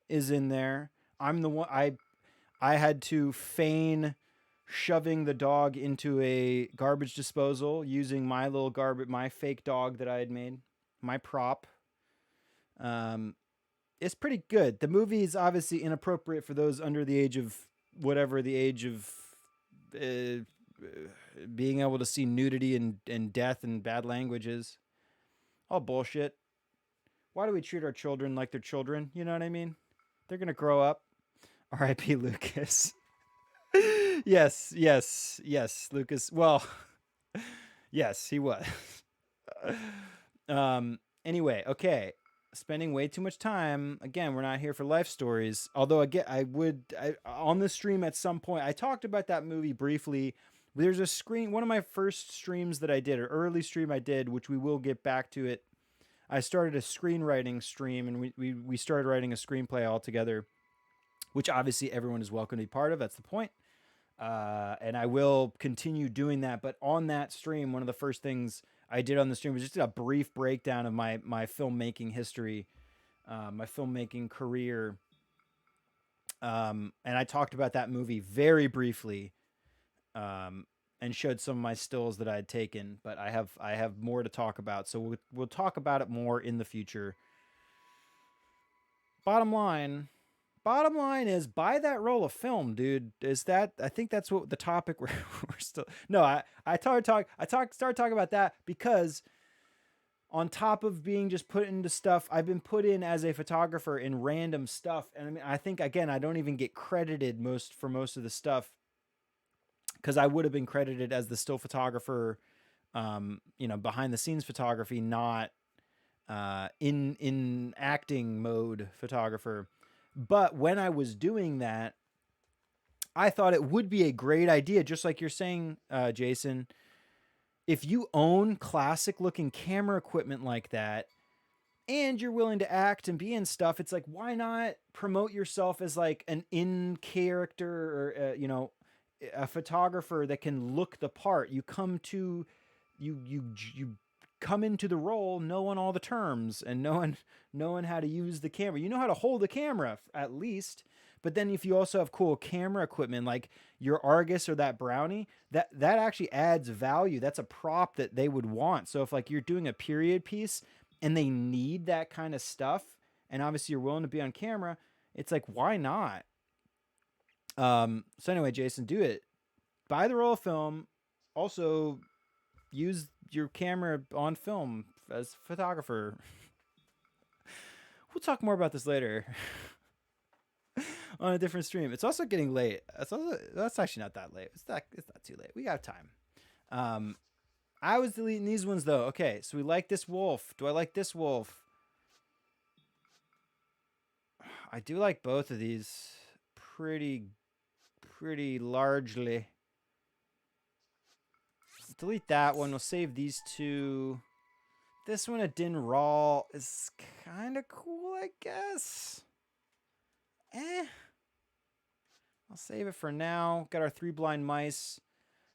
is in there. I'm the one. I had to feign shoving the dog into a garbage disposal using my fake dog that I had made, my prop. It's pretty good. The movie is obviously inappropriate for those under the age of whatever the age of being able to see nudity and death and bad languages. All bullshit. Why do we treat our children like they're children? You know what I mean? They're going to grow up. R.I.P. Lucas. yes, Lucas. Well, yes, he was. Anyway, okay. Spending way too much time. Again, we're not here for life stories. Although, again, on the stream at some point, I talked about that movie briefly. There's a screen, one of my first streams that I did, or early stream I did, which we will get back to it. I started a screenwriting stream, and we started writing a screenplay all together, which obviously everyone is welcome to be part of. That's the point. And I will continue doing that. But on that stream, one of the first things I did on the stream was just a brief breakdown of my filmmaking history, my filmmaking career. And I talked about that movie very briefly, and showed some of my stills that I had taken. But I have more to talk about, so we'll talk about it more in the future. Bottom line is, buy that roll of film, dude. I think that's what the topic we're still. No, I started talking about that because on top of being just put into stuff, I've been put in as a photographer in random stuff. And I mean, I think, again, I don't even get credited for most of the stuff, because I would have been credited as the still photographer, behind the scenes photography, not in acting mode photographer. But when I was doing that, I thought it would be a great idea, just like you're saying, Jason, if you own classic looking camera equipment like that, and you're willing to act and be in stuff, it's like, why not promote yourself as like an in character, or, a photographer that can look the part. You come into the role knowing all the terms and knowing how to use the camera. You know how to hold the camera, at least. But then if you also have cool camera equipment like your Argus or that Brownie, that actually adds value. That's a prop that they would want. So if like you're doing a period piece and they need that kind of stuff, and obviously you're willing to be on camera, it's like, why not? So anyway, Jason, do it. Buy the roll of film. Also, use your camera on film as a photographer. We'll talk more about this later on a different stream. It's also getting late. That's actually not that late. It's not too late. We got time. I was deleting these ones though. Okay, so we like this wolf. Do I like this wolf? I do like both of these pretty largely. Delete that one. We'll save these two. This one at Din Raw is kind of cool, I guess. I'll save it for now. Got our 3 blind mice.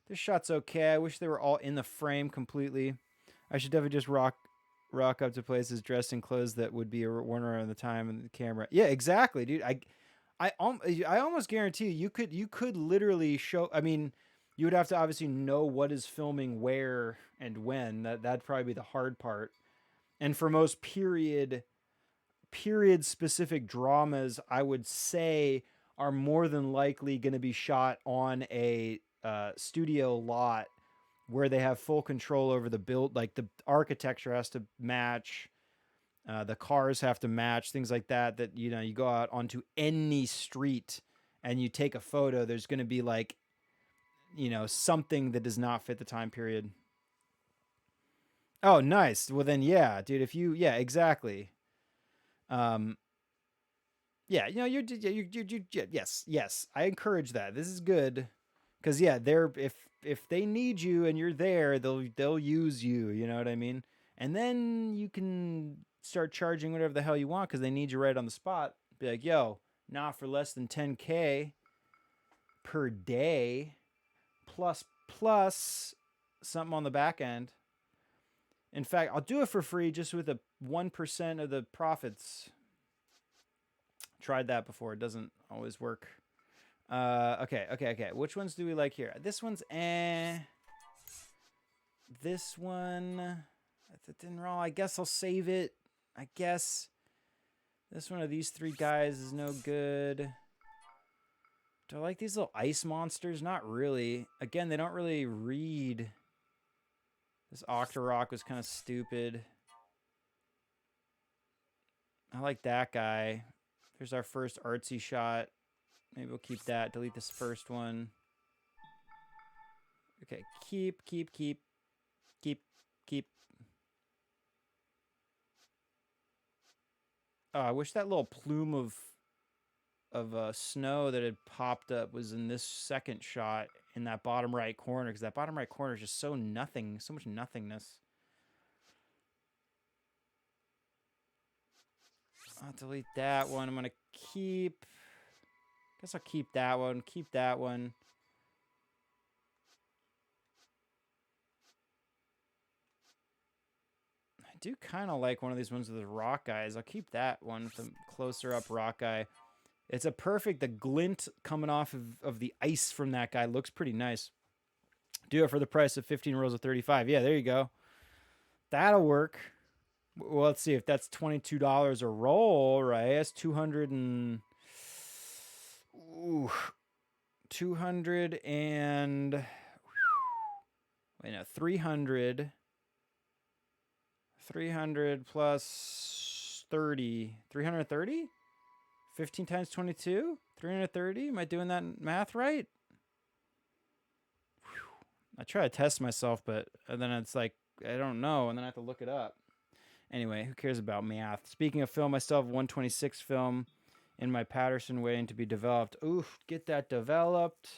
This shot's okay. I wish they were all in the frame completely. I should definitely just rock up to places dressed in clothes that would be worn around the time and the camera. Yeah, exactly, dude. I almost guarantee you could literally show. I mean, you would have to obviously know what is filming where and when. That'd probably be the hard part. And for most period specific dramas, I would say are more than likely going to be shot on a studio lot where they have full control over the build. Like the architecture has to match. The cars have to match, things like that, you go out onto any street and you take a photo, there's going to be like, something that does not fit the time period. Oh, nice. Well then, yeah, dude, exactly. Yeah, yes, I encourage that. This is good. Cause yeah, if they need you and you're there, they'll use you, you know what I mean? And then you can start charging whatever the hell you want because they need you right on the spot. Be like, yo, not for less than 10K per day, plus something on the back end. In fact, I'll do it for free just with a 1% of the profits. Tried that before. It doesn't always work. Okay. Which ones do we like here? This one's This one, it didn't roll. I guess I'll save it. I guess this one of these 3 guys is no good. Do I like these little ice monsters? Not really. Again, they don't really read. This Octorok was kind of stupid. I like that guy. Here's our first artsy shot. Maybe we'll keep that. Delete this first one. Okay, keep. Oh, I wish that little plume of snow that had popped up was in this second shot in that bottom right corner, because that bottom right corner is just so nothing, so much nothingness. I'll delete that one. I'm gonna keep. Guess I'll keep that one. Keep that one. I do kind of like one of these ones with the rock guys. I'll keep that one with the closer up rock guy. It's a perfect, the glint coming off of the ice from that guy looks pretty nice. Do it for the price of 15 rolls of 35. Yeah, there you go. That'll work. Well, let's see if that's $22 a roll, right? That's 200 and... Ooh. 200 and... Wait, no, 300... 300 plus 30. 330? 15 times 22? 330? Am I doing that math right? Whew. I try to test myself, but then it's like, I don't know, and then I have to look it up. Anyway, who cares about math? Speaking of film, I still have 126 film in my Patterson waiting to be developed. Oof, get that developed.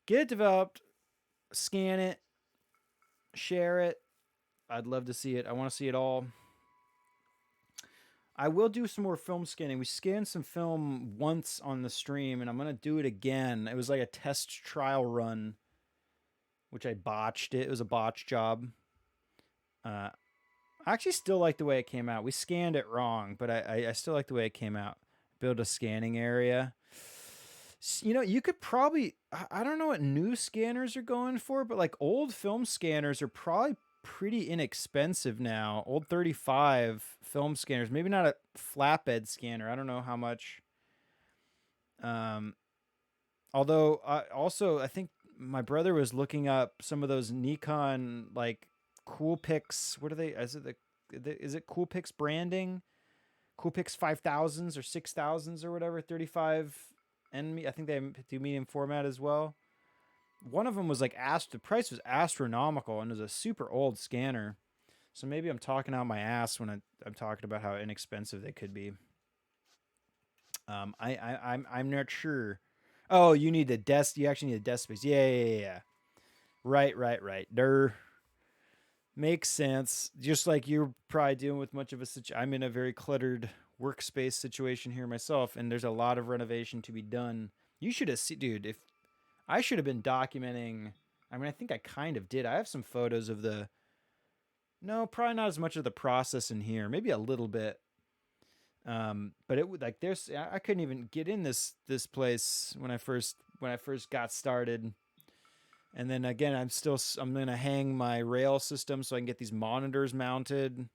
Get it developed. Scan it. Share it. I'd love to see it. I want to see it all. I will do some more film scanning. We scanned some film once on the stream, and I'm going to do it again. It was like a test trial run, which I botched it. It was a botch job. I actually still like the way it came out. We scanned it wrong, but I still like the way it came out. Build a scanning area. You know, you could probably... I don't know what new scanners are going for, but like old film scanners are probably pretty inexpensive now. Old 35 film scanners, maybe not a flatbed scanner. I don't know how much. Although also I think my brother was looking up some of those Nikon like Coolpix. What are they? Is it Coolpix branding? Coolpix 5000s or 6000s or whatever. 35 and I think they do medium format as well. One of them was like the price was astronomical and it was a super old scanner. So maybe I'm talking out my ass when I'm talking about how inexpensive they could be. I'm not sure. Oh, you need the desk. You actually need a desk space. Yeah. Right. Makes sense. Just like you're probably dealing with much of a situation. I'm in a very cluttered workspace situation here myself, and there's a lot of renovation to be done. You should have seen, dude. If I should have been documenting. I mean, I think I kind of did. I have some photos of the. No, probably not as much of the process in here. Maybe a little bit. But it would like there's. I couldn't even get in this place when I first got started. And then again, I'm gonna hang my rail system so I can get these monitors mounted.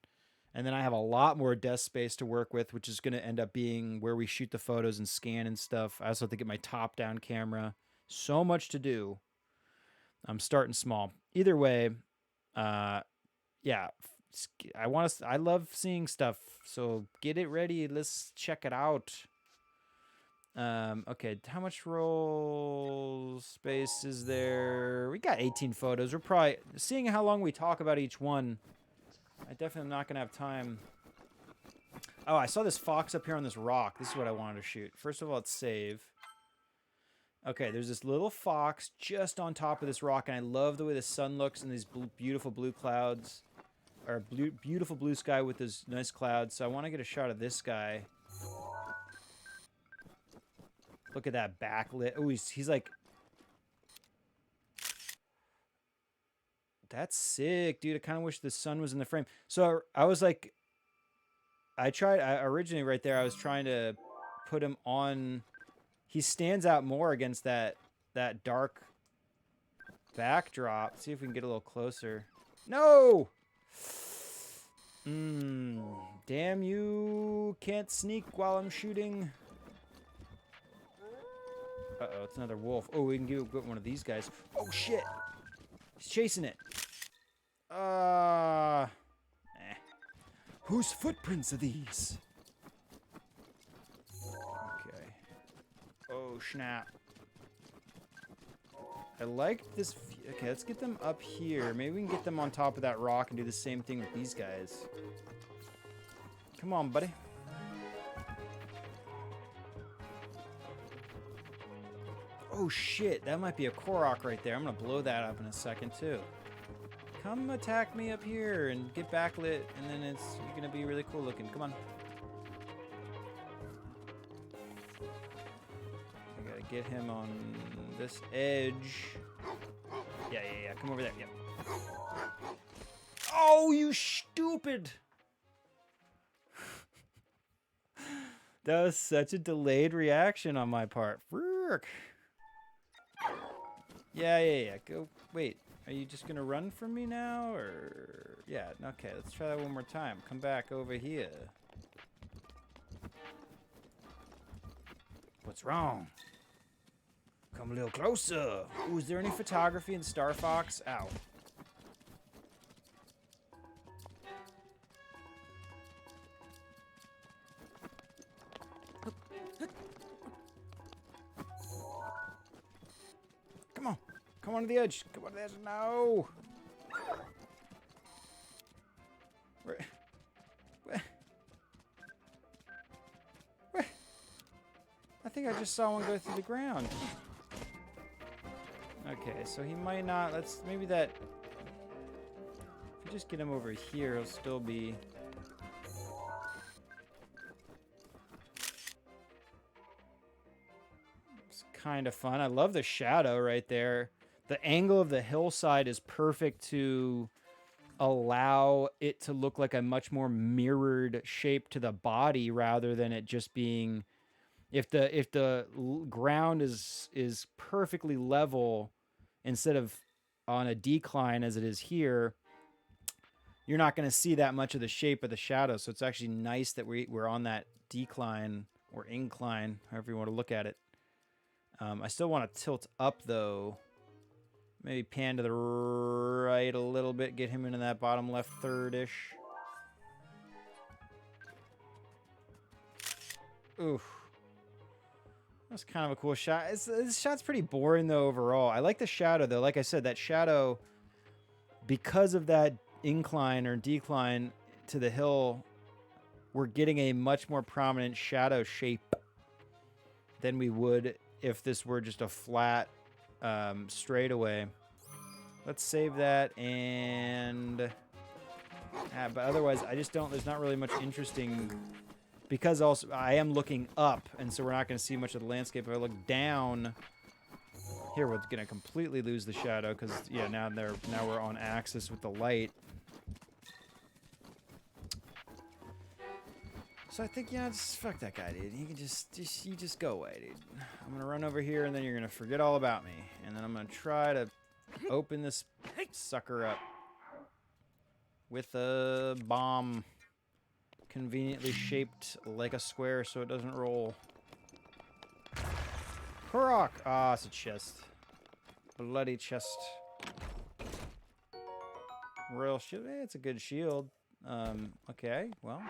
And then I have a lot more desk space to work with, which is gonna end up being where we shoot the photos and scan and stuff. I also have to get my top-down camera. So much to do. I'm starting small. Either way, yeah, I love seeing stuff. So get it ready. Let's check it out. Okay, how much roll space is there? We got 18 photos. We're probably seeing how long we talk about each one. I definitely am not gonna have time. Oh, I saw this fox up here on this rock. This is what I wanted to shoot. First of all, let's save. Okay, there's this little fox just on top of this rock, and I love the way the sun looks and these beautiful blue clouds. Or beautiful blue sky with this nice clouds. So I want to get a shot of this guy. Look at that backlit. Oh, he's like... That's sick, dude. I kind of wish the sun was in the frame. So I was like... originally right there, I was trying to put him on... He stands out more against that dark backdrop. See if we can get a little closer. No! Damn you. Can't sneak while I'm shooting. Uh-oh, it's another wolf. Oh, we can get one of these guys. Oh, shit. He's chasing it. Eh. Whose footprints are these? Okay. Oh, snap. I like this. Okay, let's get them up here. Maybe we can get them on top of that rock and do the same thing with these guys. Come on, buddy. Oh, shit. That might be a Korok right there. I'm going to blow that up in a second, too. Come attack me up here and get backlit, and then you're going to be really cool looking. Come on. I got to get him on this edge. Yeah. Come over there. Yep. Oh, you stupid. That was such a delayed reaction on my part. Frick. Yeah. Go. Wait, are you just gonna run from me now, or? Yeah, okay, let's try that one more time. Come back over here. What's wrong? Come a little closer. Ooh, is there any photography in Star Fox? Ow. Come on. Come on to the edge. Come on to the edge. No. Where? I think I just saw one go through the ground. Okay, so he might not. Maybe that. If you just get him over here, he'll still be. It's kind of fun. I love the shadow right there. The angle of the hillside is perfect to allow it to look like a much more mirrored shape to the body rather than it just being. If the ground is perfectly level instead of on a decline as it is here, you're not going to see that much of the shape of the shadow. So it's actually nice that we're on that decline or incline, however you want to look at it. I still want to tilt up though. Maybe pan to the right a little bit, get him into that bottom left third-ish. Oof. That's kind of a cool shot. This shot's pretty boring, though, overall. I like the shadow, though. Like I said, that shadow, because of that incline or decline to the hill, we're getting a much more prominent shadow shape than we would if this were just a flat straightaway. Let's save that, and... but otherwise, I just don't... There's not really much interesting... Because also I am looking up, and so we're not going to see much of the landscape. If I look down, here we're going to completely lose the shadow because yeah, now we're on axis with the light. So I think just fuck that guy, dude. You can just go away, dude. I'm gonna run over here, and then you're gonna forget all about me, and then I'm gonna try to open this sucker up with a bomb. Conveniently shaped like a square so it doesn't roll. Korok! Ah, it's a chest. Bloody chest. Royal shield. It's a good shield. Okay, well.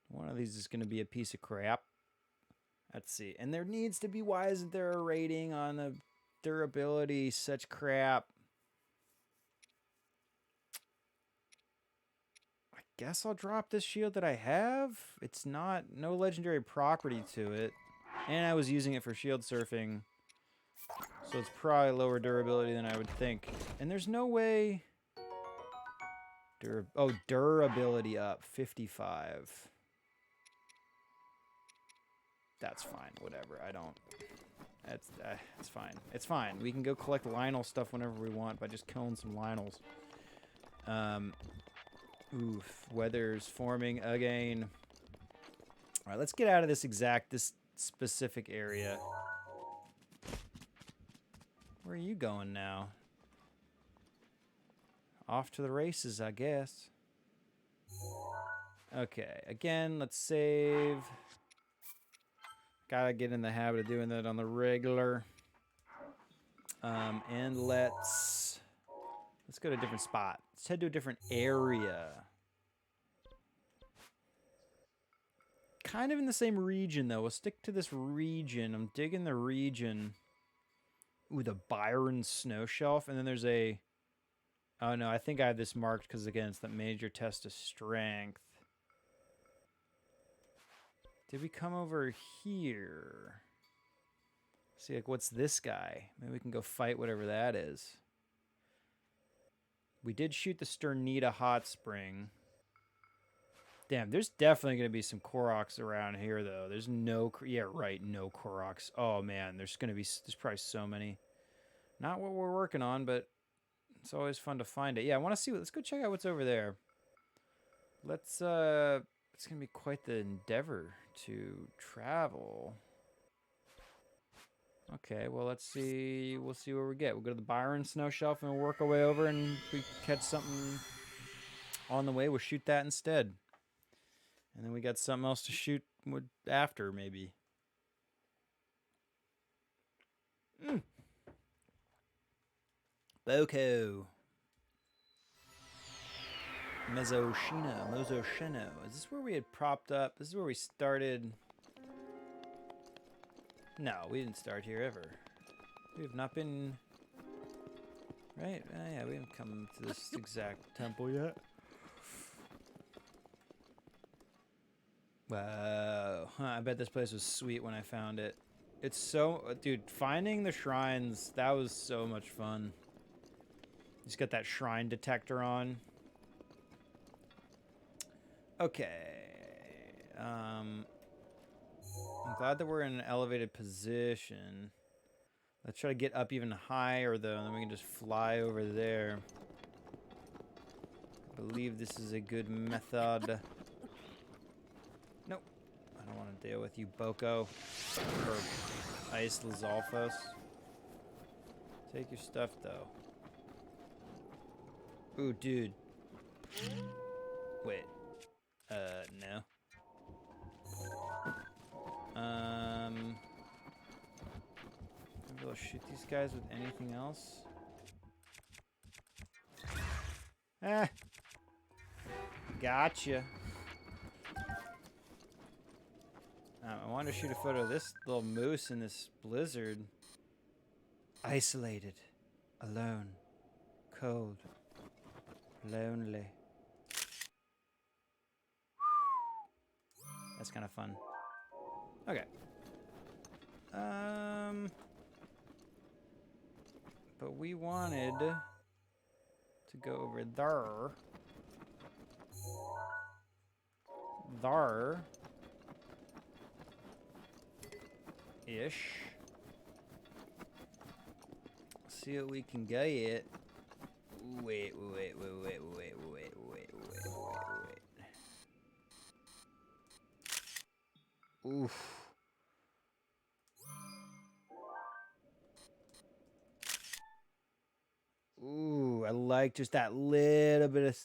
One of these is going to be a piece of crap. Let's see. And there needs to be... Why isn't there a rating on the durability? Such crap. Guess I'll drop this shield that I have. It's no legendary property to it. And I was using it for shield surfing. So it's probably lower durability than I would think. And there's no way... durability up. 55. That's fine. Whatever. I don't... It's fine. It's fine. We can go collect Lionel stuff whenever we want by just killing some Lionels. Oof, weather's forming again. All right, let's get out of this specific area. Where are you going now? Off to the races, I guess. Okay, again, let's save. Gotta get in the habit of doing that on the regular. And let's go to a different spot. Let's head to a different area. Kind of in the same region, though. We'll stick to this region. I'm digging the region. Ooh, the Byron Snow Shelf. And then there's a... Oh, no, I think I have this marked because, again, it's the major test of strength. Did we come over here? See, like, what's this guy? Maybe we can go fight whatever that is. We did shoot the Sternita Hot Spring. Damn, there's definitely going to be some Koroks around here, though. There's no... Yeah, right, no Koroks. Oh, man, there's going to be... There's probably so many. Not what we're working on, but it's always fun to find it. Yeah, I want to see... Let's go check out what's over there. Let's... It's going to be quite the endeavor to travel. Okay, well, let's see. We'll see where we get. We'll go to the Byron Snow Shelf and we'll work our way over, and if we catch something on the way, we'll shoot that instead. And then we got something else to shoot after, maybe. Boko. Mozoshino. Is this where we had propped up? This is where we started. No, we didn't start here ever. We have not been... Right? Yeah, we haven't come to this exact temple yet. Wow. Huh, I bet this place was sweet when I found it. It's so... Dude, finding the shrines, that was so much fun. Just got that shrine detector on. Okay. I'm glad that we're in an elevated position. Let's try to get up even higher, though, and then we can just fly over there. I believe this is a good method. Nope. I don't want to deal with you, Boko. Or Ice Lizalfos. Take your stuff, though. Ooh, dude. Wait. No. Maybe I'll shoot these guys with anything else. Ah! Gotcha. I wanted to shoot a photo of this little moose in this blizzard. Isolated. Alone. Cold. Lonely. That's kind of fun. Okay. But we wanted to go over there. There. Ish. See what we can get. Wait. Oof. Ooh, I like just that little bit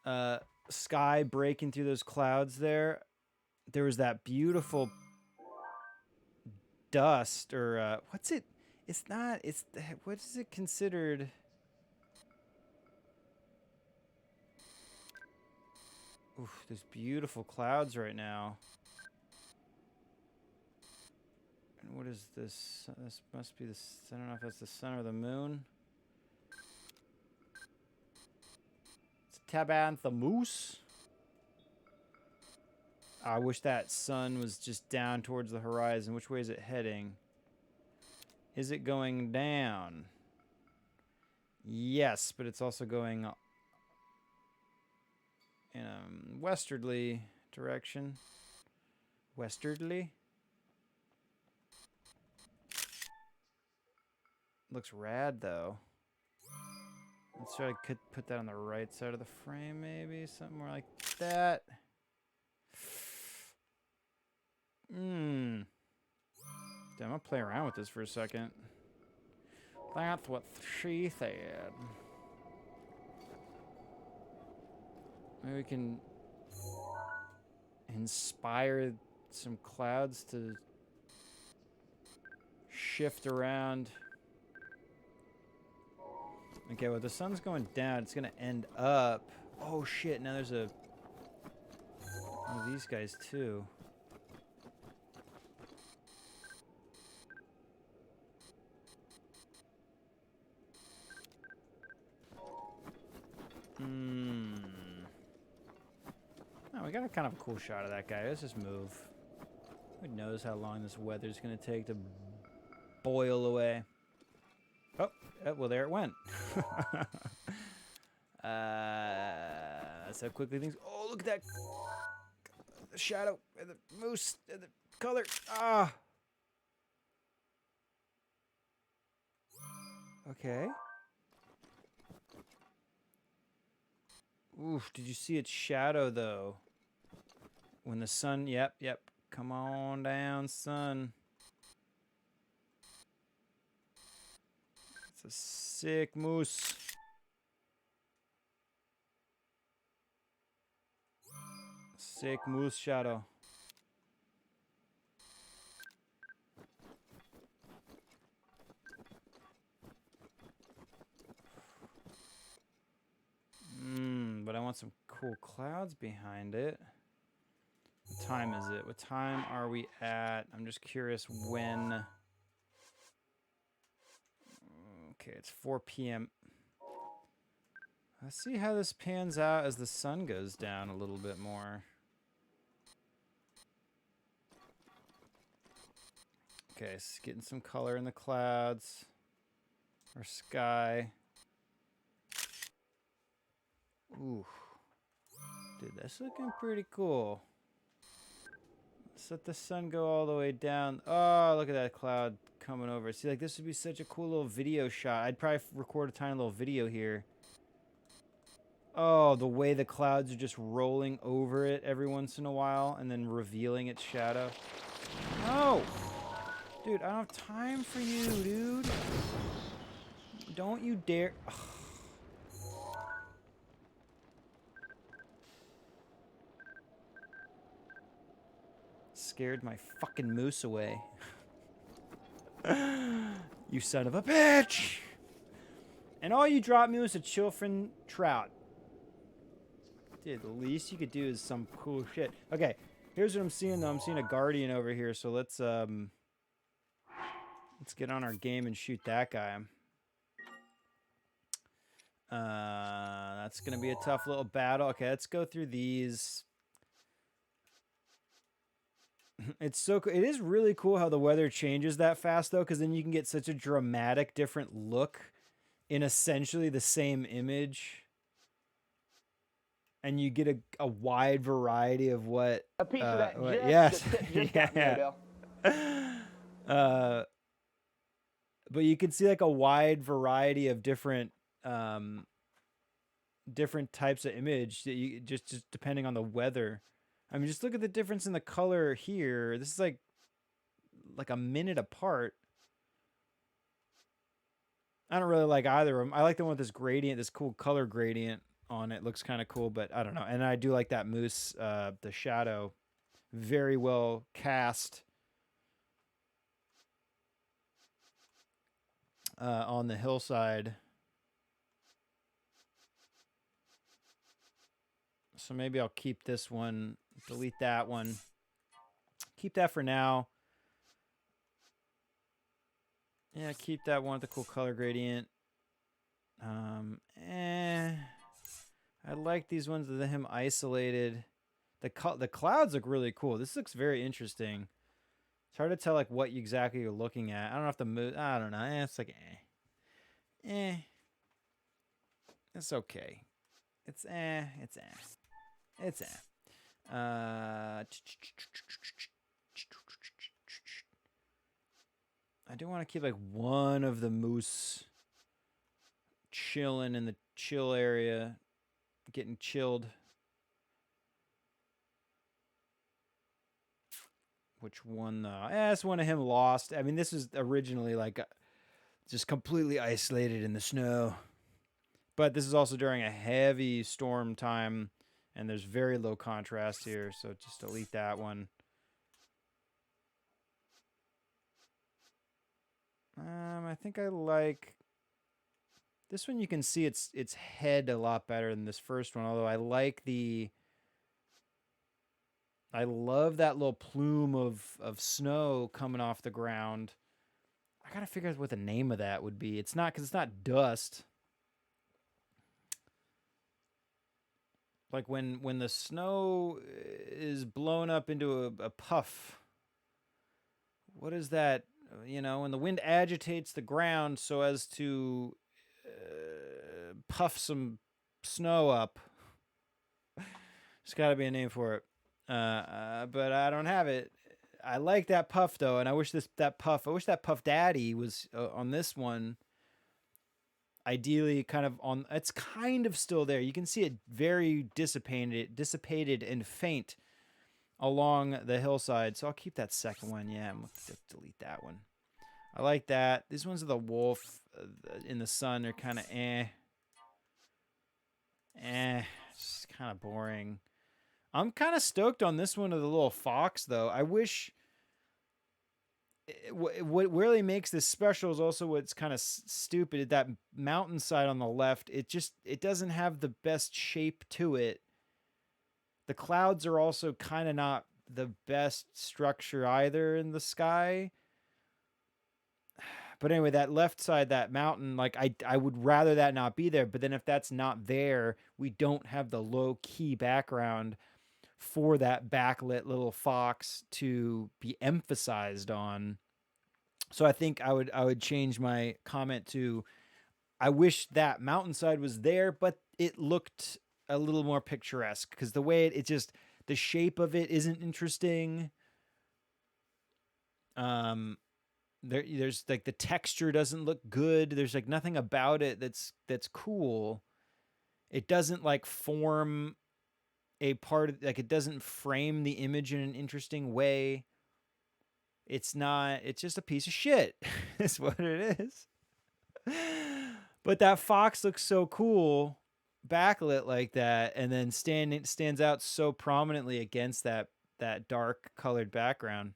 of sky breaking through those clouds there. There was that beautiful dust, or what's it? It's not. It's what is it considered? Oof, there's beautiful clouds right now. And what is this? This must be the... I don't know if that's the sun or the moon. It's a Tabantha moose. I wish that sun was just down towards the horizon. Which way is it heading? Is it going down? Yes, but it's also going in a westerly direction. Westwardly? Looks rad, though. Let's try to put that on the right side of the frame, maybe. Something more like that. Damn, I'm gonna play around with this for a second. That's what she said. Maybe we can inspire some clouds to shift around. Okay, well, the sun's going down. It's going to end up. Oh, shit. Now there's one of these guys, too. Oh, we got a kind of a cool shot of that guy. Let's just move. Who knows how long this weather's going to take to boil away. Oh, well, there it went. That's how quickly things... Oh, look at that. The shadow and the moose and the color. Ah. Okay. Oof, did you see its shadow, though? When the sun... Yep. Come on down, sun. It's a sick moose. Sick moose shadow. But I want some cool clouds behind it. What time is it? What time are we at? I'm just curious when. Okay, it's 4 p.m. Let's see how this pans out as the sun goes down a little bit more. Okay, it's getting some color in the clouds or sky. Ooh. Dude, that's looking pretty cool. Let's let the sun go all the way down. Oh, look at that cloud coming over. See, like, this would be such a cool little video shot. I'd probably record a tiny little video here. Oh, the way the clouds are just rolling over it every once in a while and then revealing its shadow. No! Dude, I don't have time for you, dude. Don't you dare... Ugh. Scared my fucking moose away. You son of a bitch! And all you dropped me was a chillfin trout. Dude, the least you could do is some cool shit. Okay, here's what I'm seeing though. I'm seeing a guardian over here, so let's get on our game and shoot that guy. That's gonna be a tough little battle. Okay, let's go through these. It's so cool. It is really cool how the weather changes that fast though, because then you can get such a dramatic different look in essentially the same image. And you get a wide variety of what A piece of that jet yes. just got me, Odell. But you can see like a wide variety of different different types of image that you just depending on the weather. I mean, just look at the difference in the color here. This is like a minute apart. I don't really like either of them. I like the one with this gradient, this cool color gradient on it. Looks kind of cool, but I don't know. And I do like that moose, the shadow, very well cast on the hillside. So maybe I'll keep this one, delete that one. Keep that for now. Yeah, keep that one with the cool color gradient. I like these ones with him isolated. The clouds look really cool. This looks very interesting. It's hard to tell like what exactly you're looking at. I don't know if the mood. I don't know. It's like It's okay. It's I do want to keep like one of the moose chilling in the chill area, getting chilled. Which one though? It's one of him lost. I mean, this is originally like just completely isolated in the snow. But this is also during a heavy storm time, and there's very low contrast here, so just delete that one. I think I like this one. You can see its head a lot better than this first one. Although I like I love that little plume of snow coming off the ground. I gotta figure out what the name of that would be. It's not, because it's not dust. Like when the snow is blown up into a puff. What is that? You know, when the wind agitates the ground so as to puff some snow up. There's got to be a name for it. But I don't have it. I like that puff though, and I wish that Puff Daddy was on this one. Ideally, kind of on. It's kind of still there. You can see it very dissipated and faint along the hillside. So I'll keep that second one. Yeah, I'm gonna delete that one. I like that. These ones are the wolf in the sun. They're kind of it's kind of boring. I'm kind of stoked on this one of the little fox, though. I wish... What really makes this special is also what's kind of stupid. That mountainside on the left, it doesn't have the best shape to it. The clouds are also kind of not the best structure either in the sky. But anyway, that left side, that mountain, like I would rather that not be there. But then if that's not there, we don't have the low key background for that backlit little fox to be emphasized on. So I think I would change my comment to, I wish that mountainside was there, but it looked a little more picturesque, because the way it just, the shape of it isn't interesting. There's like the texture doesn't look good. There's like nothing about it that's cool. It doesn't like form a part of, like, it doesn't frame the image in an interesting way. It's just a piece of shit. Is what it is. But that fox looks so cool backlit like that, and then stands out so prominently against that dark colored background.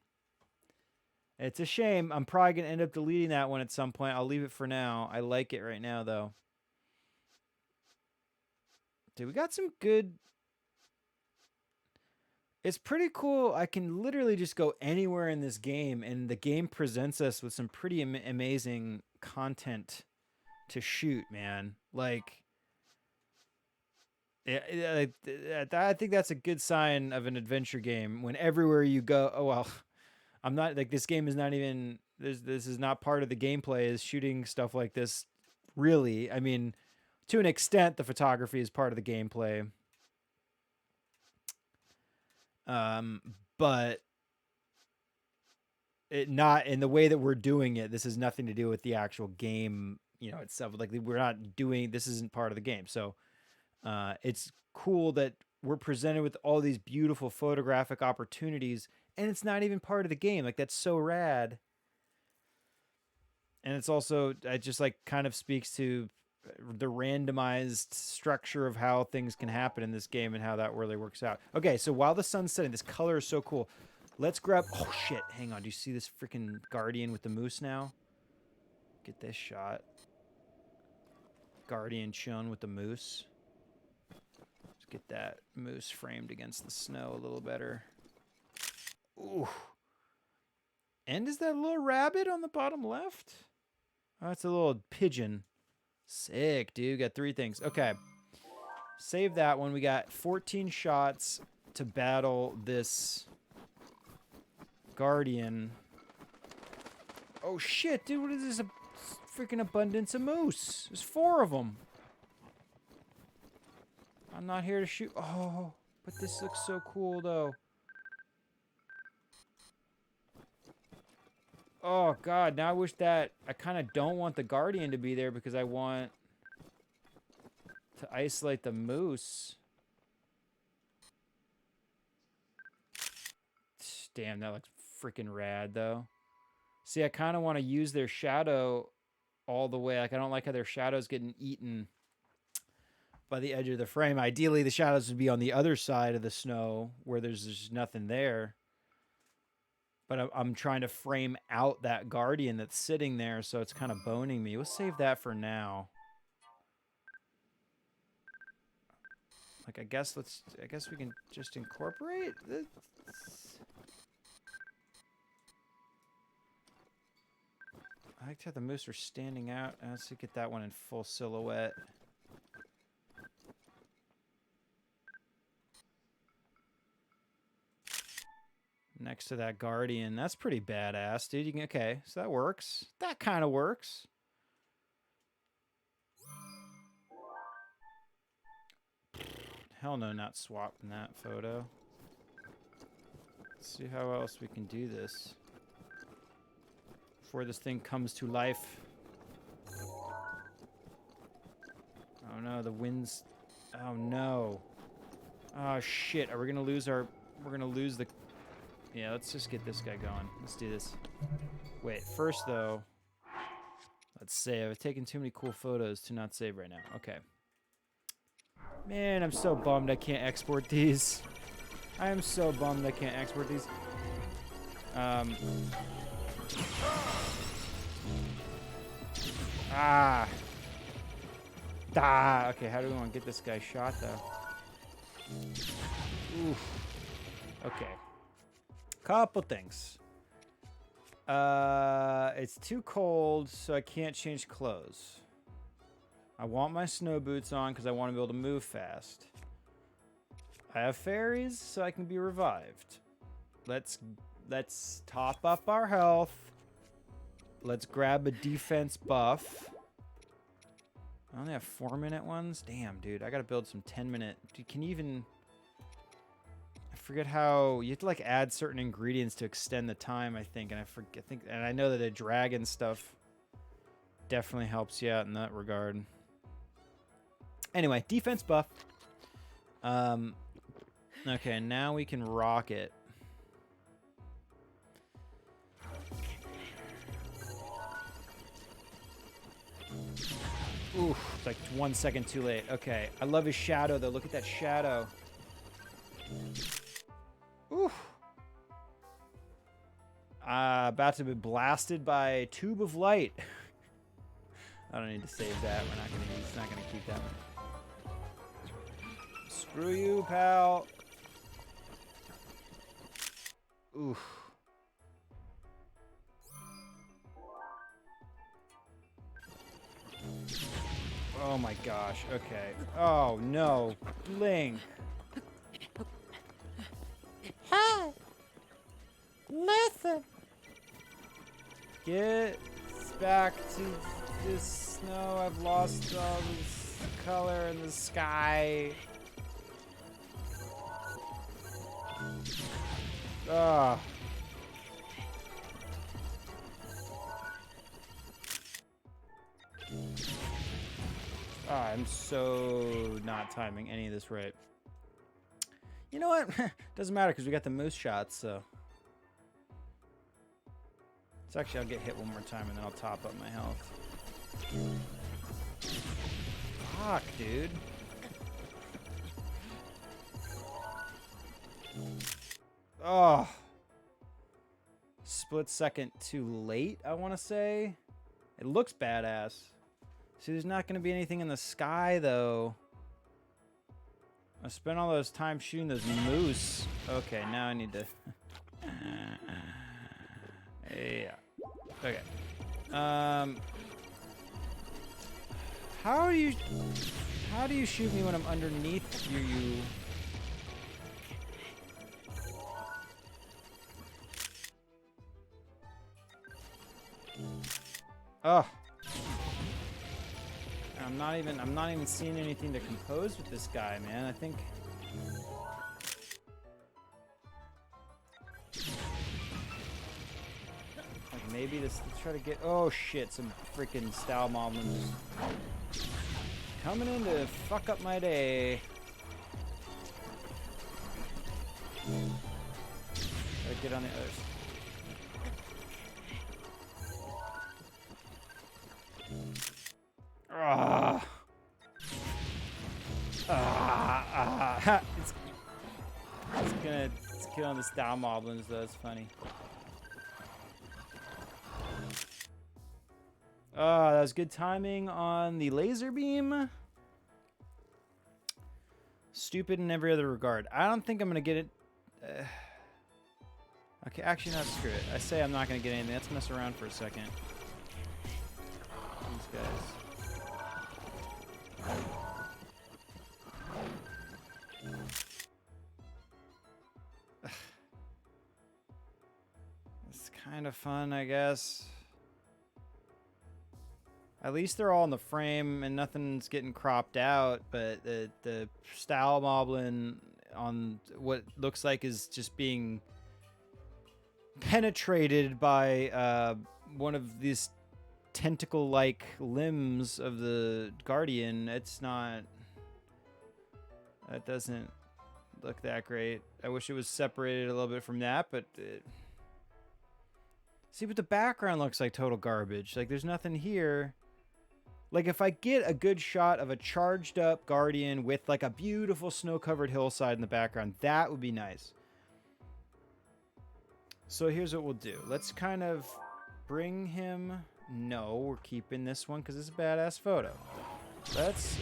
It's a shame. I'm probably going to end up deleting that one at some point. I'll leave it for now. I like it right now, though. Dude, we got some good... It's pretty cool. I can literally just go anywhere in this game, and the game presents us with some pretty amazing content to shoot, man. Like... I think that's a good sign of an adventure game, when everywhere you go... Oh, well... I'm not, like, this game is not even, this is not part of the gameplay, is shooting stuff like this, really. I mean, to an extent, the photography is part of the gameplay. But it not in the way that we're doing it. This has nothing to do with the actual game, you know, itself. Like, we're not doing, this isn't part of the game. So, it's cool that we're presented with all these beautiful photographic opportunities, and it's not even part of the game. Like, that's so rad. And it's also, it just, like, kind of speaks to the randomized structure of how things can happen in this game and how that really works out. Okay, so while the sun's setting, this color is so cool. Let's grab... Oh, shit. Hang on. Do you see this freaking Guardian with the moose now? Get this shot. Guardian chilling with the moose. Let's get that moose framed against the snow a little better. Ooh. And is that a little rabbit on the bottom left? Oh, it's a little pigeon. Sick, dude. Got 3 things. Okay. Save that one. We got 14 shots to battle this Guardian. Oh, shit, dude. What is this? A freaking abundance of moose. There's 4 of them. I'm not here to shoot. Oh, but this looks so cool, though. Oh, God. Now I wish that... I kind of don't want the Guardian to be there, because I want to isolate the moose. Damn, that looks freaking rad, though. See, I kind of want to use their shadow all the way. Like, I don't like how their shadow's getting eaten by the edge of the frame. Ideally, the shadows would be on the other side of the snow, where there's just nothing there. But I'm trying to frame out that guardian that's sitting there, so it's kind of boning me. We'll save that for now. Like, I guess we can just incorporate this. I like to have the moose are standing out. Let's get that one in full silhouette. Next to that guardian. That's pretty badass, dude. Okay, so that works. That kind of works. Hell no, not swapping that photo. Let's see how else we can do this before this thing comes to life. Oh no, the wind's... Oh no. Oh shit, are we gonna lose our... We're gonna lose the... Yeah, let's just get this guy going. Let's do this. Wait, first though, let's save. I've taken too many cool photos to not save right now. Okay. Man, I'm so bummed I can't export these. I am so bummed I can't export these. Okay, how do we want to get this guy shot, though? Oof. Okay. Couple things. It's too cold, so I can't change clothes. I want my snow boots on because I want to be able to move fast. I have fairies, so I can be revived. Let's top up our health. Let's grab a defense buff. I only have 4-minute ones. Damn, dude, I gotta build some 10-minute. Dude, can you even? I forget how you have to like add certain ingredients to extend the time. I think, and and I know that the dragon stuff definitely helps you out in that regard. Anyway, defense buff. Okay, now we can rock it. Oof, it's like 1 second too late. Okay, I love his shadow though. Look at that shadow. Oof. About to be blasted by a tube of light. I don't need to save that. We're not gonna use. It's not gonna keep that one. Screw you, pal. Oof. Oh my gosh. Okay. Oh no. Blink. Hi. Listen. Get back to this snow. I've lost all this color in the sky. Ah. I'm so not timing any of this right. You know what? Doesn't matter because we got the moose shots, so. So actually, I'll get hit one more time and then I'll top up my health. Fuck, dude. Oh. Split second too late, I want to say. It looks badass. See, there's not going to be anything in the sky, though. I spent all those time shooting those moose. Okay, now I need to... yeah. Okay. How do you shoot me when I'm underneath you? Oh. I'm not even seeing anything to compose with this guy, man. I think like maybe let's try to get oh shit, some freaking style moblins coming in to fuck up my day. Gotta get on the others. It's killing the style moblins though. It's funny. Oh, that was good timing on the laser beam. Stupid in every other regard. I don't think I'm going to get it. Okay, actually, no, screw it. I say I'm not going to get anything. Let's mess around for a second. These guys. It's kind of fun, I guess. At least they're all in the frame and nothing's getting cropped out, but the style moblin on what looks like is just being penetrated by one of these tentacle-like limbs of the Guardian. It's not... That doesn't look that great. I wish it was separated a little bit from that, but... See, but the background looks like total garbage. Like, there's nothing here. Like, if I get a good shot of a charged up Guardian with, like, a beautiful snow-covered hillside in the background, that would be nice. So here's what we'll do. Let's kind of bring him... No, we're keeping this one because it's a badass photo. Let's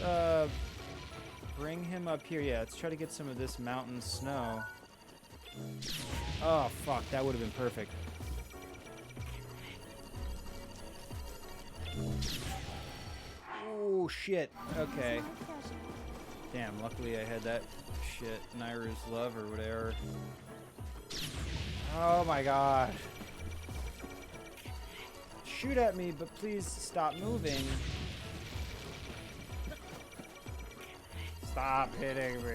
bring him up here. Yeah, let's try to get some of this mountain snow. Oh, fuck. That would have been perfect. Oh, shit. Okay. Damn, luckily I had that shit. Nairu's love or whatever. Oh my god. Shoot at me, but please stop moving. Stop hitting me.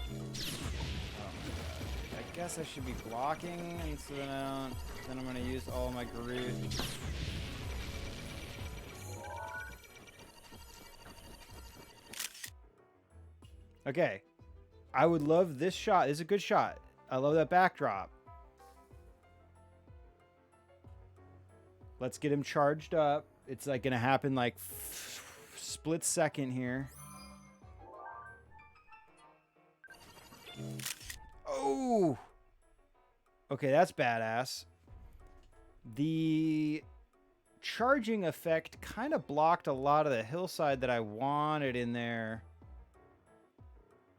Oh my god. I guess I should be blocking, and so then I'm gonna use all my Groot. Okay. I would love this shot. This is a good shot. I love that backdrop. Let's get him charged up. It's like gonna happen like split second here. Oh! Okay, that's badass. The charging effect kind of blocked a lot of the hillside that I wanted in there.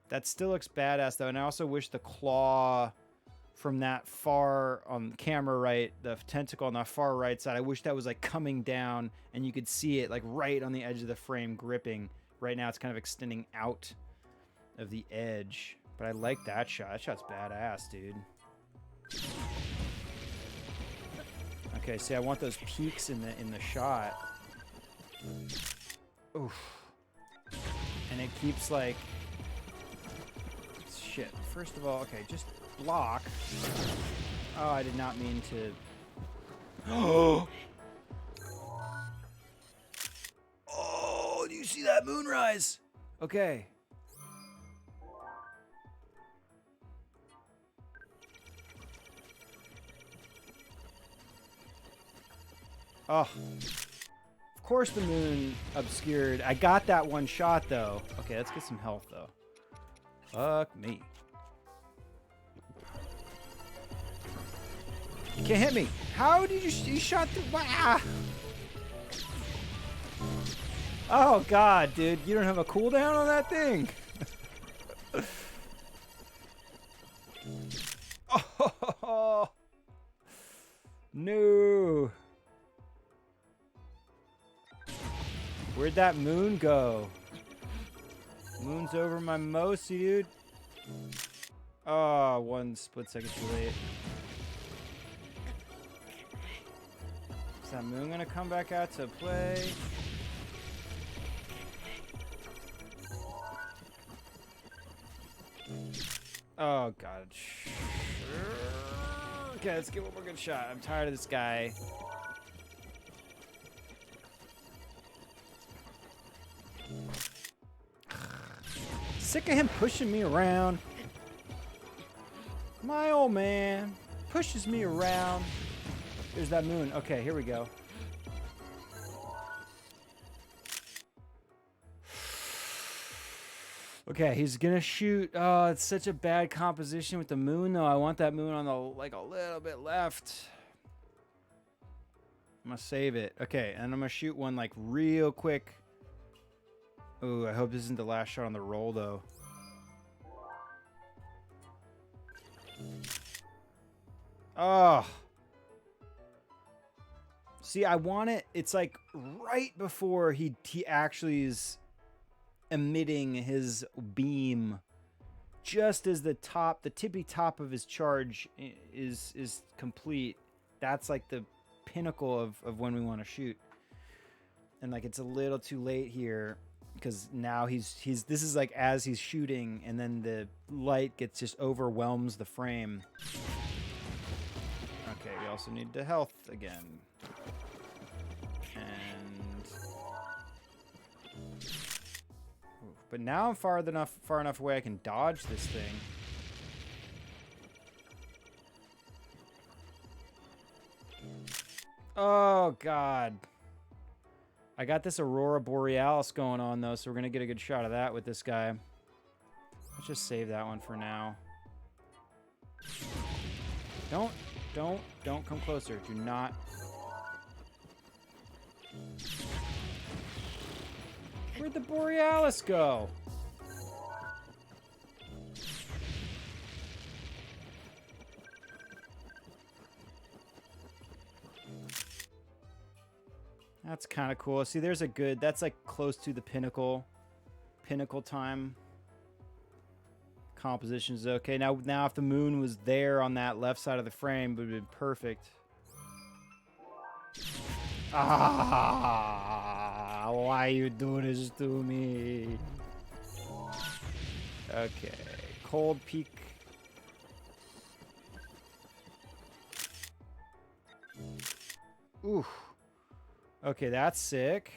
That still looks badass though, and I also wish the claw from that far on camera right, the tentacle on the far right side, I wish that was like coming down and you could see it like right on the edge of the frame gripping. Right now it's kind of extending out of the edge, but I like that shot. That shot's badass, dude. Okay, see, I want those peaks in the shot. Oof. And it keeps like... Shit. First of all, okay, just block. Oh, I did not mean to... Oh! Oh, do you see that moonrise? Okay. Oh. Of course the moon obscured. I got that one shot, though. Okay, let's get some health, though. Fuck me. You can't hit me. How did you shot through? Ah! Oh, God, dude. You don't have a cooldown on that thing? Oh, no. Where'd that moon go? Moon's over my Mosi, dude. Oh, 1 split second too late. Is that moon gonna come back out to play? Oh, God. Okay, let's get one more good shot. I'm tired of this guy. Sick of him pushing me around. My old man pushes me around. There's that moon. Okay, here we go. Okay, he's gonna shoot. Oh, it's such a bad composition with the moon, though. I want that moon on the, like, a little bit left. I'm gonna save it. Okay, and I'm gonna shoot one like real quick. Ooh, I hope this isn't the last shot on the roll though. Oh. See, I want it. It's like right before he actually is emitting his beam, just as the tippy top of his charge is complete. That's like the pinnacle of when we want to shoot. And like it's a little too late here because now he's this is like as he's shooting, and then the light gets just overwhelms the frame. Okay, we also need the health again. And but now I'm far enough away I can dodge this thing. Oh god. I got this Aurora Borealis going on though, so we're gonna get a good shot of that with this guy. Let's just save that one for now. Don't come closer. Do not. Where'd the Borealis go? That's kind of cool. See, there's a good, that's like close to the pinnacle time. Composition's okay. Now if the moon was there on that left side of the frame, it would have been perfect. Ah, why you do this to me? Okay, cold peak. Ooh. Okay, that's sick.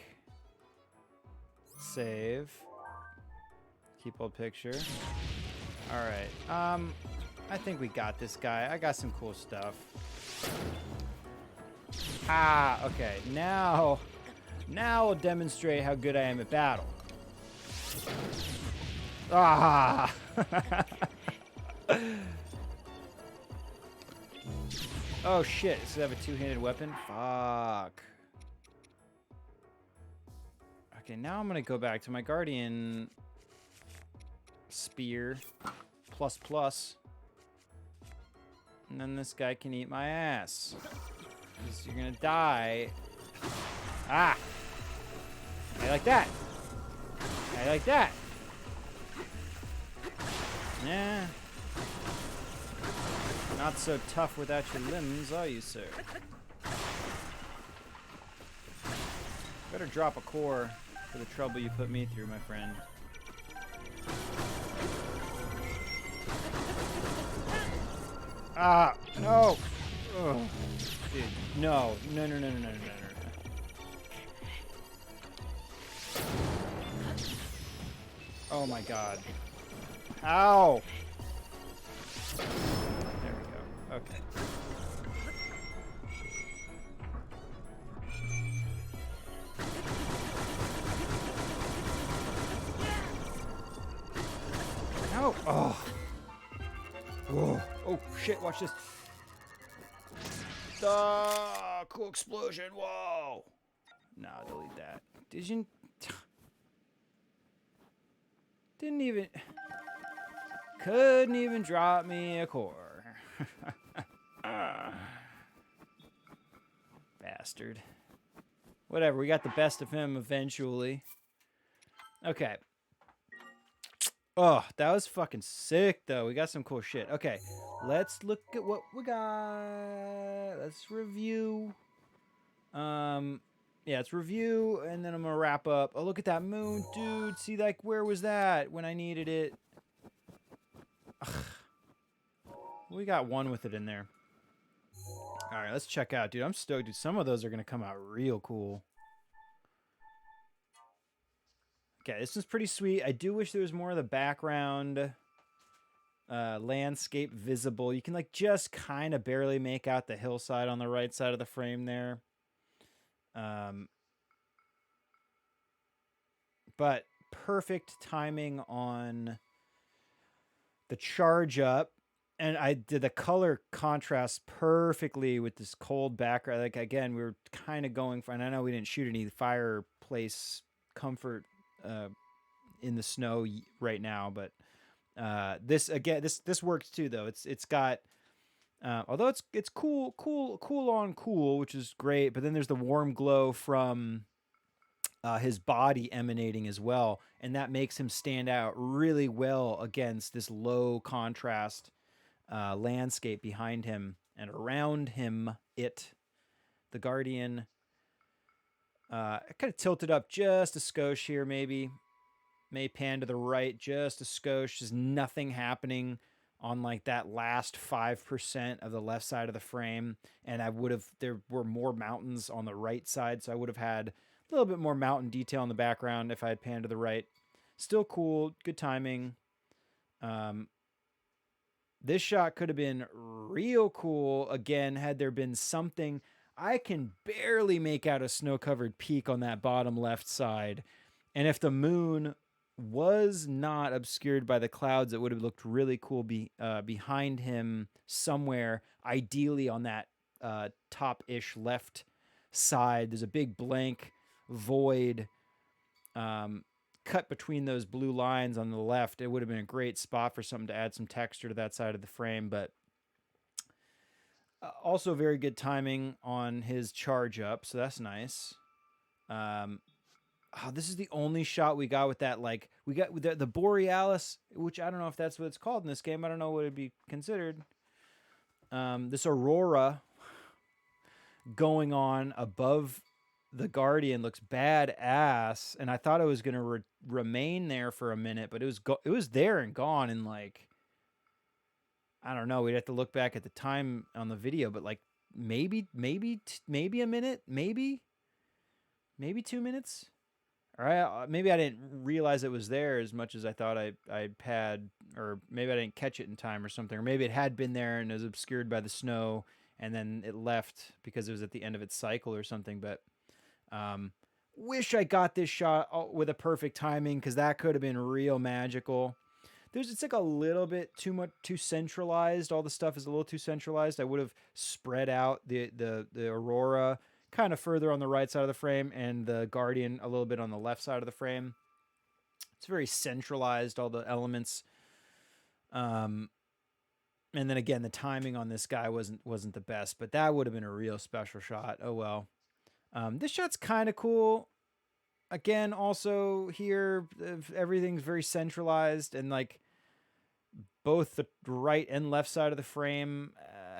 Save. Keep old picture. All right. I think we got this guy. I got some cool stuff. Ah, okay. Now I'll demonstrate how good I am at battle. Ah. Oh shit, does it have a two-handed weapon? Fuck. Okay, now I'm gonna go back to my Guardian spear plus. And then this guy can eat my ass. 'Cause you're gonna die. Ah! I like that. I like that. Yeah. Not so tough without your limbs, are you, sir? Better drop a core for the trouble you put me through, my friend. Ah, no. Ugh. Dude, no. No. Oh my god. Ow! There we go. Okay. No! Oh! Whoa. Oh, shit, watch this. Cool explosion. Whoa. No, delete that. Didn't even... Couldn't even drop me a core. Bastard. Whatever, we got the best of him eventually. Okay. Oh, that was fucking sick, though. We got some cool shit. Okay, let's look at what we got. Let's review. Yeah, let's review, and then I'm gonna wrap up. Oh, look at that moon, dude. See, like, where was that when I needed it? Ugh. We got one with it in there. All right, let's check out, dude. I'm stoked, dude. Some of those are gonna come out real cool. Okay, this is pretty sweet. I do wish there was more of the background landscape visible. You can like just kind of barely make out the hillside on the right side of the frame there. But perfect timing on the charge up and I did the color contrast perfectly with this cold background. Like again, we were kind of going for, and I know we didn't shoot any fireplace comfort uh, in the snow right now, but this again, this works too though. It's got although it's cool on cool, which is great. But then there's the warm glow from his body emanating as well, and that makes him stand out really well against this low contrast landscape behind him and around him. The Guardian, I kind of tilted up just a skosh here, maybe. May pan to the right just a skosh. There's nothing happening on like that last 5% of the left side of the frame. And there were more mountains on the right side. So I would have had a little bit more mountain detail in the background if I had panned to the right. Still cool, good timing. This shot could have been real cool again had there been something. I can barely make out a snow-covered peak on that bottom left side. And if the moon was not obscured by the clouds, it would have looked really cool behind him somewhere, ideally on that top-ish left side. There's a big blank void cut between those blue lines on the left. It would have been a great spot for something to add some texture to that side of the frame, but also very good timing on his charge up, so that's nice. This is the only shot we got with that. Like we got with the Borealis, which I don't know if that's what it's called in this game. I don't know what it'd be considered. This aurora going on above the Guardian looks badass, and I thought it was gonna remain there for a minute, but it was there and gone in like, I don't know. We'd have to look back at the time on the video, but like maybe a minute, maybe 2 minutes. All right, maybe I didn't realize it was there as much as I thought I had, or maybe I didn't catch it in time or something, or maybe it had been there and it was obscured by the snow, and then it left because it was at the end of its cycle or something. But wish I got this shot with a perfect timing, because that could have been real magical. It's like a little bit too centralized. All the stuff is a little too centralized. I would have spread out the aurora kind of further on the right side of the frame and the Guardian a little bit on the left side of the frame. It's very centralized, all the elements. And then again, the timing on this guy wasn't the best, but that would have been a real special shot. Oh well. This shot's kind of cool. Again, also here, everything's very centralized, and like both the right and left side of the frame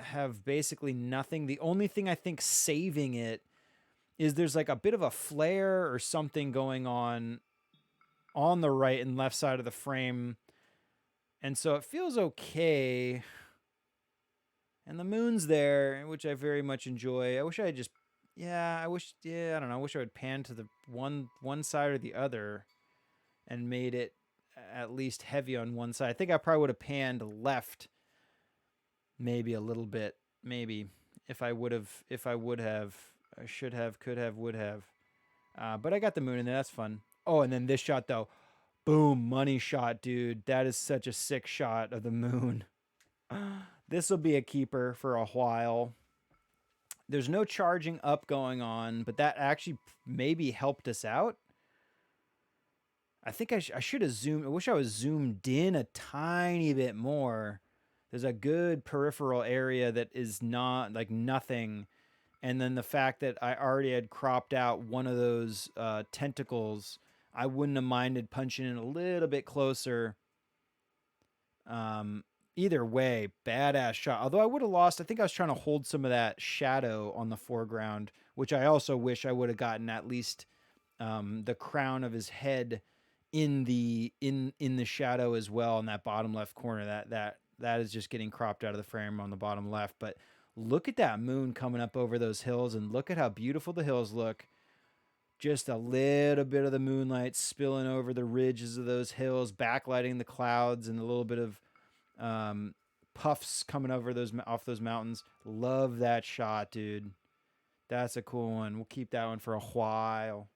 have basically nothing. The only thing I think saving it is there's like a bit of a flare or something going on the right and left side of the frame, and so it feels okay. And the moon's there, which I very much enjoy. I wish I had just, I don't know. I wish I would pan to the one side or the other and made it at least heavy on one side. I think I probably would have panned left maybe a little bit. Maybe if I would have, I should have, could have, would have. But I got the moon in there. That's fun. Oh, and then this shot though. Boom, money shot, dude. That is such a sick shot of the moon. This will be a keeper for a while. There's no charging up going on, but that actually maybe helped us out. I think I should have zoomed. I wish I was zoomed in a tiny bit more. There's a good peripheral area that is not like nothing. And then the fact that I already had cropped out one of those tentacles, I wouldn't have minded punching in a little bit closer. Either way, badass shot. Although I would have lost, I think I was trying to hold some of that shadow on the foreground, which I also wish I would have gotten at least the crown of his head in the shadow as well in that bottom left corner. That is just getting cropped out of the frame on the bottom left. But look at that moon coming up over those hills, and look at how beautiful the hills look. Just a little bit of the moonlight spilling over the ridges of those hills, backlighting the clouds, and a little bit of puffs coming over off those mountains. Love that shot, dude. That's a cool one. We'll keep that one for a while.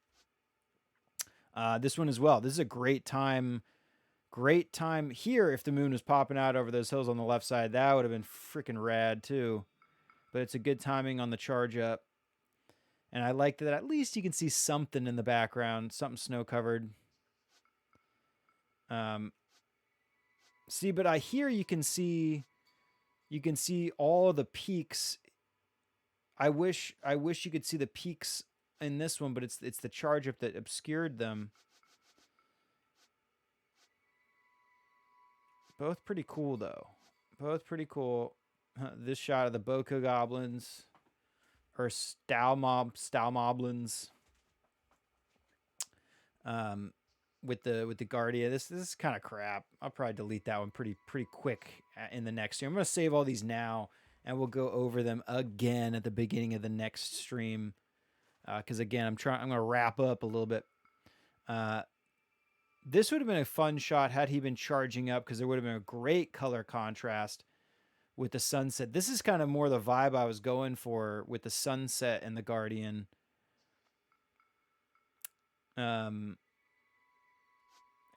This one as well. This is a great Great time here if the moon was popping out over those hills on the left side. That would have been freaking rad too. But it's a good timing on the charge up. And I like that at least you can see something in the background, something snow covered. See, but I hear you can see all of the peaks. I wish you could see the peaks in this one, but it's the charge up that obscured them. Both pretty cool though. Both pretty cool. This shot of the Boca Goblins or Stalmoblins. With the Guardia. This is kind of crap. I'll probably delete that one pretty quick in the next stream. I'm gonna save all these now, and we'll go over them again at the beginning of the next stream. Because again, I'm gonna wrap up a little bit. This would have been a fun shot had he been charging up, because there would have been a great color contrast with the sunset. This is kind of more the vibe I was going for with the sunset and the Guardian. But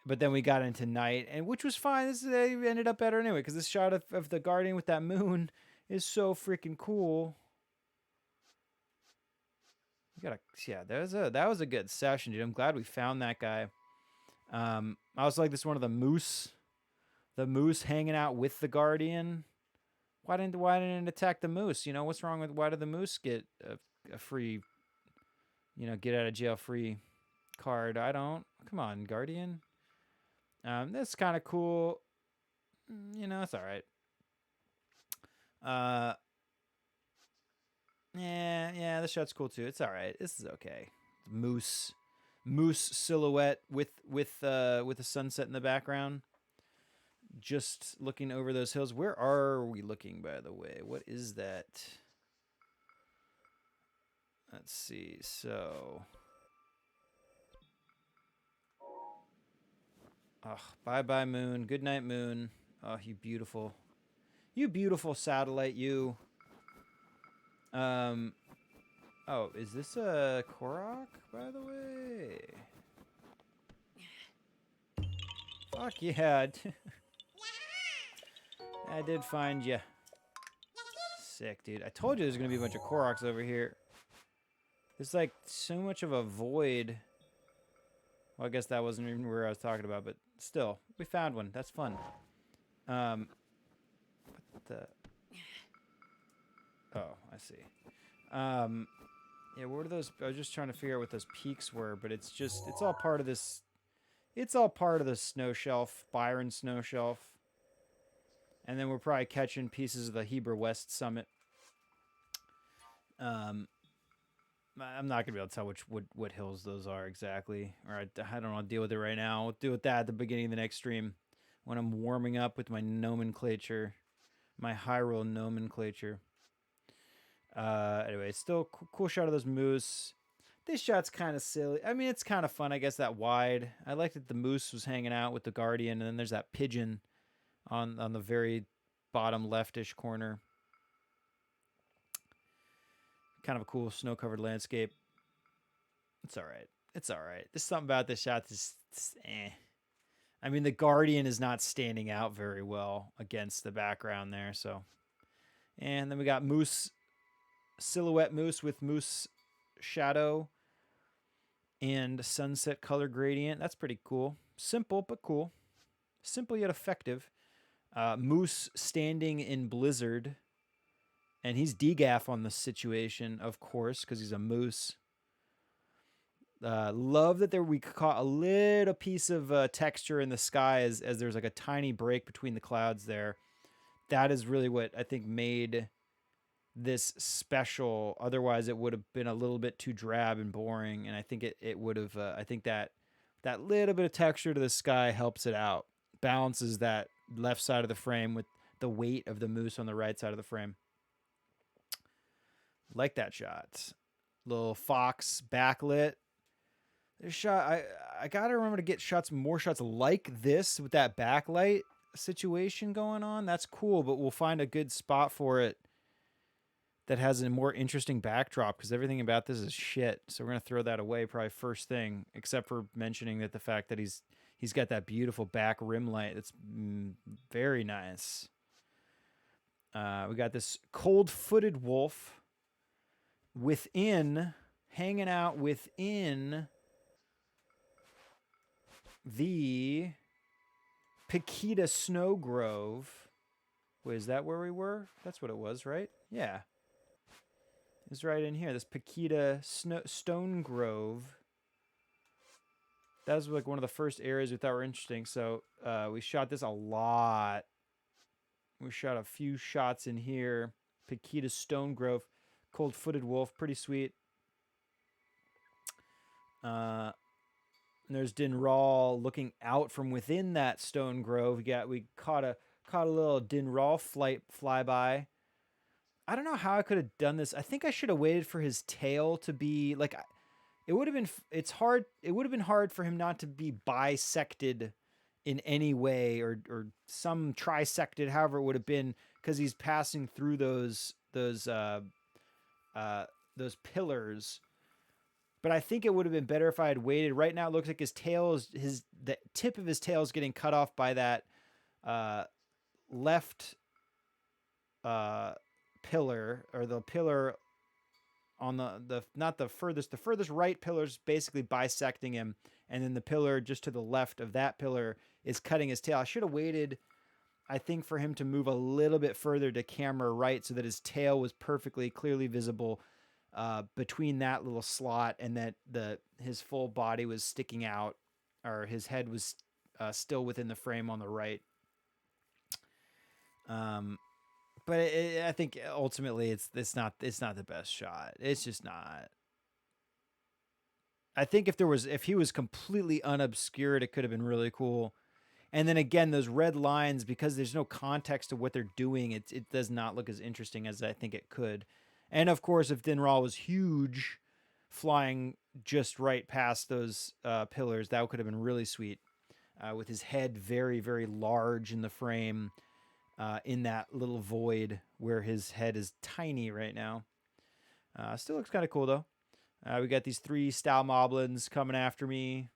then we got into night, and which was fine. They ended up better anyway, because this shot of the Guardian with that moon is so freaking cool. That was a good session, dude. I'm glad we found that guy. I also like this one of the moose hanging out with the Guardian. Why didn't it attack the moose? You know, what's wrong with, why did the moose get a free, get out of jail free card? Come on, Guardian. That's kind of cool. It's all right. Yeah, the shot's cool too. It's all right. This is okay. Moose silhouette with the sunset in the background. Just looking over those hills. Where are we looking, by the way? What is that? Let's see. So, bye moon. Good night, moon. Oh, you beautiful satellite, you. Oh, is this a Korok, by the way? Fuck yeah. I did find you. Sick, dude. I told you there's gonna be a bunch of Koroks over here. There's like so much of a void. Well, I guess that wasn't even where I was talking about, but still, we found one. That's fun. Oh, I see. Yeah, what are those? I was just trying to figure out what those peaks were, but it's all part of this. It's all part of the snow shelf, Byron snow shelf. And then we're probably catching pieces of the Heber West summit. I'm not gonna be able to tell what hills those are exactly, or I don't want to deal with it right now. We'll deal with that at the beginning of the next stream when I'm warming up with my nomenclature, my Hyrule nomenclature. Anyway, still cool shot of those moose. This shot's kind of silly. I mean, it's kind of fun, I guess, that wide. I like that the moose was hanging out with the Guardian, and then there's that pigeon on the very bottom leftish corner. Kind of a cool snow-covered landscape. It's all right. It's all right. There's something about this shot that's eh. I mean, the Guardian is not standing out very well against the background there, so. And then we got moose, silhouette moose with moose shadow and sunset color gradient. That's pretty cool. Simple, but cool. Simple yet effective. Moose standing in blizzard. And he's degaff on the situation, of course, because he's a moose. Love that we caught a little piece of texture in the sky as there's like a tiny break between the clouds there. That is really what I think made this special. Otherwise, it would have been a little bit too drab and boring. And I think it would have. I think that little bit of texture to the sky helps it out, balances that left side of the frame with the weight of the moose on the right side of the frame. Like that shot. Little fox backlit. This shot, I gotta remember to get more shots like this with that backlight situation going on. That's cool, but we'll find a good spot for it that has a more interesting backdrop, because everything about this is shit. So we're gonna throw that away probably first thing, except for mentioning that the fact that he's He's got that beautiful back rim light. That's very nice. We got this cold-footed wolf hanging out within the Pikida Stonegrove. Wait, is that where we were? That's what it was, right? Yeah. It's right in here. This Pikida Stonegrove. That was like one of the first areas we thought were interesting. So we shot this a lot. We shot a few shots in here. Pikida Stonegrove, cold-footed wolf, pretty sweet. There's Dinral looking out from within that stone grove. We caught a little Dinral flyby. I don't know how I could have done this. I think I should have waited for his tail to be like. It would have been. It's hard. It would have been hard for him not to be bisected in any way, or some trisected, however it would have been, because he's passing through those pillars. But I think it would have been better if I had waited. Right now, it looks like the tip of his tail is getting cut off by that left pillar, or the pillar on the furthest right pillar is basically bisecting him, and then the pillar just to the left of that pillar is cutting his tail. I should have waited, I think, for him to move a little bit further to camera right so that his tail was perfectly clearly visible between that little slot, and that his full body was sticking out, or his head was still within the frame on the right. But I think ultimately it's not the best shot. It's just not. I think if he was completely unobscured, it could have been really cool. And then again, those red lines, because there's no context to what they're doing, it does not look as interesting as I think it could. And of course, if Dinral was huge, flying just right past those pillars, that could have been really sweet. With his head very, very large in the frame, in that little void where his head is tiny right now. Still looks kind of cool, though. We got these 3 style moblins coming after me.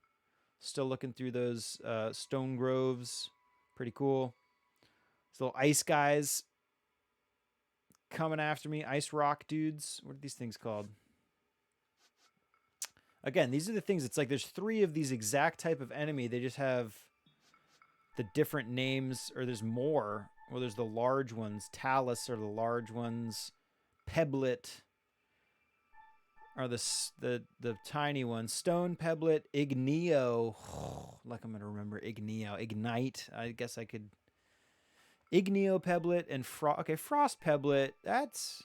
Still looking through those stone groves. Pretty cool. These little ice guys coming after me. Ice rock dudes. What are these things called? Again, these are the things. It's like there's 3 of these exact type of enemy. They just have the different names, or there's more. Well, there's the large ones. Talus are the large ones. Pebblet are the tiny ones. Stone Pebblet, Igneo. Like I'm gonna remember Igneo. Ignite. I guess I could. Igneo Pebblet and Frost Pebblet. That's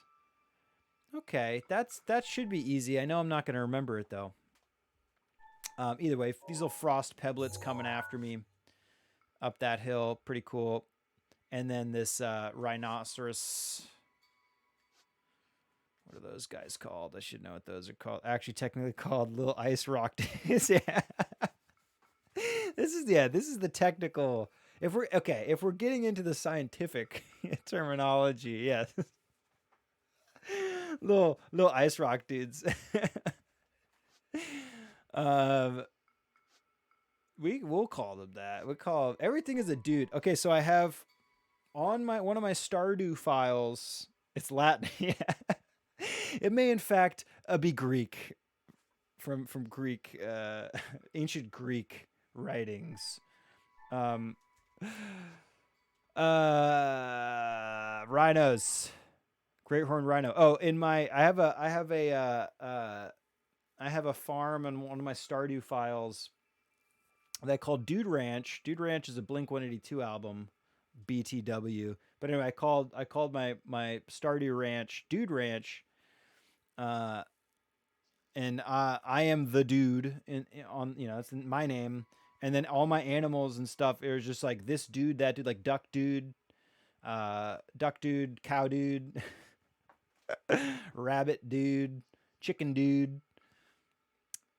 okay. That should be easy. I know I'm not gonna remember it though. Either way, these little Frost Pebblets coming after me up that hill. Pretty cool. And then this rhinoceros. What are those guys called? I should know what those are called. Actually, technically called little ice rock dudes. Yeah. This is the technical. If we're getting into the scientific terminology, yes. little ice rock dudes. We'll call them that. We call everything is a dude. Okay, so I have on one of my Stardew files. It's Latin. Yeah. It may in fact be Greek, from Greek, ancient Greek writings. Rhinos, great horned rhino. Oh, I have a farm on one of my Stardew files that I called Dude Ranch. Dude Ranch is a Blink-182 album, BTW. But anyway, I called my Stardew Ranch Dude Ranch. And I am the dude on it's my name, and then all my animals and stuff. It was just like this dude, that dude, like duck dude, cow dude, rabbit dude, chicken dude.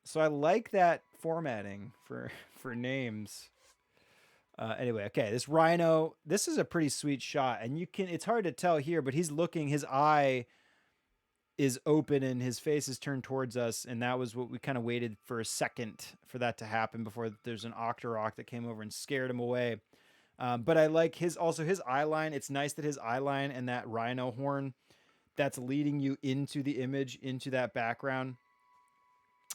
So I like that formatting for names. Anyway, okay, this rhino. This is a pretty sweet shot, and it's hard to tell here, but he's looking. His eye is open and his face is turned towards us, and that was what we kind of waited for a second for that to happen before there's an Octorok that came over and scared him away. But I like his eye line. It's nice that his eye line and that rhino horn that's leading you into the image, into that background.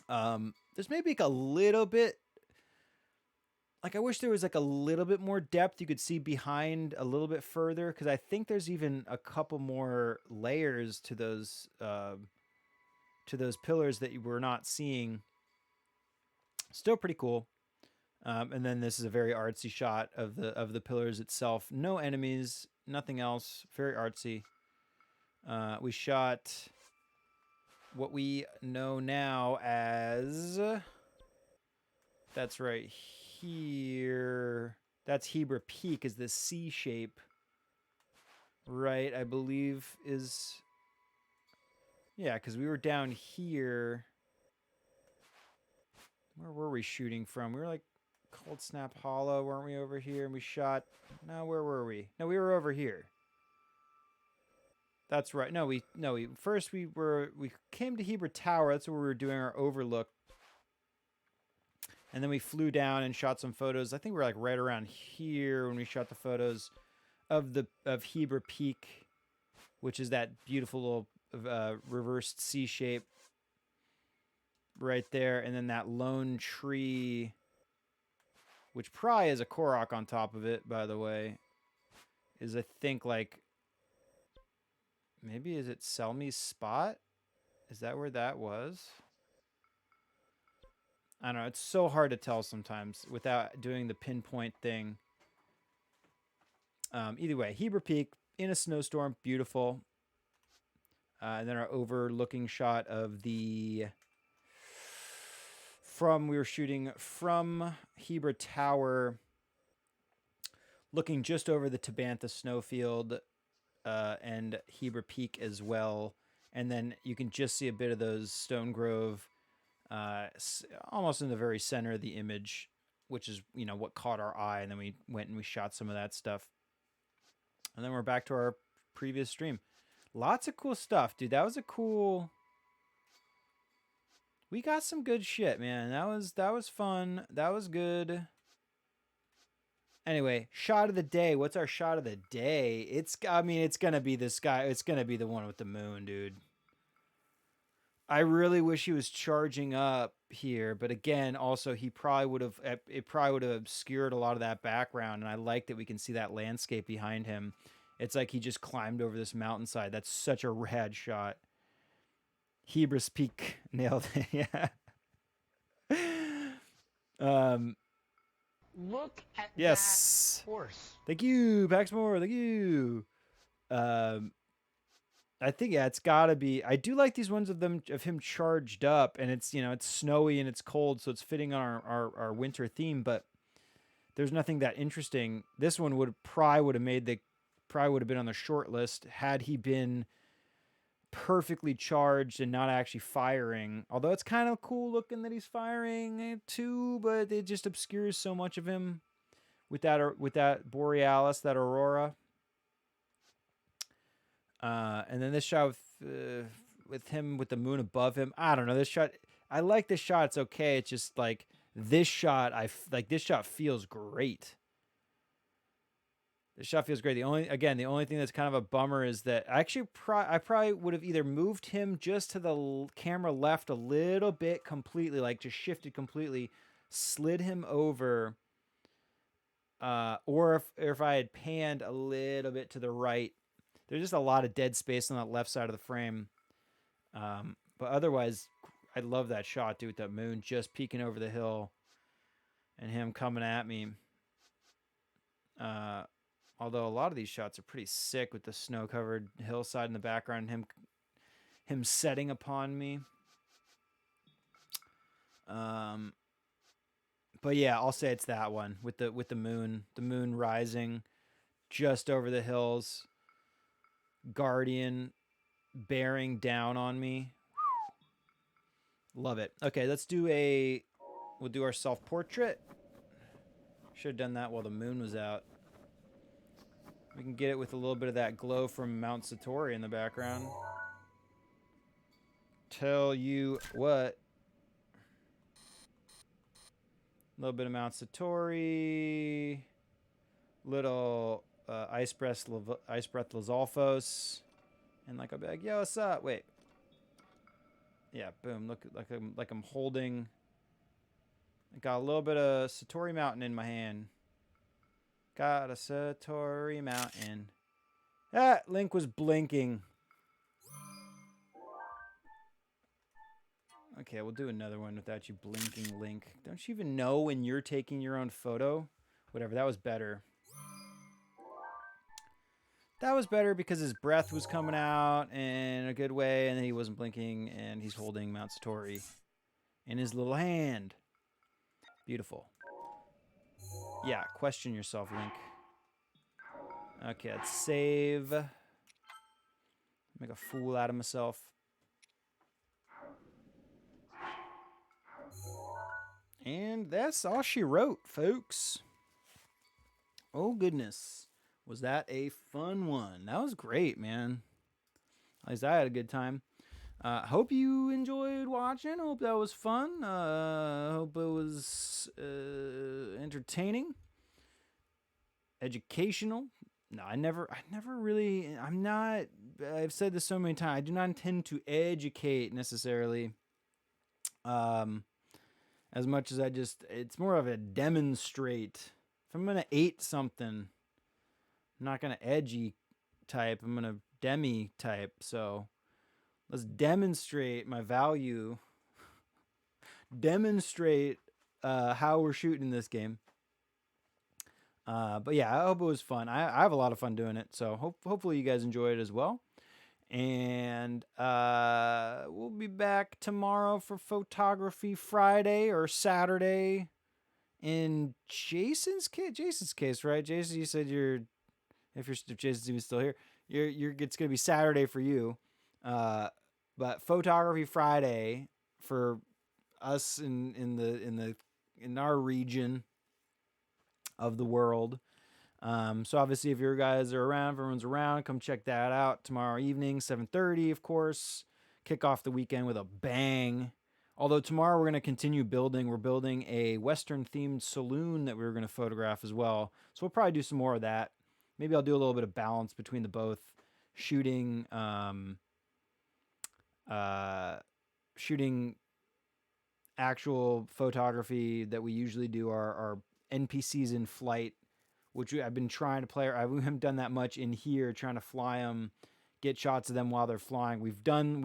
There's maybe like a little bit, like I wish there was like a little bit more depth you could see behind a little bit further, because I think there's even a couple more layers to those pillars that you were not seeing. Still pretty cool. And then this is a very artsy shot of the pillars itself. No enemies, nothing else. Very artsy. We shot what we know now as, that's right here. That's Hebra Peak, is this C shape. Right, I believe is, yeah, because we were down here. Where were we shooting from? We were like Cold Snap Hollow, weren't we, over here? And we shot, no, where were we? No, we were over here. That's right. No, we first we came to Hebra Tower. That's where we were doing our overlook. And then we flew down and shot some photos. I think we were like right around here when we shot the photos of Hebra Peak, which is that beautiful little reversed C shape right there. And then that lone tree, which probably is a Korok on top of it, by the way, is, I think, like, maybe, is it Selmy's spot? Is that where that was? I don't know. It's so hard to tell sometimes without doing the pinpoint thing. Either way, Hebra Peak in a snowstorm, beautiful. And then our overlooking shot of we were shooting from Hebra Tower, looking just over the Tabantha snowfield and Hebra Peak as well. And then you can just see a bit of those Stonegrove almost in the very center of the image, which is, what caught our eye. And then we went and we shot some of that stuff. And then we're back to our previous stream. Lots of cool stuff, dude. That was a cool... We got some good shit, man. That was fun. That was good. Anyway, shot of the day. What's our shot of the day? It's gonna be this guy. It's gonna be the one with the moon, dude. I really wish he was charging up here, but again, also it probably would have obscured a lot of that background, and I like that we can see that landscape behind him. It's like he just climbed over this mountainside. That's such a rad shot. Hebra's Peak, nailed it. Yeah. Look at yes. that horse. Thank you, Paxmore. Thank you. I think, yeah, it's gotta be. I do like these ones of him charged up, and it's it's snowy and it's cold, so it's fitting on our winter theme. But there's nothing that interesting. This one would have been on the short list had he been perfectly charged and not actually firing. Although it's kind of cool looking that he's firing too, but it just obscures so much of him with that Borealis, that Aurora. And then this shot with him with the moon above him. I don't know, this shot. I like this shot. It's okay. It's just like this shot. This shot feels great. This shot feels great. The only thing that's kind of a bummer is that I probably would have either moved him just to the camera left a little bit completely, like just shifted completely, slid him over, or if I had panned a little bit to the right. There's just a lot of dead space on that left side of the frame. But otherwise, I love that shot, dude, with that moon just peeking over the hill and him coming at me. Although a lot of these shots are pretty sick with the snow-covered hillside in the background and him setting upon me. But yeah, I'll say it's that one with the moon rising just over the hills. Guardian bearing down on me. Love it. Okay, we'll do our self-portrait. Should have done that while the moon was out. We can get it with a little bit of that glow from Mount Satori in the background. tell you what. A little bit of Mount Satori. Little Ice Breath Lizalfos. And like I'll be like, yo, what's up? Wait. Yeah, boom. Look like I'm holding. I got a little bit of Satori Mountain in my hand. Got a Satori Mountain. Ah, Link was blinking. Okay, we'll do another one without you blinking, Link. Don't you even know when you're taking your own photo? Whatever, that was better. That was better because his breath was coming out in a good way, and then he wasn't blinking, and he's holding Mount Satori in his little hand. Beautiful. Yeah, question yourself, Link. Okay, let's save. Make a fool out of myself. And that's all she wrote, folks. Oh, goodness. Was that a fun one? That was great, man. At least I had a good time. Hope you enjoyed watching. Hope that was fun. Hope it was entertaining. Educational. No, I never really, I've said this so many times. I do not intend to educate necessarily. As much as it's more of a demonstrate. If I'm going to eat something, I'm not going to edgy type. I'm going to demi type. So let's demonstrate my value. Demonstrate how we're shooting this game. But yeah, I hope it was fun. I have a lot of fun doing it. So hopefully you guys enjoy it as well. And we'll be back tomorrow for Photography Friday or Saturday. In Jason's case, right? Jason, you said if Jason's even still here, it's gonna be Saturday for you. But Photography Friday for us in our region of the world. So obviously, if your guys are around, if everyone's around, come check that out tomorrow evening, 7:30, of course. Kick off the weekend with a bang. Although tomorrow we're going to continue building. We're building a Western-themed saloon that we're going to photograph as well. So we'll probably do some more of that. Maybe I'll do a little bit of balance between the both. Shooting actual photography that we usually do our NPCs in flight, which I've been trying to play. I haven't done that much in here, trying to fly them, get shots of them while they're flying. We've done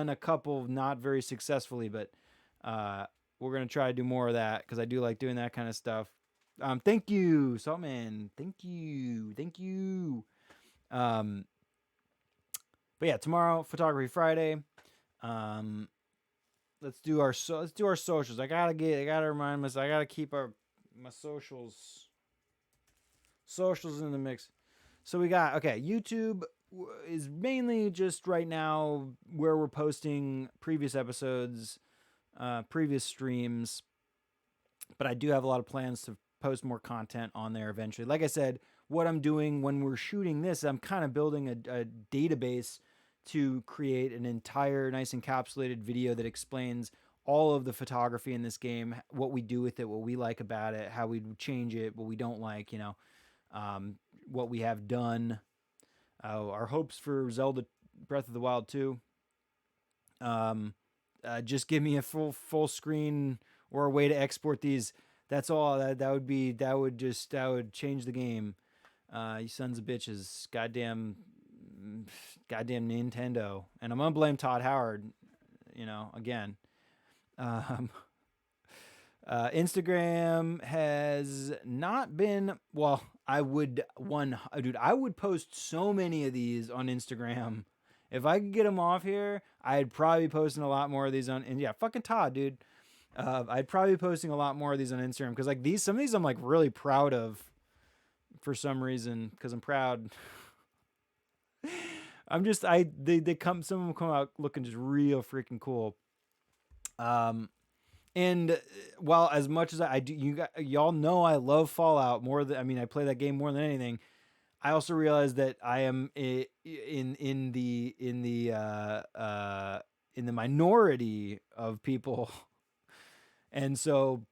a couple, not very successfully, but we're gonna try to do more of that because I do like doing that kind of stuff. Thank you, Saltman. Thank you. But yeah, tomorrow, Photography Friday. Let's do our socials. I gotta remind myself. I gotta keep my socials in the mix. So we got, YouTube is mainly just right now where we're posting previous episodes, previous streams, but I do have a lot of plans to post more content on there eventually. Like I said, what I'm doing when we're shooting this, I'm kind of building a database to create an entire nice encapsulated video that explains all of the photography in this game, what we do with it, what we like about it, how we change it, what we don't like, what we have done, our hopes for Zelda Breath of the Wild 2. Just give me a full screen or a way to export these. That's all. That would change the game. You sons of bitches. Goddamn Nintendo. And I'm gonna blame Todd Howard, again. Instagram has not been, well, I would post so many of these on Instagram. If I could get them off here, I'd probably be posting a lot more of these and yeah, fucking Todd, dude. I'd probably be posting a lot more of these on Instagram because like some of these I'm like really proud of for some reason because I'm proud. Some of them come out looking just real freaking cool. And while as much as I do, y'all know I love Fallout more than, I play that game more than anything. I also realize that I am in the in the minority of people. And so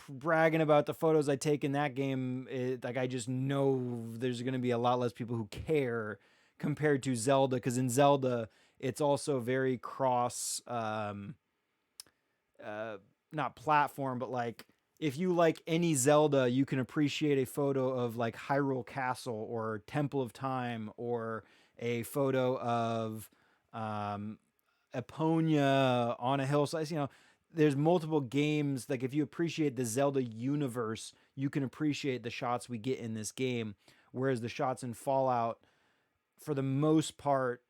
bragging about the photos I take in that game, like I just know there's going to be a lot less people who care compared to Zelda, because in Zelda it's also very cross not platform, but like if you like any Zelda, you can appreciate a photo of like Hyrule Castle or Temple of Time, or a photo of Eponia on a hillside. You know, there's multiple games. Like if you appreciate the Zelda universe, you can appreciate the shots we get in this game. Whereas the shots in Fallout, for the most part,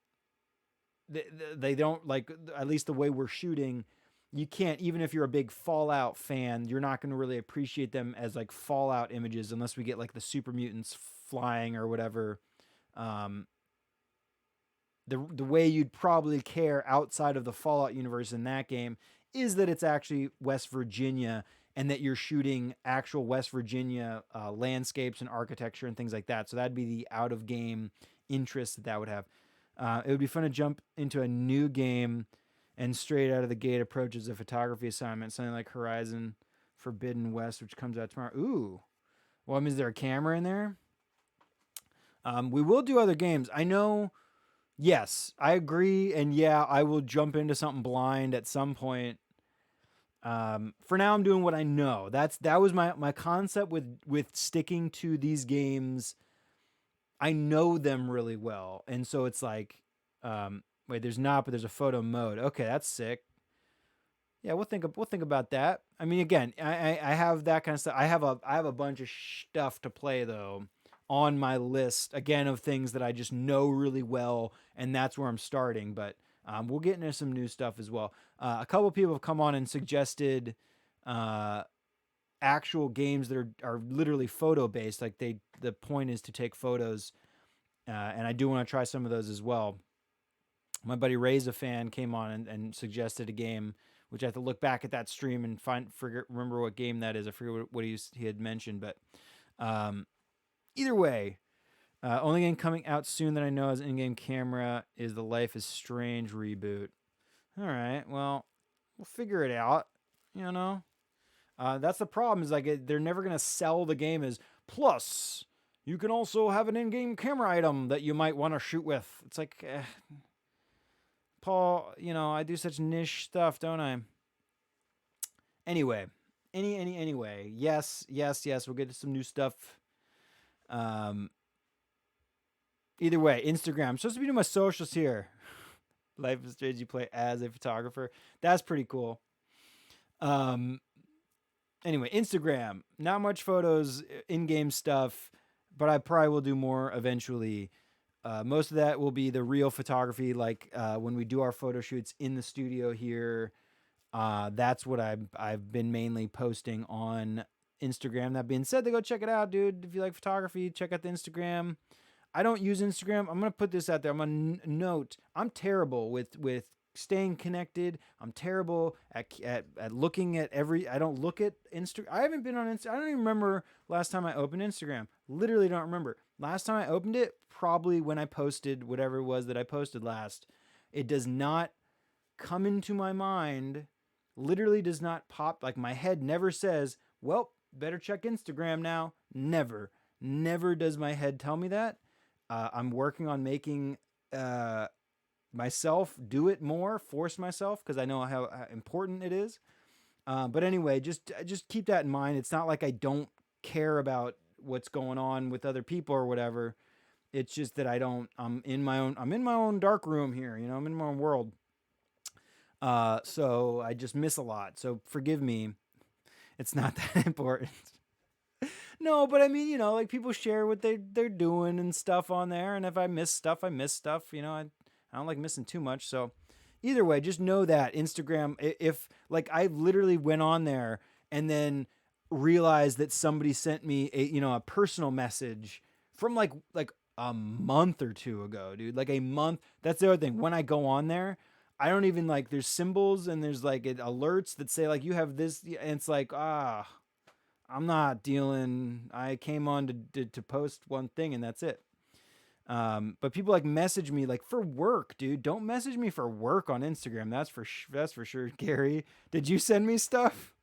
they don't, like, at least the way we're shooting, you can't, even if you're a big Fallout fan, you're not going to really appreciate them as like Fallout images unless we get like the super mutants flying or whatever. The way you'd probably care outside of the Fallout universe in that game is that it's actually West Virginia, and that you're shooting actual West Virginia landscapes and architecture and things like that. So that'd be the out of game interest that would have. It would be fun to jump into a new game and straight out of the gate approaches a photography assignment, something like Horizon Forbidden West, which comes out tomorrow. Ooh. Well, I mean, is there a camera in there? We will do other games. I know. Yes, I agree. And yeah, I will jump into something blind at some point. For now, I'm doing what I know. That was my concept with sticking to these games. I know them really well. And so it's like, wait, there's not, but there's a photo mode. Okay, that's sick. Yeah, we'll think about that. I mean, again, I have that kind of stuff. I have a bunch of stuff to play though on my list, again, of things that I just know really well, and that's where I'm starting. But we'll get into some new stuff as well. A couple of people have come on and suggested actual games that are literally photo based. Like the point is to take photos, and I do want to try some of those as well. My buddy Ray's a fan, came on and suggested a game, which I have to look back at that stream and remember what game that is. I forget what he had mentioned, but either way, only game coming out soon that I know has in-game camera is the Life is Strange reboot. All right, well, we'll figure it out. You know, that's the problem. Is like they're never gonna sell the game as plus. You can also have an in-game camera item that you might want to shoot with. It's like, Paul, you know, I do such niche stuff, don't I? Anyway, anyway, yes, we'll get to some new stuff. Either way, Instagram. I'm supposed to be doing my socials here. Life is Strange, you play as a photographer. That's pretty cool. Anyway, Instagram. Not much photos, in-game stuff, but I probably will do more eventually. Most of that will be the real photography, like when we do our photo shoots in the studio here. That's what I've been mainly posting on Instagram. That being said, go check it out, dude. If you like photography, check out the Instagram. I don't use Instagram. I'm gonna put this out there. I'm gonna note. I'm terrible with staying connected. I'm terrible at looking at every. I don't look at Instagram. I haven't been on Instagram. I don't even remember last time I opened Instagram. Literally don't remember. Last time I opened it, probably when I posted whatever it was that I posted last. It does not come into my mind. Literally does not pop. Like my head never says, well, better check Instagram now. Never does my head tell me that. I'm working on making myself do it more, force myself, because I know how important it is. But anyway, just keep that in mind. It's not like I don't care about what's going on with other people or whatever. It's just that I'm in my own dark room here. You know, I'm in my own world. So I just miss a lot. So forgive me. It's not that important. No, but I mean, you know, like people share what they're doing and stuff on there. And if I miss stuff, I miss stuff. You know, I don't like missing too much. So either way, just know that Instagram, if like I literally went on there and then realized that somebody sent me a personal message from like a month or two ago, dude, like a month. That's the other thing. When I go on there, I don't even like, there's symbols and there's like alerts that say like you have this, and it's like, I'm not dealing. I came on to post one thing and that's it. But people like message me like for work, dude. Don't message me for work on Instagram. That's for sure. Gary, did you send me stuff?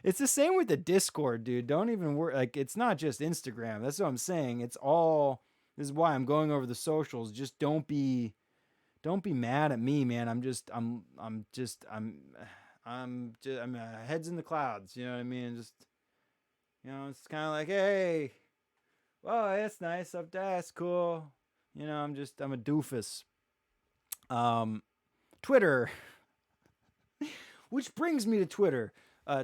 It's the same with the Discord, dude. Don't even worry. Like, it's not just Instagram. That's what I'm saying. It's all. This is why I'm going over the socials. Just don't be mad at me, man. I'm heads in the clouds. You know what I mean? Just, it's kind of like, hey, oh, that's nice up there. That's cool. I'm a doofus. Twitter, which brings me to Twitter.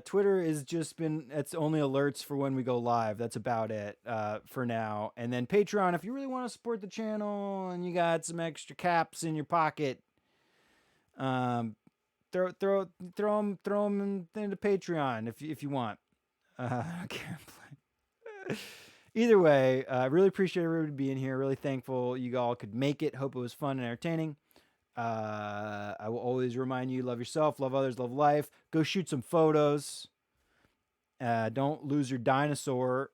Twitter is it's only alerts for when we go live. That's about it for now. And then Patreon, if you really want to support the channel and you got some extra caps in your pocket, throw them into Patreon if you want. I can't play. Either way, I really appreciate everybody being here. Really thankful you all could make it. Hope it was fun and entertaining. I will always remind you, love yourself, love others, love life. Go shoot some photos. Don't lose your dinosaur.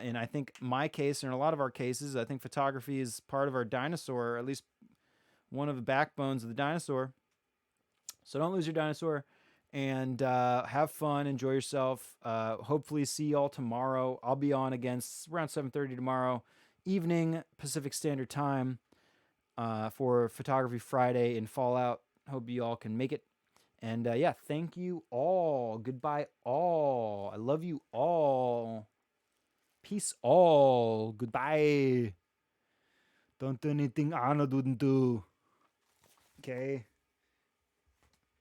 In I think my case, and in a lot of our cases, I think photography is part of our dinosaur, or at least one of the backbones of the dinosaur. So don't lose your dinosaur, and have fun, enjoy yourself. Hopefully see y'all tomorrow. I'll be on again around 7:30 tomorrow evening, Pacific Standard Time. For Photography Friday in Fallout. Hope you all can make it. And yeah, thank you all. Goodbye all. I love you all. Peace all. Goodbye. Don't do anything Anna didn't do. Okay.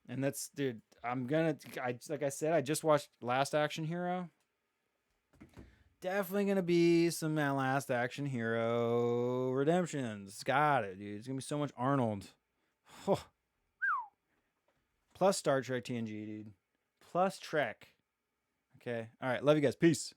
And that's, dude, like I said, I just watched Last Action Hero. Definitely gonna be some Last Action Hero redemptions. Got it, dude. It's gonna be so much Arnold. Oh. Plus Star Trek TNG, dude. Plus Trek. Okay. All right. Love you guys. Peace.